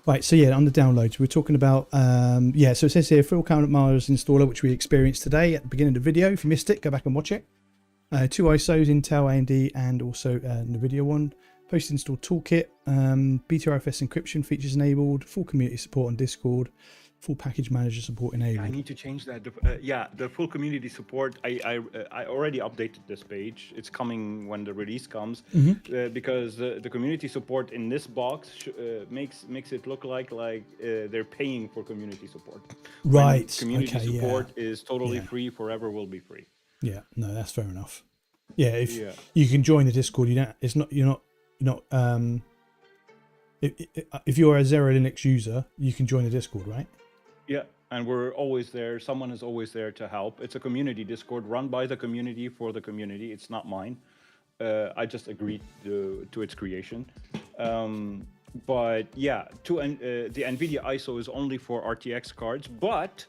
Right, so yeah, on the downloads, we're talking about, so it says here, full Calamares installer, which we experienced today at the beginning of the video. If you missed it, go back and watch it. 2 ISOs, Intel, AMD, and also NVIDIA one. Post-install toolkit, BTRFS encryption features enabled, full community support on Discord, full package manager support enabled. I need to change that. The full community support. I already updated this page. It's coming when the release comes, because the community support in this box makes it look like they're paying for community support. Right. When community support is totally free. Forever will be free. Yeah. No, that's fair enough. Yeah. If you can join the Discord, you don't. It's not. You're not. If you're a XeroLinux user, you can join the Discord, right? Yeah, and we're always there. Someone is always there to help. It's a community Discord run by the community for the community. It's not mine. I just agreed to its creation. But yeah, the NVIDIA ISO is only for RTX cards, but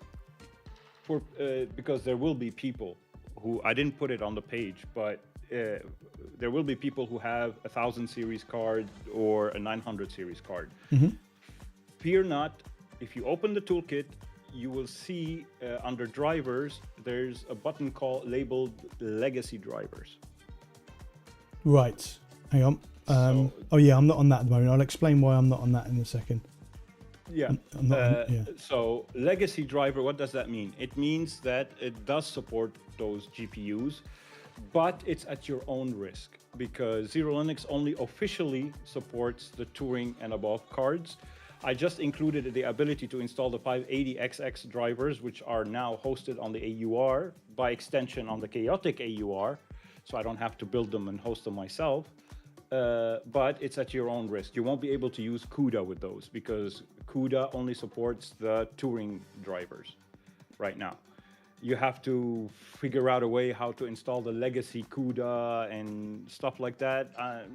because there will be people who, I didn't put it on the page, but there will be people who have a 1000 series card or a 900 series card. Fear not. If you open the toolkit, you will see under drivers, there's a button labeled legacy drivers. Right. Hang on. Oh yeah, I'm not on that at the moment. I'll explain why I'm not on that in a second. Yeah. I'm not So legacy driver, what does that mean? It means that it does support those GPUs, but it's at your own risk because XeroLinux only officially supports the Touring and above cards. I just included the ability to install the 580XX drivers, which are now hosted on the AUR, by extension on the Chaotic AUR, so I don't have to build them and host them myself. But it's at your own risk. You won't be able to use CUDA with those because CUDA only supports the Touring drivers right now. You have to figure out a way how to install the legacy CUDA and stuff like that.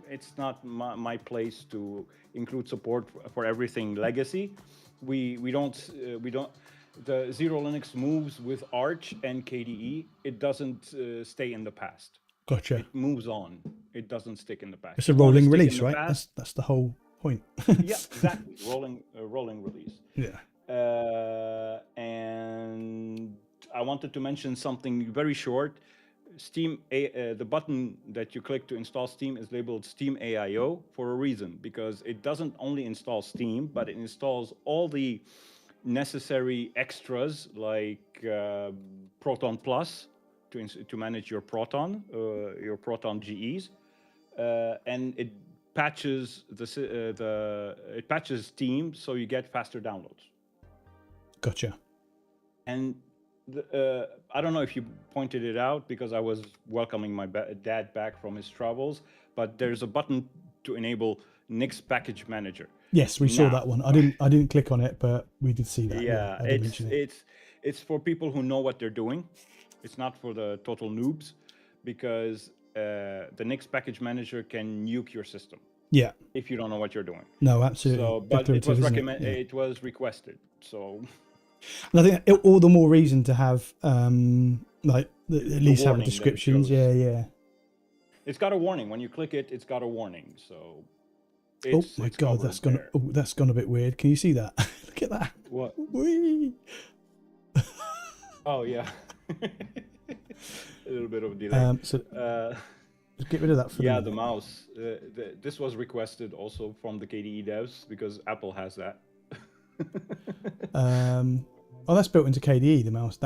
It's not my place to include support for everything legacy. We don't. The XeroLinux moves with Arch and KDE. It doesn't stay in the past. Gotcha. It moves on. It doesn't stick in the past. It's a rolling release, right? That's the whole point. Yeah, exactly. Rolling release. Yeah. And I wanted to mention something very short. Steam, the button that you click to install Steam is labeled Steam AIO for a reason, because it doesn't only install Steam, but it installs all the necessary extras like Proton Plus to manage your Proton GEs, and it patches it patches Steam so you get faster downloads. Gotcha. And I don't know if you pointed it out because I was welcoming my dad back from his travels, but there's a button to enable Nix Package Manager. Yes, we saw that one. I didn't click on it, but we did see that. Yeah, it's for people who know what they're doing. It's not for the total noobs, because the Nix Package Manager can nuke your system. Yeah. If you don't know what you're doing. No, absolutely. So, but it was it was requested. So. And I think all the more reason to have like at least have descriptions. Yeah. It's got a warning when you click it. It's got a warning. So. Oh my god, that's gone a bit weird. Can you see that? Look at that. What? Whee! Oh yeah. A little bit of a delay. So get rid of that for yeah, the mouse. This was requested also from the KDE devs because Apple has that. Oh, that's built into KDE. The mouse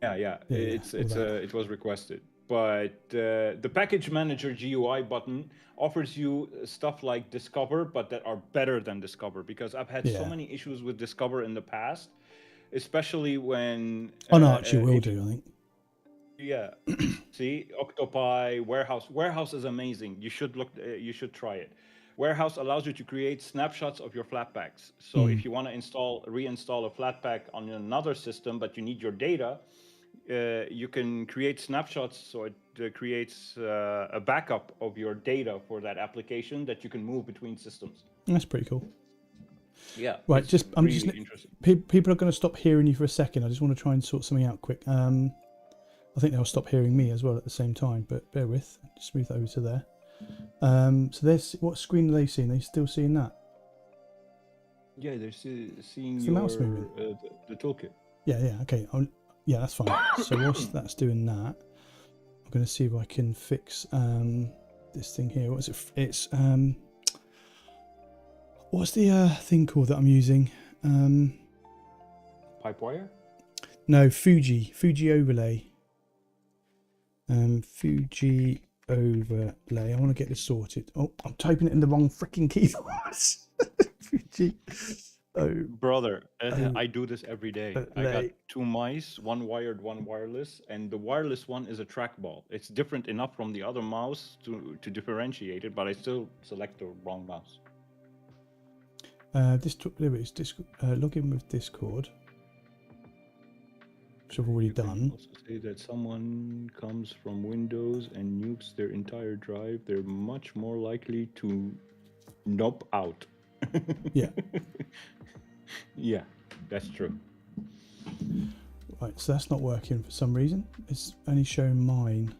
Yeah. It was requested. But the Package Manager GUI button offers you stuff like Discover, but that are better than Discover, because I've had so many issues with Discover in the past, especially when... On Arch you will do, I think. Yeah. See, Octopi, Warehouse. Warehouse is amazing. You should try it. Warehouse allows you to create snapshots of your Flatpaks. So if you want to reinstall a Flatpak on another system, but you need your data, you can create snapshots, so it creates a backup of your data for that application that you can move between systems. That's pretty cool. Yeah. Right. People are going to stop hearing you for a second. I just want to try and sort something out quick. I think they'll stop hearing me as well at the same time, but bear with. Just move that over to there. So what screen are they seeing? Are they still seeing that? Yeah, they're seeing the mouse moving. The toolkit. Yeah. Okay. Yeah, that's fine. So whilst that's doing that, I'm going to see if I can fix this thing here. What is it? It's what's the thing called that I'm using? Pipewire? No, Fuji overlay. Fuji overlay. I want to get this sorted. Oh, I'm typing it in the wrong freaking keyboards. Fuji. Oh, brother, I do this every day. I got 2 mice, one wired, one wireless, and the wireless one is a trackball. It's different enough from the other mouse to differentiate it, but I still select the wrong mouse. There it is. Log in with Discord, which I've already done. Also say that someone comes from Windows and nukes their entire drive, they're much more likely to knob out. Yeah. Yeah, that's true. Right, so that's not working for some reason. It's only showing mine.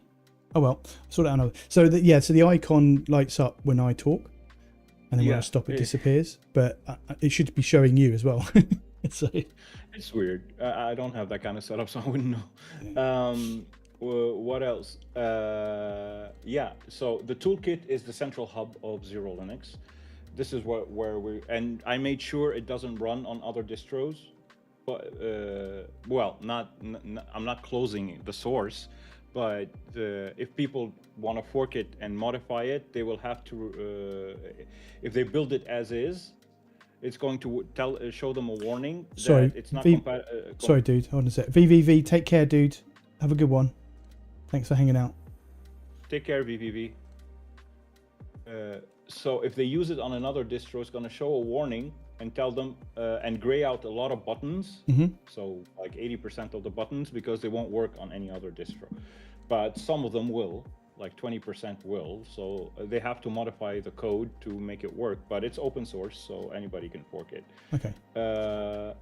Oh well, sort it out. So the icon lights up when I talk, and then when I stop, it disappears. But it should be showing you as well. So it's weird. I don't have that kind of setup, so I wouldn't know. Yeah. What else? Yeah. So the toolkit is the central hub of XeroLinux. This is where and I made sure it doesn't run on other distros. But well, I'm not closing the source, but if people want to fork it and modify it, they will have to. If they build it as is, it's going to show them a warning Sorry, that it's not sorry, dude. Hold on a sec. VVV, take care, dude. Have a good one. Thanks for hanging out. Take care, VVV. So if they use it on another distro, it's going to show a warning and tell them and gray out a lot of buttons. So like 80% of the buttons, because they won't work on any other distro. But some of them will, like 20% will. So they have to modify the code to make it work. But it's open source, so anybody can fork it. Okay.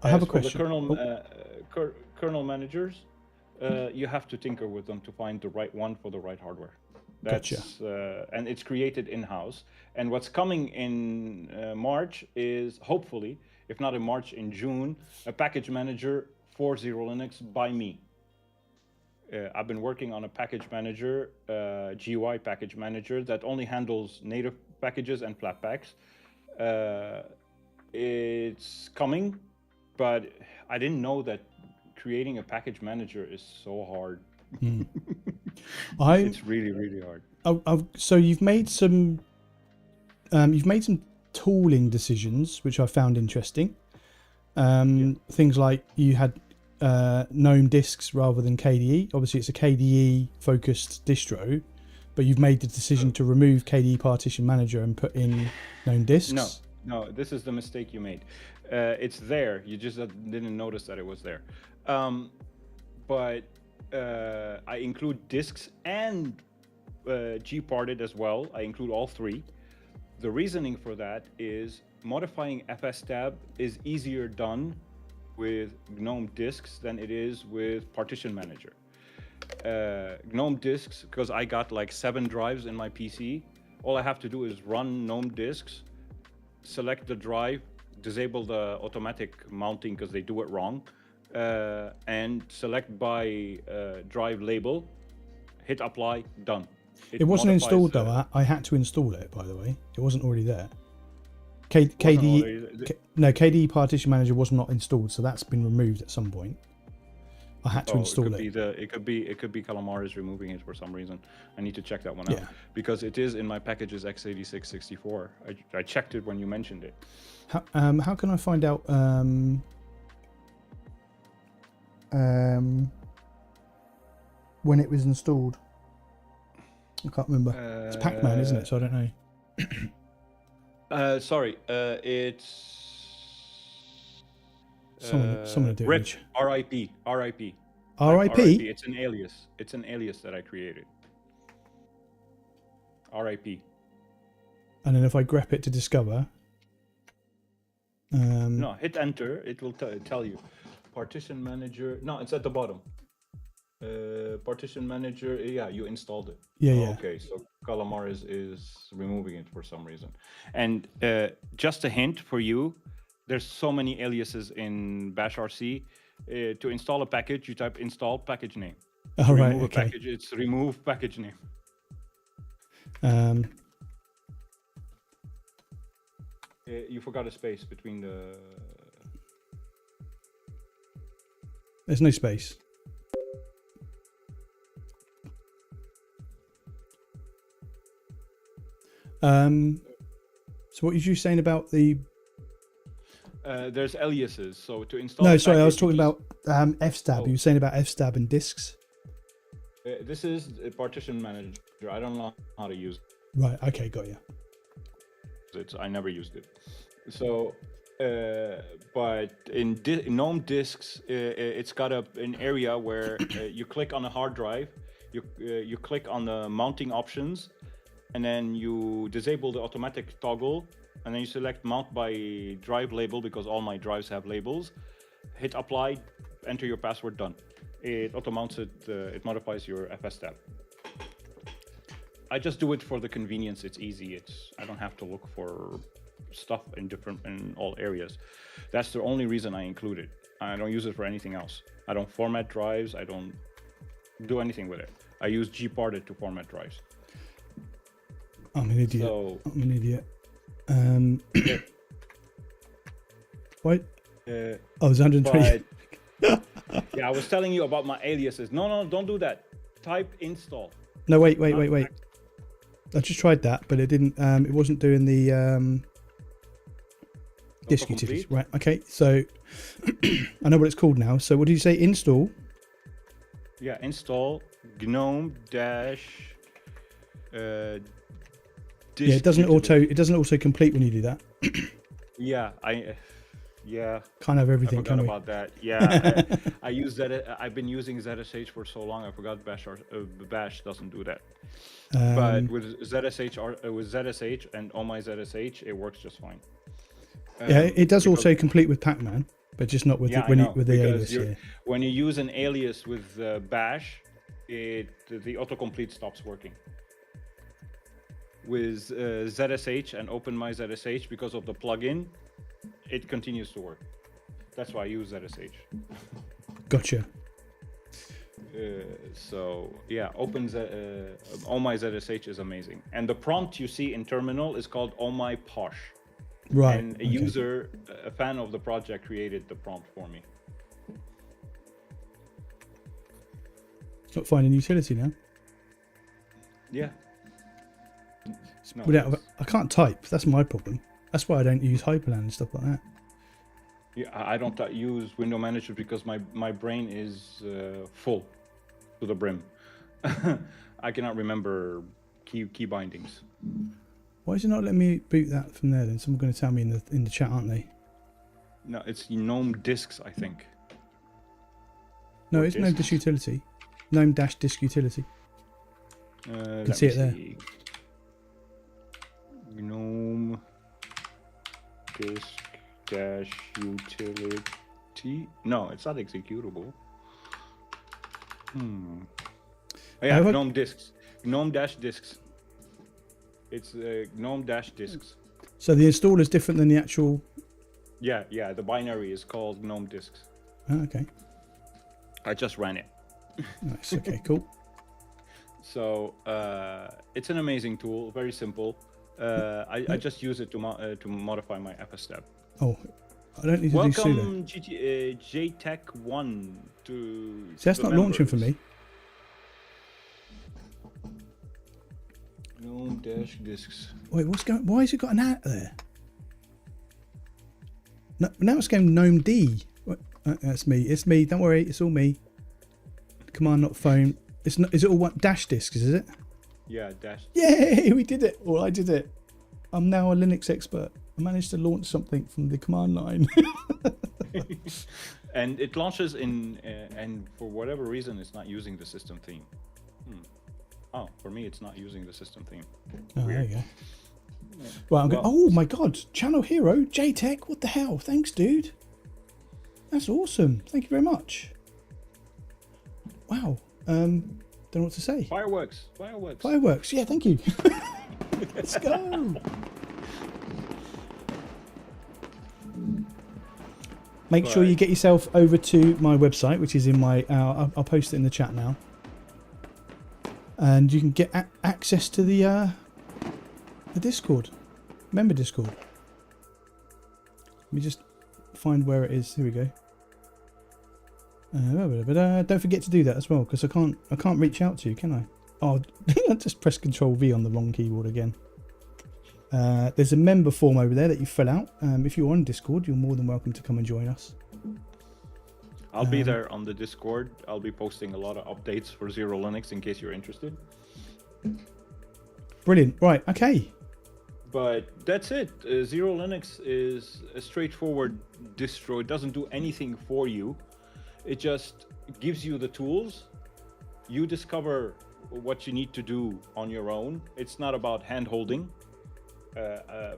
I have a question. The kernel managers, you have to tinker with them to find the right one for the right hardware. That's, gotcha. And it's created in-house. And what's coming in March is, hopefully, if not in March, in June, a package manager for XeroLinux by me. I've been working on a package manager, GUI package manager, that only handles native packages and Flatpaks. It's coming, but I didn't know that creating a package manager is so hard. It's really, really hard. So you've made some tooling decisions, which I found interesting. Things like you had GNOME disks rather than KDE. Obviously, it's a KDE focused distro, but you've made the decision to remove KDE Partition Manager and put in GNOME disks. No, this is the mistake you made. It's there. You just didn't notice that it was there. But I include disks and gparted as well. I include all three. The reasoning for that is modifying fstab is easier done with GNOME disks than it is with Partition Manager. GNOME disks, because I got like 7 drives in my PC, all I have to do is run GNOME disks, select the drive, disable the automatic mounting because they do it wrong, and select by drive label, hit apply, done. It wasn't installed though. I had to install it, by the way. It wasn't already there. KDE Partition Manager was not installed, so that's been removed at some point. I had to install it. It could be Calamar is removing it for some reason. I need to check that one out because it is in my packages x86-64. I checked it when you mentioned it. How can I find out when it was installed? I can't remember. It's Pac-Man, isn't it? So I don't know. Sorry, it's someone do RIP. it. RIP. It's an alias. It's an alias that I created. RIP. And then if I grep it to discover. No, hit enter. It will tell you. Partition Manager. No, it's at the bottom. Partition Manager. Yeah, you installed it. Yeah. Okay, so Calamar is removing it for some reason. And just a hint for you, there's so many aliases in Bash RC. To install a package, you type install package name. Oh, right, remove okay. a package, it's remove package name. You forgot a space between the... There's no space. So what was you saying about the... there's aliases, so to install... No, sorry, I was talking about fstab. You were saying about fstab and disks. This is a Partition Manager. I don't know how to use it. Right, okay, got you. I never used it. So, but in GNOME disks, it's got an area where you click on a hard drive, you click on the mounting options, and then you disable the automatic toggle, and then you select mount by drive label because all my drives have labels. Hit apply, enter your password, done. It auto mounts it. It modifies your fstab. I just do it for the convenience. It's easy. I don't have to look for stuff in all areas. That's the only reason I include it. I don't use it for anything else. I don't format drives. I don't do anything with it. I use gparted to format drives. I'm an idiot. I'm an idiot. What? Oh, it's 120. Yeah, I was telling you about my aliases. No, don't do that. type install. No, wait. I just tried that, but it didn't. It wasn't doing the disk Autocomplete? utilities. Right. Okay. So I know what it's called now. So what did you say? Install. Yeah, install GNOME dash. Yeah, it doesn't auto complete when you do that. Yeah, yeah. Can't have I everything, forgot can we? about that. Yeah, I use that. I've been using ZSH for so long. I forgot Bash doesn't do that. But with ZSH and on my ZSH, it works just fine. Yeah, it does because- also complete with Pacman, but just not with Yeah, the, I when know, you, with the because alias. Yeah. when you use an alias with Bash, the autocomplete stops working. With ZSH and OpenMyZSH, because of the plugin, it continues to work. That's why I use ZSH. Gotcha. So yeah, OnMyZSH is amazing, and the prompt you see in terminal is called OnMyPosh. Right. And a okay. user, a fan of the project, created the prompt for me. It's not finding utility now. Yeah. No, Without, I can't type. That's my problem. That's why I don't use Hyperland and stuff like that. yeah, I don't use window manager because my brain is full to the brim. I cannot remember key bindings. Why is it not letting me boot that from there then? Someone's going to tell me in the chat, aren't they? No, it's GNOME disks, I think. No, Or it's GNOME disk utility. GNOME dash disk utility. You can see it there. GNOME disk dash utility. No, it's not executable. Oh, yeah, GNOME disks. GNOME dash disks. It's GNOME dash disks. So the installer is different than the actual. Yeah, the binary is called GNOME disks. Oh, okay. I just ran it. Nice. Okay. Cool. So it's an amazing tool, very simple. I just use it to modify my FSTab. Oh, I don't need to do sudo. Welcome JTech1 to. See, that's not launching for me. GNOME dash disks. Wait, what's going? Why has it got an at there? No, now it's going GNOME D. That's me. It's me. Don't worry. It's all me. Command not phone. It's not. Is it all one dash disks? Is it? Yeah, dash. Yay! We did it. Well, I did it. I'm now a Linux expert. I managed to launch something from the command line. And it launches in, and for whatever reason, it's not using the system theme. Oh, for me, it's not using the system theme. Oh, there Weird. you go. Well, I'm going. Oh my God! Channel Hero, JTech. What the hell? Thanks, dude. That's awesome. Thank you very much. Wow. Don't know what to say. Fireworks. Fireworks. Yeah, thank you. Let's go. Make sure you get yourself over to my website, which is in my. I'll post it in the chat now, and you can get access to the Discord, member Discord. Let me just find where it is. Here we go. Don't forget to do that as well, because I can't reach out to you, can I? Oh, I just press Control V on the wrong keyboard again. There's a member form over there that you fill out. If you're on Discord, you're more than welcome to come and join us. I'll be there on the Discord. I'll be posting a lot of updates for XeroLinux in case you're interested. Brilliant. Right. Okay. But that's it. XeroLinux is a straightforward distro. It doesn't do anything for you. It just gives you the tools. You discover what you need to do on your own. It's not about hand-holding.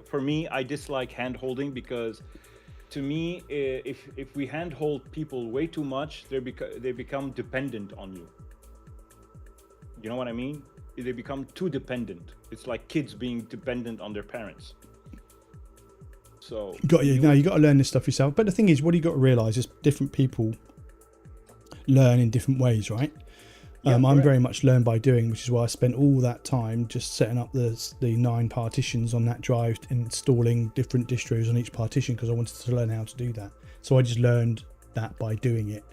For me, I dislike hand-holding because, to me, if we hand-hold people way too much, they become dependent on you. You know what I mean? They become too dependent. It's like kids being dependent on their parents. So you got to learn this stuff yourself. But the thing is, what you got to realize is different people learn in different ways, right? I'm very much learn by doing, which is why I spent all that time just setting up the 9 partitions on that drive, installing different distros on each partition, because I wanted to learn how to do that. So I just learned that by doing it.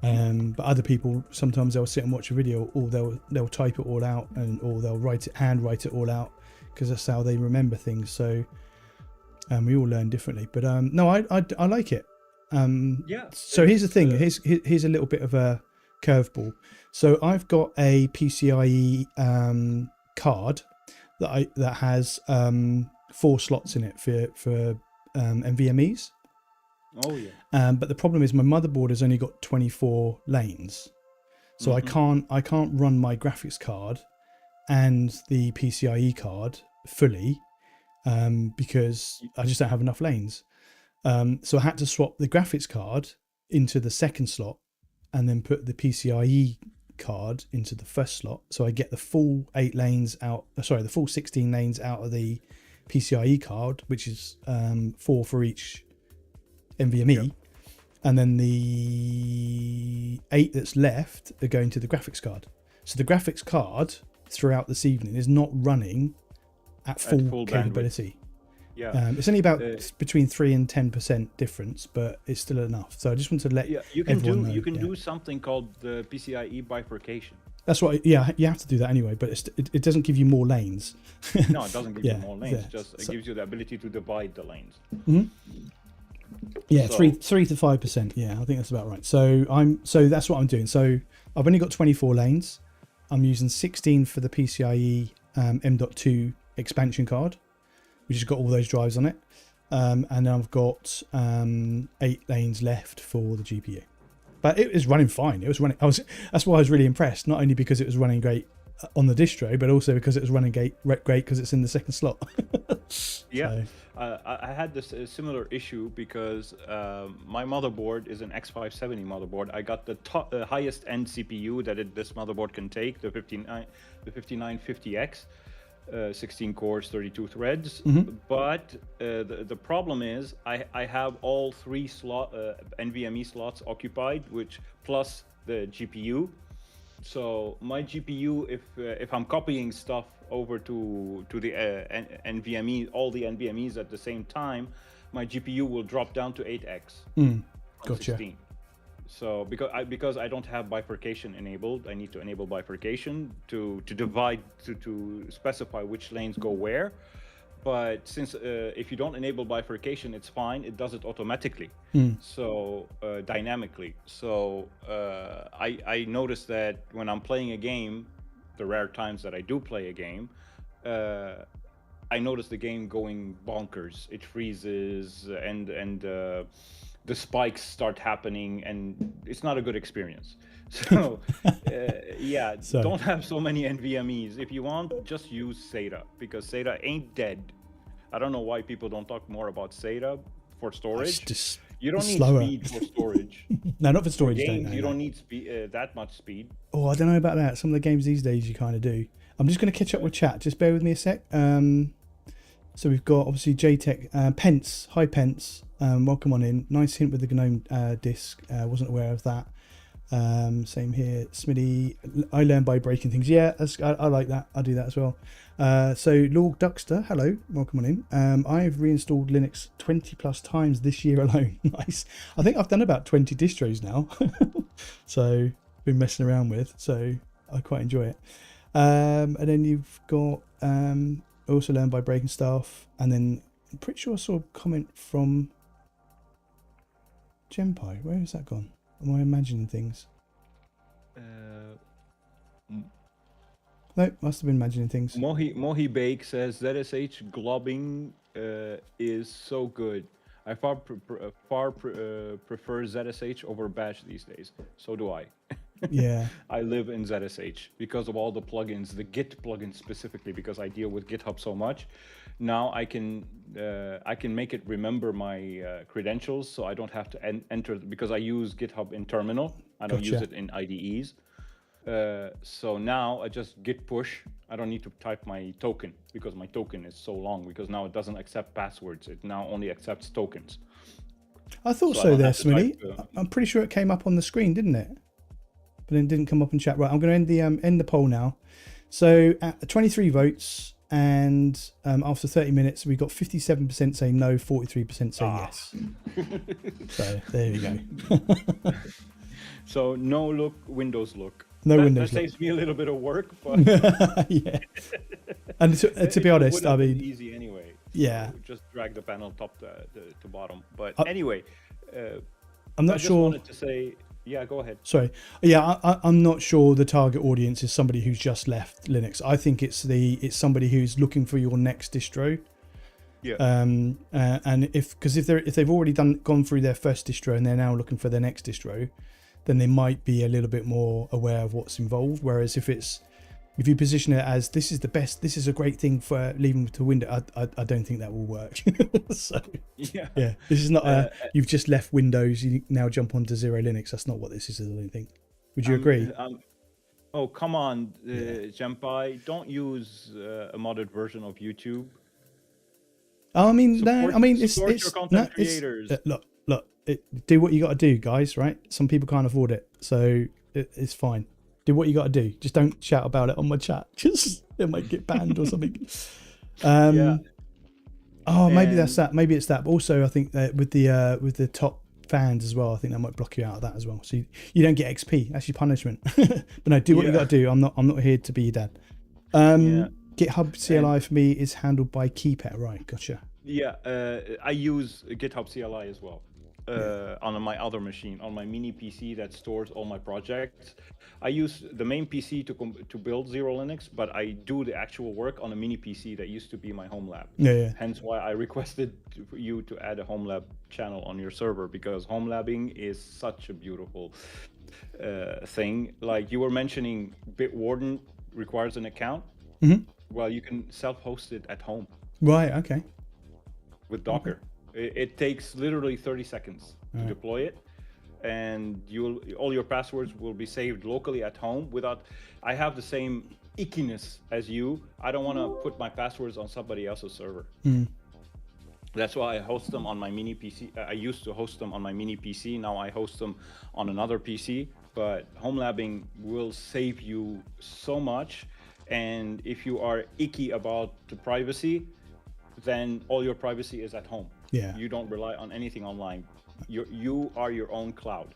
But other people, sometimes they'll sit and watch a video, or they'll type it all out, or they'll hand write it all out, because that's how they remember things. So we all learn differently. But no, I like it. So here's the thing. Here's a little bit of a curveball. So I've got a PCIe card that has 4 slots in it for NVMe's. Oh yeah. But the problem is my motherboard has only got 24 lanes, so I can't run my graphics card and the PCIe card fully because I just don't have enough lanes. So I had to swap the graphics card into the second slot and then put the PCIe card into the first slot, so I get the full 8 lanes out. Sorry, the full 16 lanes out of the PCIe card, which is 4 for each NVMe, and then the 8 that's left are going to the graphics card. So the graphics card throughout this evening is not running at full capability. Bandwidth. Yeah, it's only about between 3 and 10% difference, but it's still enough. So I just want to let everyone know. You can do something called the PCIe bifurcation. That's what. You have to do that anyway, but it doesn't give you more lanes. No, it doesn't give you more lanes. It gives you the ability to divide the lanes. Mm-hmm. Yeah, so, 3 to 5%. Yeah, I think that's about right. So that's what I'm doing. So I've only got 24 lanes. I'm using 16 for the PCIe M.2 expansion card, which has got all those drives on it, and then I've got 8 lanes left for the GPU. But it was running fine. It was running. That's why I was really impressed. Not only because it was running great on the distro, but also because it was running great because it's in the second slot. Yeah, so. I had this similar issue because my motherboard is an X570 motherboard. I got the highest end CPU that this motherboard can take, the 5950X. 16 cores, 32 threads. But the problem is I have all 3 NVMe slots occupied, which plus the GPU. So my GPU, if I'm copying stuff over to the NVMe, all the NVMe's at the same time, my GPU will drop down to 8x. Gotcha. 16. So because I don't have bifurcation enabled, I need to enable bifurcation to divide, to specify which lanes go where. But since if you don't enable bifurcation, it's fine. It does it automatically, so dynamically. So I noticed that when I'm playing a game, the rare times that I do play a game, I notice the game going bonkers. It freezes and the spikes start happening, and it's not a good experience. So don't have so many NVMe's. If you want, just use SATA, because SATA ain't dead. I don't know why people don't talk more about SATA for storage. You don't need speed for storage. No, not for storage. Games, you don't need speed, that much speed. Oh, I don't know about that. Some of the games these days you kind of do. I'm just going to catch up with chat. Just bear with me a sec. So we've got obviously JTech, Pence. Hi Pence. Welcome on in. Nice hint with the GNOME disk. Wasn't aware of that. Same here. Smitty, I learn by breaking things. Yeah, I like that. I do that as well. So Lord Duxter, hello. Welcome on in. I've reinstalled Linux 20 plus times this year alone. Nice. I think I've done about 20 distros now. So been messing around with. So I quite enjoy it. And then you've got also learn by breaking stuff. And then I'm pretty sure I saw a comment from Genpai. Where has that gone? Am I imagining things? No, must have been imagining things. Mohi Bake says ZSH globbing is so good. I far prefer ZSH over Bash these days. So do I. Yeah. I live in ZSH because of all the plugins, the Git plugins specifically, because I deal with GitHub so much. Now I can make it remember my credentials, so I don't have to enter, because I use GitHub in terminal. I don't use it in IDEs. So now I just git push. I don't need to type my token because my token is so long, because now it doesn't accept passwords. It now only accepts tokens. I thought so there, Smitty. I'm pretty sure it came up on the screen, didn't it? But then it didn't come up in chat. Right, I'm going to end the poll now. So at 23 votes, and after 30 minutes, we got 57% say no, 43% say yes. So there you go. So no look, Windows look. No that, Windows that look. saves me a little bit of work, but Yeah. And to be honest, would I have been mean, easy anyway. yeah. So just drag the panel top to bottom. But I- anyway, I'm not I just sure. wanted to say, yeah, go ahead. Sorry. Yeah, I'm not sure the target audience is somebody who's just left Linux. I think it's somebody who's looking for your next distro. Yeah. And if they've already gone through their first distro and they're now looking for their next distro, then they might be a little bit more aware of what's involved. Whereas if you position it as this is the best, this is a great thing for leaving to Windows, I don't think that will work. So Yeah. this is not you've just left Windows, you now jump onto XeroLinux. That's not what this is, I don't think. Would you agree? Oh, come on, Jampai, don't use a modded version of YouTube. I mean, Support your content it's creators. look, do what you got to do, guys. Right? Some people can't afford it, so it's fine. Do what you got to do. Just don't shout about it on my chat. Just it might get banned or something. Yeah. Oh, maybe that's that. Maybe it's that. But also, I think that with the top fans as well, I think that might block you out of that as well. So you don't get XP. That's your punishment. But no, do what you got to do. I'm not here to be your dad. GitHub CLI for me is handled by Keepet. Right, gotcha. Yeah, I use GitHub CLI as well on my other machine, on my mini PC that stores all my projects. I use the main PC to build XeroLinux, but I do the actual work on a mini PC that used to be my home lab. Yeah. Hence why I requested you to add a home lab channel on your server, because home labbing is such a beautiful thing. Like you were mentioning, Bitwarden requires an account. Mm-hmm. Well, you can self-host it at home. Right. Okay. With Docker. It takes literally 30 seconds to deploy it, and all your passwords will be saved locally at home without. I have the same ickiness as you. I don't want to put my passwords on somebody else's server. That's why I host them on my mini PC. I used to host them on my mini PC. Now I host them on another PC. But home labbing will save you so much. And if you are icky about the privacy, then all your privacy is at home. Yeah. You don't rely on anything online. You are your own cloud.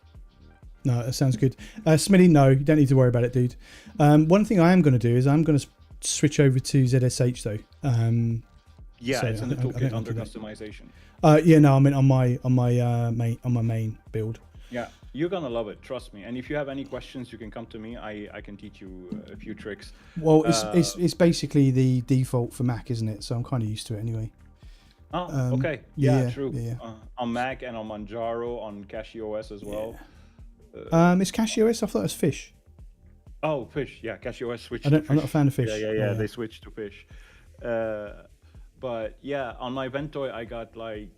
No, that sounds good. Smitty, no, you don't need to worry about it, dude. One thing I am going to do is I'm going to switch over to ZSH though. Yeah, so it's in the toolkit under that. customization. Yeah, no, I mean on my main build. Yeah, you're gonna love it. Trust me. And if you have any questions, you can come to me. I can teach you a few tricks. Well, it's basically the default for Mac, isn't it? So I'm kind of used to it anyway. Oh, okay. Yeah, yeah, true. yeah. On Mac and on Manjaro, on CachyOS as well. It's CachyOS. I thought it was Fish. Oh, Fish. Yeah, CachyOS switched. I'm not a fan of Fish. Yeah. They switched to Fish. But yeah, on my Ventoy, I got like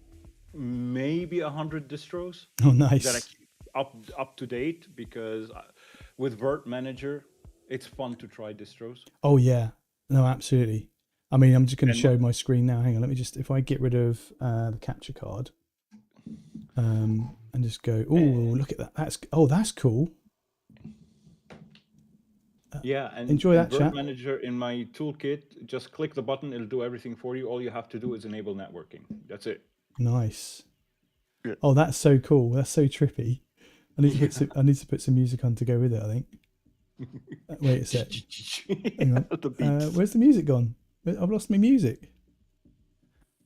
maybe 100 distros. Oh, nice. That I keep up to date, because with Vert Manager, it's fun to try distros. Oh yeah, no, absolutely. I mean, I'm just going to show my screen now. Hang on, let me just, if I get rid of the capture card, and just go. Oh, look at that. That's cool. Yeah, and enjoy that, Vert chat. Manager in my toolkit, just click the button, it'll do everything for you. All you have to do is enable networking. That's it. Nice. Yeah. Oh, that's so cool. That's so trippy. I need to put some music on to go with it, I think. Wait a sec. Hang on. Where's the music gone? I've lost my music.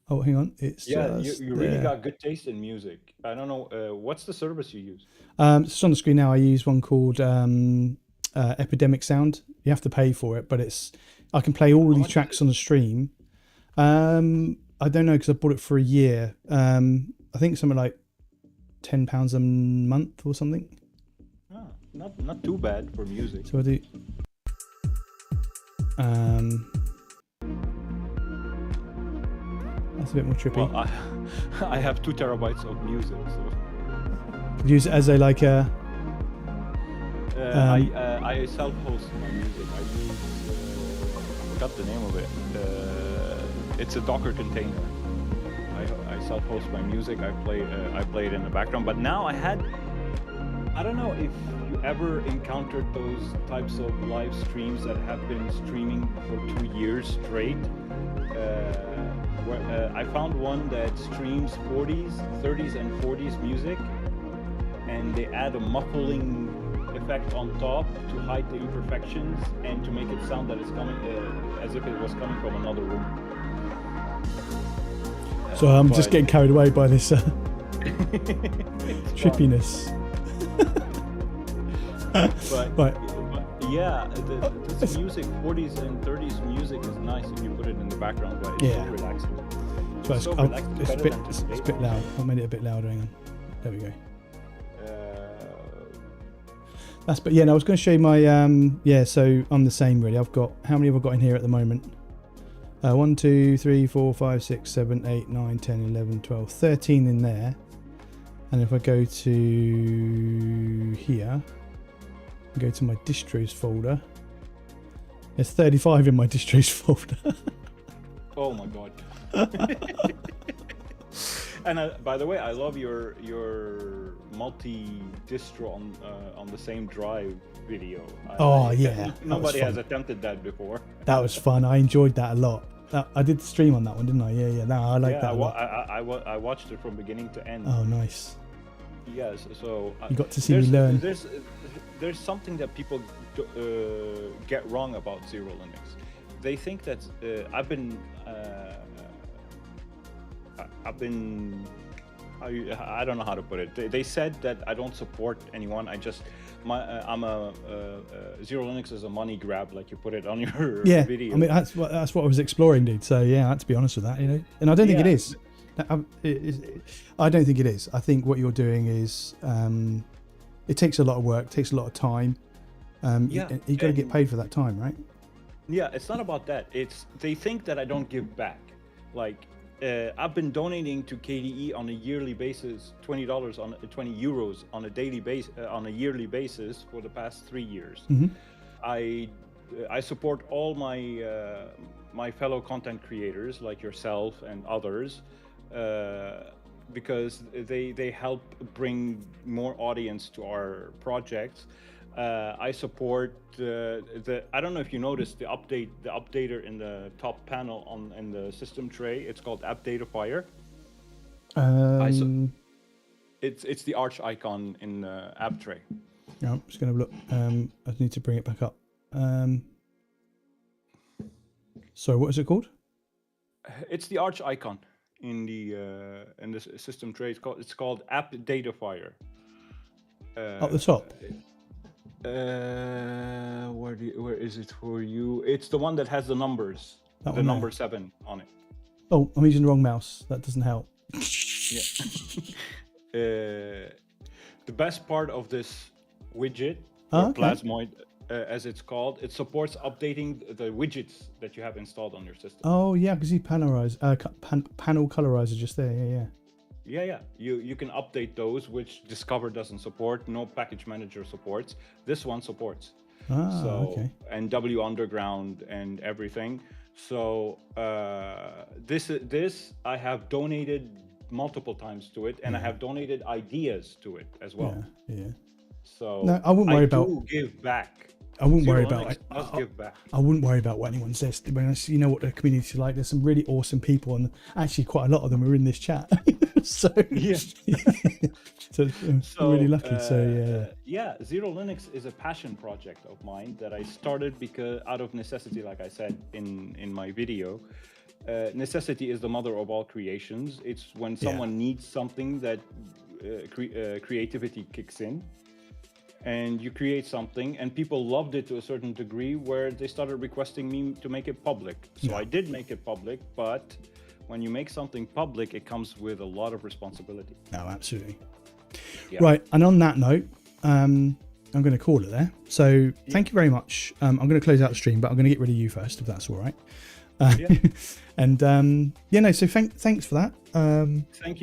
Oh, hang on. It's you really got good taste in music. I don't know. What's the service you use? It's on the screen now. I use one called Epidemic Sound. You have to pay for it, but I can play all these tracks on the stream. I don't know, because I bought it for a year. I think something like £10 a month or something. Oh, not too bad for music. So I do. That's a bit more trippy. Well, I have 2 terabytes of music, so Could use it as a like a. I self-host my music. I use I forgot the name of it. It's a Docker container. I self-host my music. I play it in the background. But now I don't know if you ever encountered those types of live streams that have been streaming for 2 years straight. I found one that streams 40s, 30s, and 40s music, and they add a muffling effect on top to hide the imperfections and to make it sound that it's coming as if it was coming from another room. So I'm just But- getting carried away by this It's fun. trippiness. But, Right. but yeah, this music, 40s and 30s music is nice if you put it in the background, but it's Yeah. so relaxing. So So I'll- relaxing, it's, a better bit, than it's a today's bit loud. I made it a bit louder. Hang on. There we go. That's but yeah. No, I was going to show you my yeah. So I'm the same really. I've got how many have I got in here at the moment? 1, 2, 3, 4, 5, 6, 7, 8, 9, 10, 11, 12, 13 in there. And if I go to here, go to my distros folder. There's 35 in my distros folder. Oh my god. And by the way, I love your multi-distro on the same drive video. Oh, yeah, that was Nobody has fun. attempted that before. That was fun. I enjoyed that a lot. I did the stream on that one, didn't I? Yeah, yeah. No, I like Yeah, that a lot. I watched it from beginning to end. Oh, nice. Yes, so You got to see me learn. There's something that people get wrong about XeroLinux. They think that I've been I don't know how to put it. They said that I don't support anyone. I'm a XeroLinux is a money grab, like you put it on your Yeah, video. I mean that's what I was exploring, dude. So yeah, I had to be honest with that, you know. And I don't think it Yeah. is. I don't think it is. I think what you're doing is it takes a lot of work, takes a lot of time. Yeah, you got to get and- paid for that time, right? Yeah, it's not about that. They think that I don't give back. Like I've been donating to KDE on a yearly basis, $20 on 20 euros on a daily base on a yearly basis for the past 3 years. Mhm. I support all my fellow content creators like yourself and others because they help bring more audience to our projects. I support the I don't know if you noticed the updater in the top panel in the system tray. It's called App Data Fire. It's the arch icon in the app tray. Yeah, I'm just going to look. I need to bring it back up. Sorry, what is it called? It's the arch icon in the system tray. It's called App Data Fire. Up the top. Where is it for you? It's the one that has the numbers, That the one there. number 7 on it. Oh, I'm using the wrong mouse. That doesn't help. Yeah. The best part of this widget, Oh, or okay. Plasmoid, as it's called, it supports updating the widgets that you have installed on your system. Oh yeah, I can see panel colorizer just there. Yeah, yeah. Yeah. You can update those, which Discover doesn't support. No package manager supports. This one supports. Ah, So okay. and W Underground and everything. So this I have donated multiple times to it, and I have donated ideas to it as well. Yeah, yeah. So No, I wouldn't worry about- do give back. I wouldn't worry XeroLinux about. must give back. I wouldn't worry about what anyone says. To be honest, you know what the community's like. There's some really awesome people, and actually quite a lot of them are in this chat. So Yeah. so I'm really lucky. So yeah. XeroLinux is a passion project of mine that I started because out of necessity, like I said in my video. Necessity is the mother of all creations. It's when someone needs something that creativity kicks in, and you create something, and people loved it to a certain degree where they started requesting me to make it public. So I did make it public, but when you make something public, it comes with a lot of responsibility. No, absolutely. Yeah. Right, and on that note, I'm going to call it there. So thank you very much. I'm going to close out the stream, but I'm going to get rid of you first, if that's all right. And so thanks for that. Thank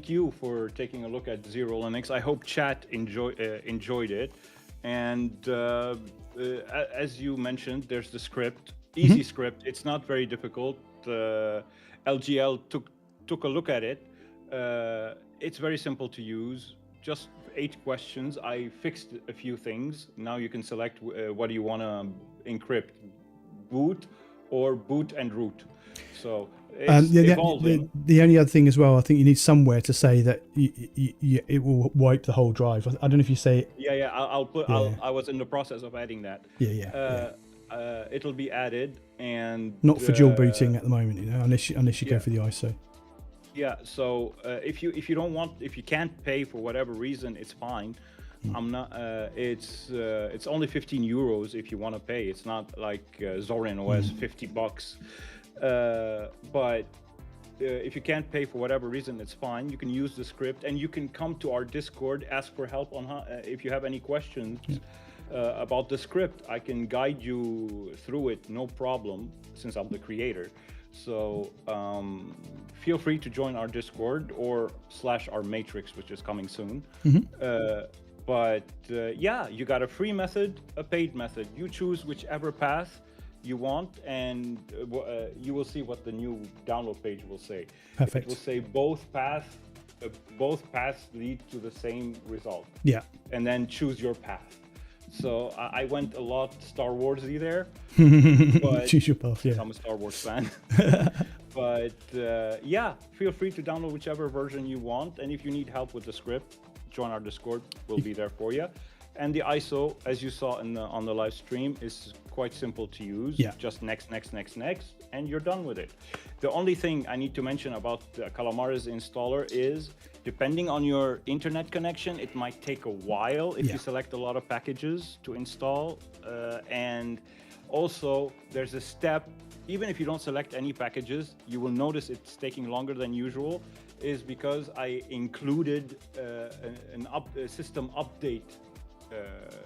you for taking a look at XeroLinux. I hope chat enjoyed it. And as you mentioned, there's the script, easy script. It's not very difficult. LGL took a look at it. It's very simple to use. Just 8 questions. I fixed a few things. Now you can select what do you want to encrypt, boot or boot and root. So It's Yeah, evolving. the only other thing as well, I think you need somewhere to say that it will wipe the whole drive. I don't know if you say it. Yeah, I'll put. Yeah. I was in the process of adding that. Yeah. It'll be added, and Not for dual booting at the moment, you know, unless you go for the ISO. Yeah. So if you don't want, if you can't pay for whatever reason, it's fine. I'm not. It's only 15 euros if you want to pay. It's not like Zorin OS $50. But if you can't pay for whatever reason, it's fine. You can use the script, and you can come to our Discord, ask for help on how, if you have any questions about the script. I can guide you through it, no problem, since I'm the creator. So feel free to join our Discord or / our Matrix, which is coming soon. Yeah, you got a free method, a paid method. You choose whichever path you want, and you will see what the new download page will say. Perfect. It will say both paths lead to the same result. Yeah. And then choose your path. So I went a lot Star Warsy there. But choose your path. Yeah. I'm a Star Wars fan. But yeah, feel free to download whichever version you want. And if you need help with the script, join our Discord. We'll be there for you. And the ISO, as you saw on the live stream, is quite simple to use. Yeah. Just next, and you're done with it. The only thing I need to mention about Calamares installer is, depending on your internet connection, it might take a while if you select a lot of packages to install. And also, there's a step, even if you don't select any packages, you will notice it's taking longer than usual, is because I included a system update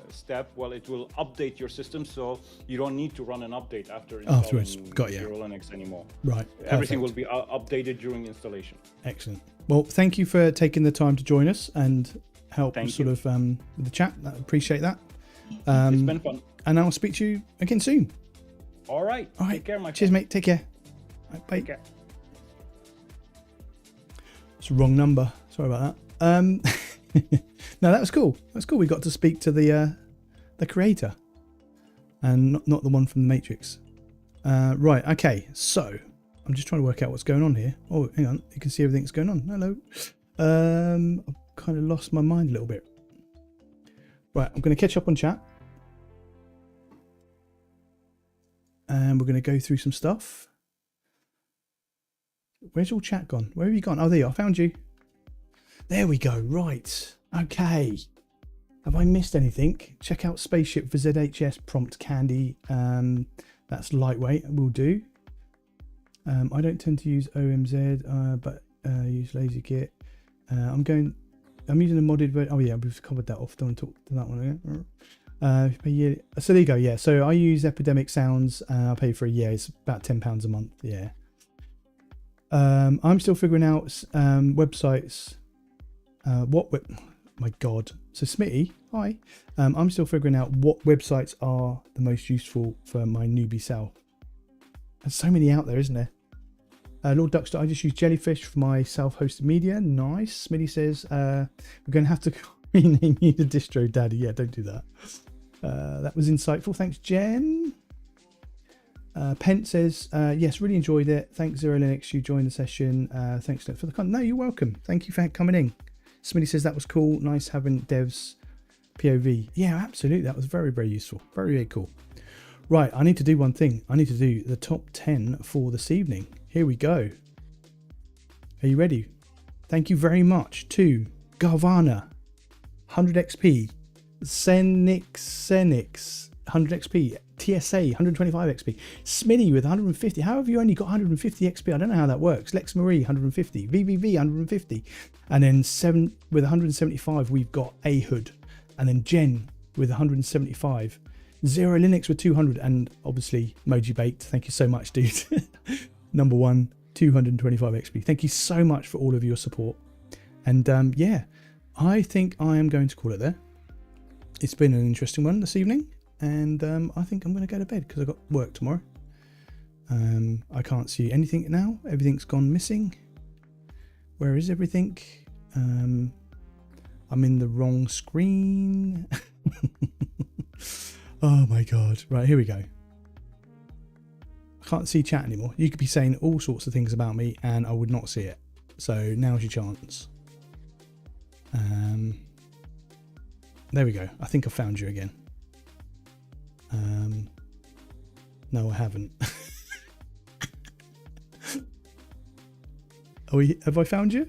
step. Well, it will update your system, so you don't need to run an update after installing XeroLinux anymore. Right. Everything will be updated during installation. Excellent. Well, thank you for taking the time to join us and help with the chat. I appreciate that. It's been fun. And I'll speak to you again soon. All right. Take care, my Cheers, friend. mate. Take care. Right, bye. Take care. It's the wrong number. Sorry about that. No, that was cool. That's cool. We got to speak to the creator, and not the one from the Matrix. Right. Okay. So I'm just trying to work out what's going on here. Oh, hang on. You can see everything that's going on. Hello. I've kind of lost my mind a little bit. Right. I'm going to catch up on chat, and we're going to go through some stuff. Where's all chat gone? Where have you gone? Oh, there you are. I found you. There we go. Right. Okay. Have I missed anything? Check out Spaceship for ZHS prompt candy. That's lightweight. We'll do. I don't tend to use OMZ, but use LazyKit. I'm using a modded version. Oh yeah, we've covered that off. Don't talk to that one again. So there you go. Yeah. So I use Epidemic Sounds. I pay for a year. It's about £10 a month. Yeah. I'm still figuring out websites. My God. So Smitty, hi. I'm still figuring out what websites are the most useful for my newbie self. There's so many out there, isn't there? Lord Duckster, I just use Jellyfish for my self-hosted media. Nice. Smitty says, we're going to have to rename you the Distro Daddy. Yeah, don't do that. That was insightful. Thanks, Jen. Pent says, yes, really enjoyed it. Thanks, XeroLinux. You joined the session. Thanks for the content. No, you're welcome. Thank you for coming in. Smitty says that was cool. Nice having devs POV. Yeah, absolutely. That was very, very useful. Very, very cool. Right, I need to do one thing. I need to do the top 10 for this evening. Here we go. Are you ready? Thank you very much to Garvana, 100 XP, Senix, 100 XP, TSA, 125 XP, Smitty with 150. How have you only got 150 XP? I don't know how that works. Lex Marie, 150, VVV, 150. And then with 175, we've got Ahood. And then Jen with 175. XeroLinux with 200. And obviously, Moji Baked. Thank you so much, dude. Number one, 225 XP. Thank you so much for all of your support. And yeah, I think I am going to call it there. It's been an interesting one this evening. And I think I'm going to go to bed because I've got work tomorrow. I can't see anything now. Everything's gone missing. Where is everything? I'm in the wrong screen. Oh my God. Right, here we go. can't see chat anymore. You could be saying all sorts of things about me and I would not see it. So now's your chance. There we go. I think I found you again. No, I haven't. Have I found you?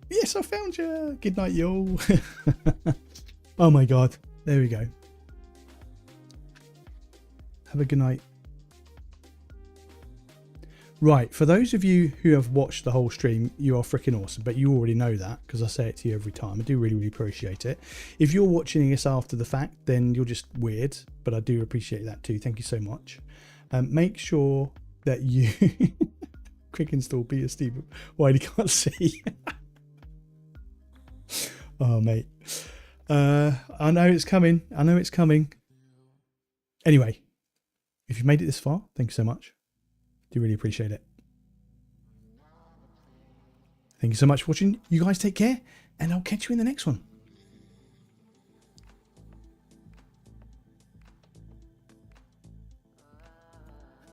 Yes, I found you. Good night, y'all. Oh my God. There we go. Have a good night. Right, for those of you who have watched the whole stream, you are freaking awesome, but you already know that because I say it to you every time. I do really, really appreciate it. If you're watching this after the fact, then you're just weird, but I do appreciate that too. Thank you so much. Make sure that you quick install Peter Steve while you can't see. Oh, mate. I know it's coming. I know it's coming. Anyway, if you've made it this far, thank you so much. Do really appreciate it. Thank you so much for watching. You guys take care, and I'll catch you in the next one.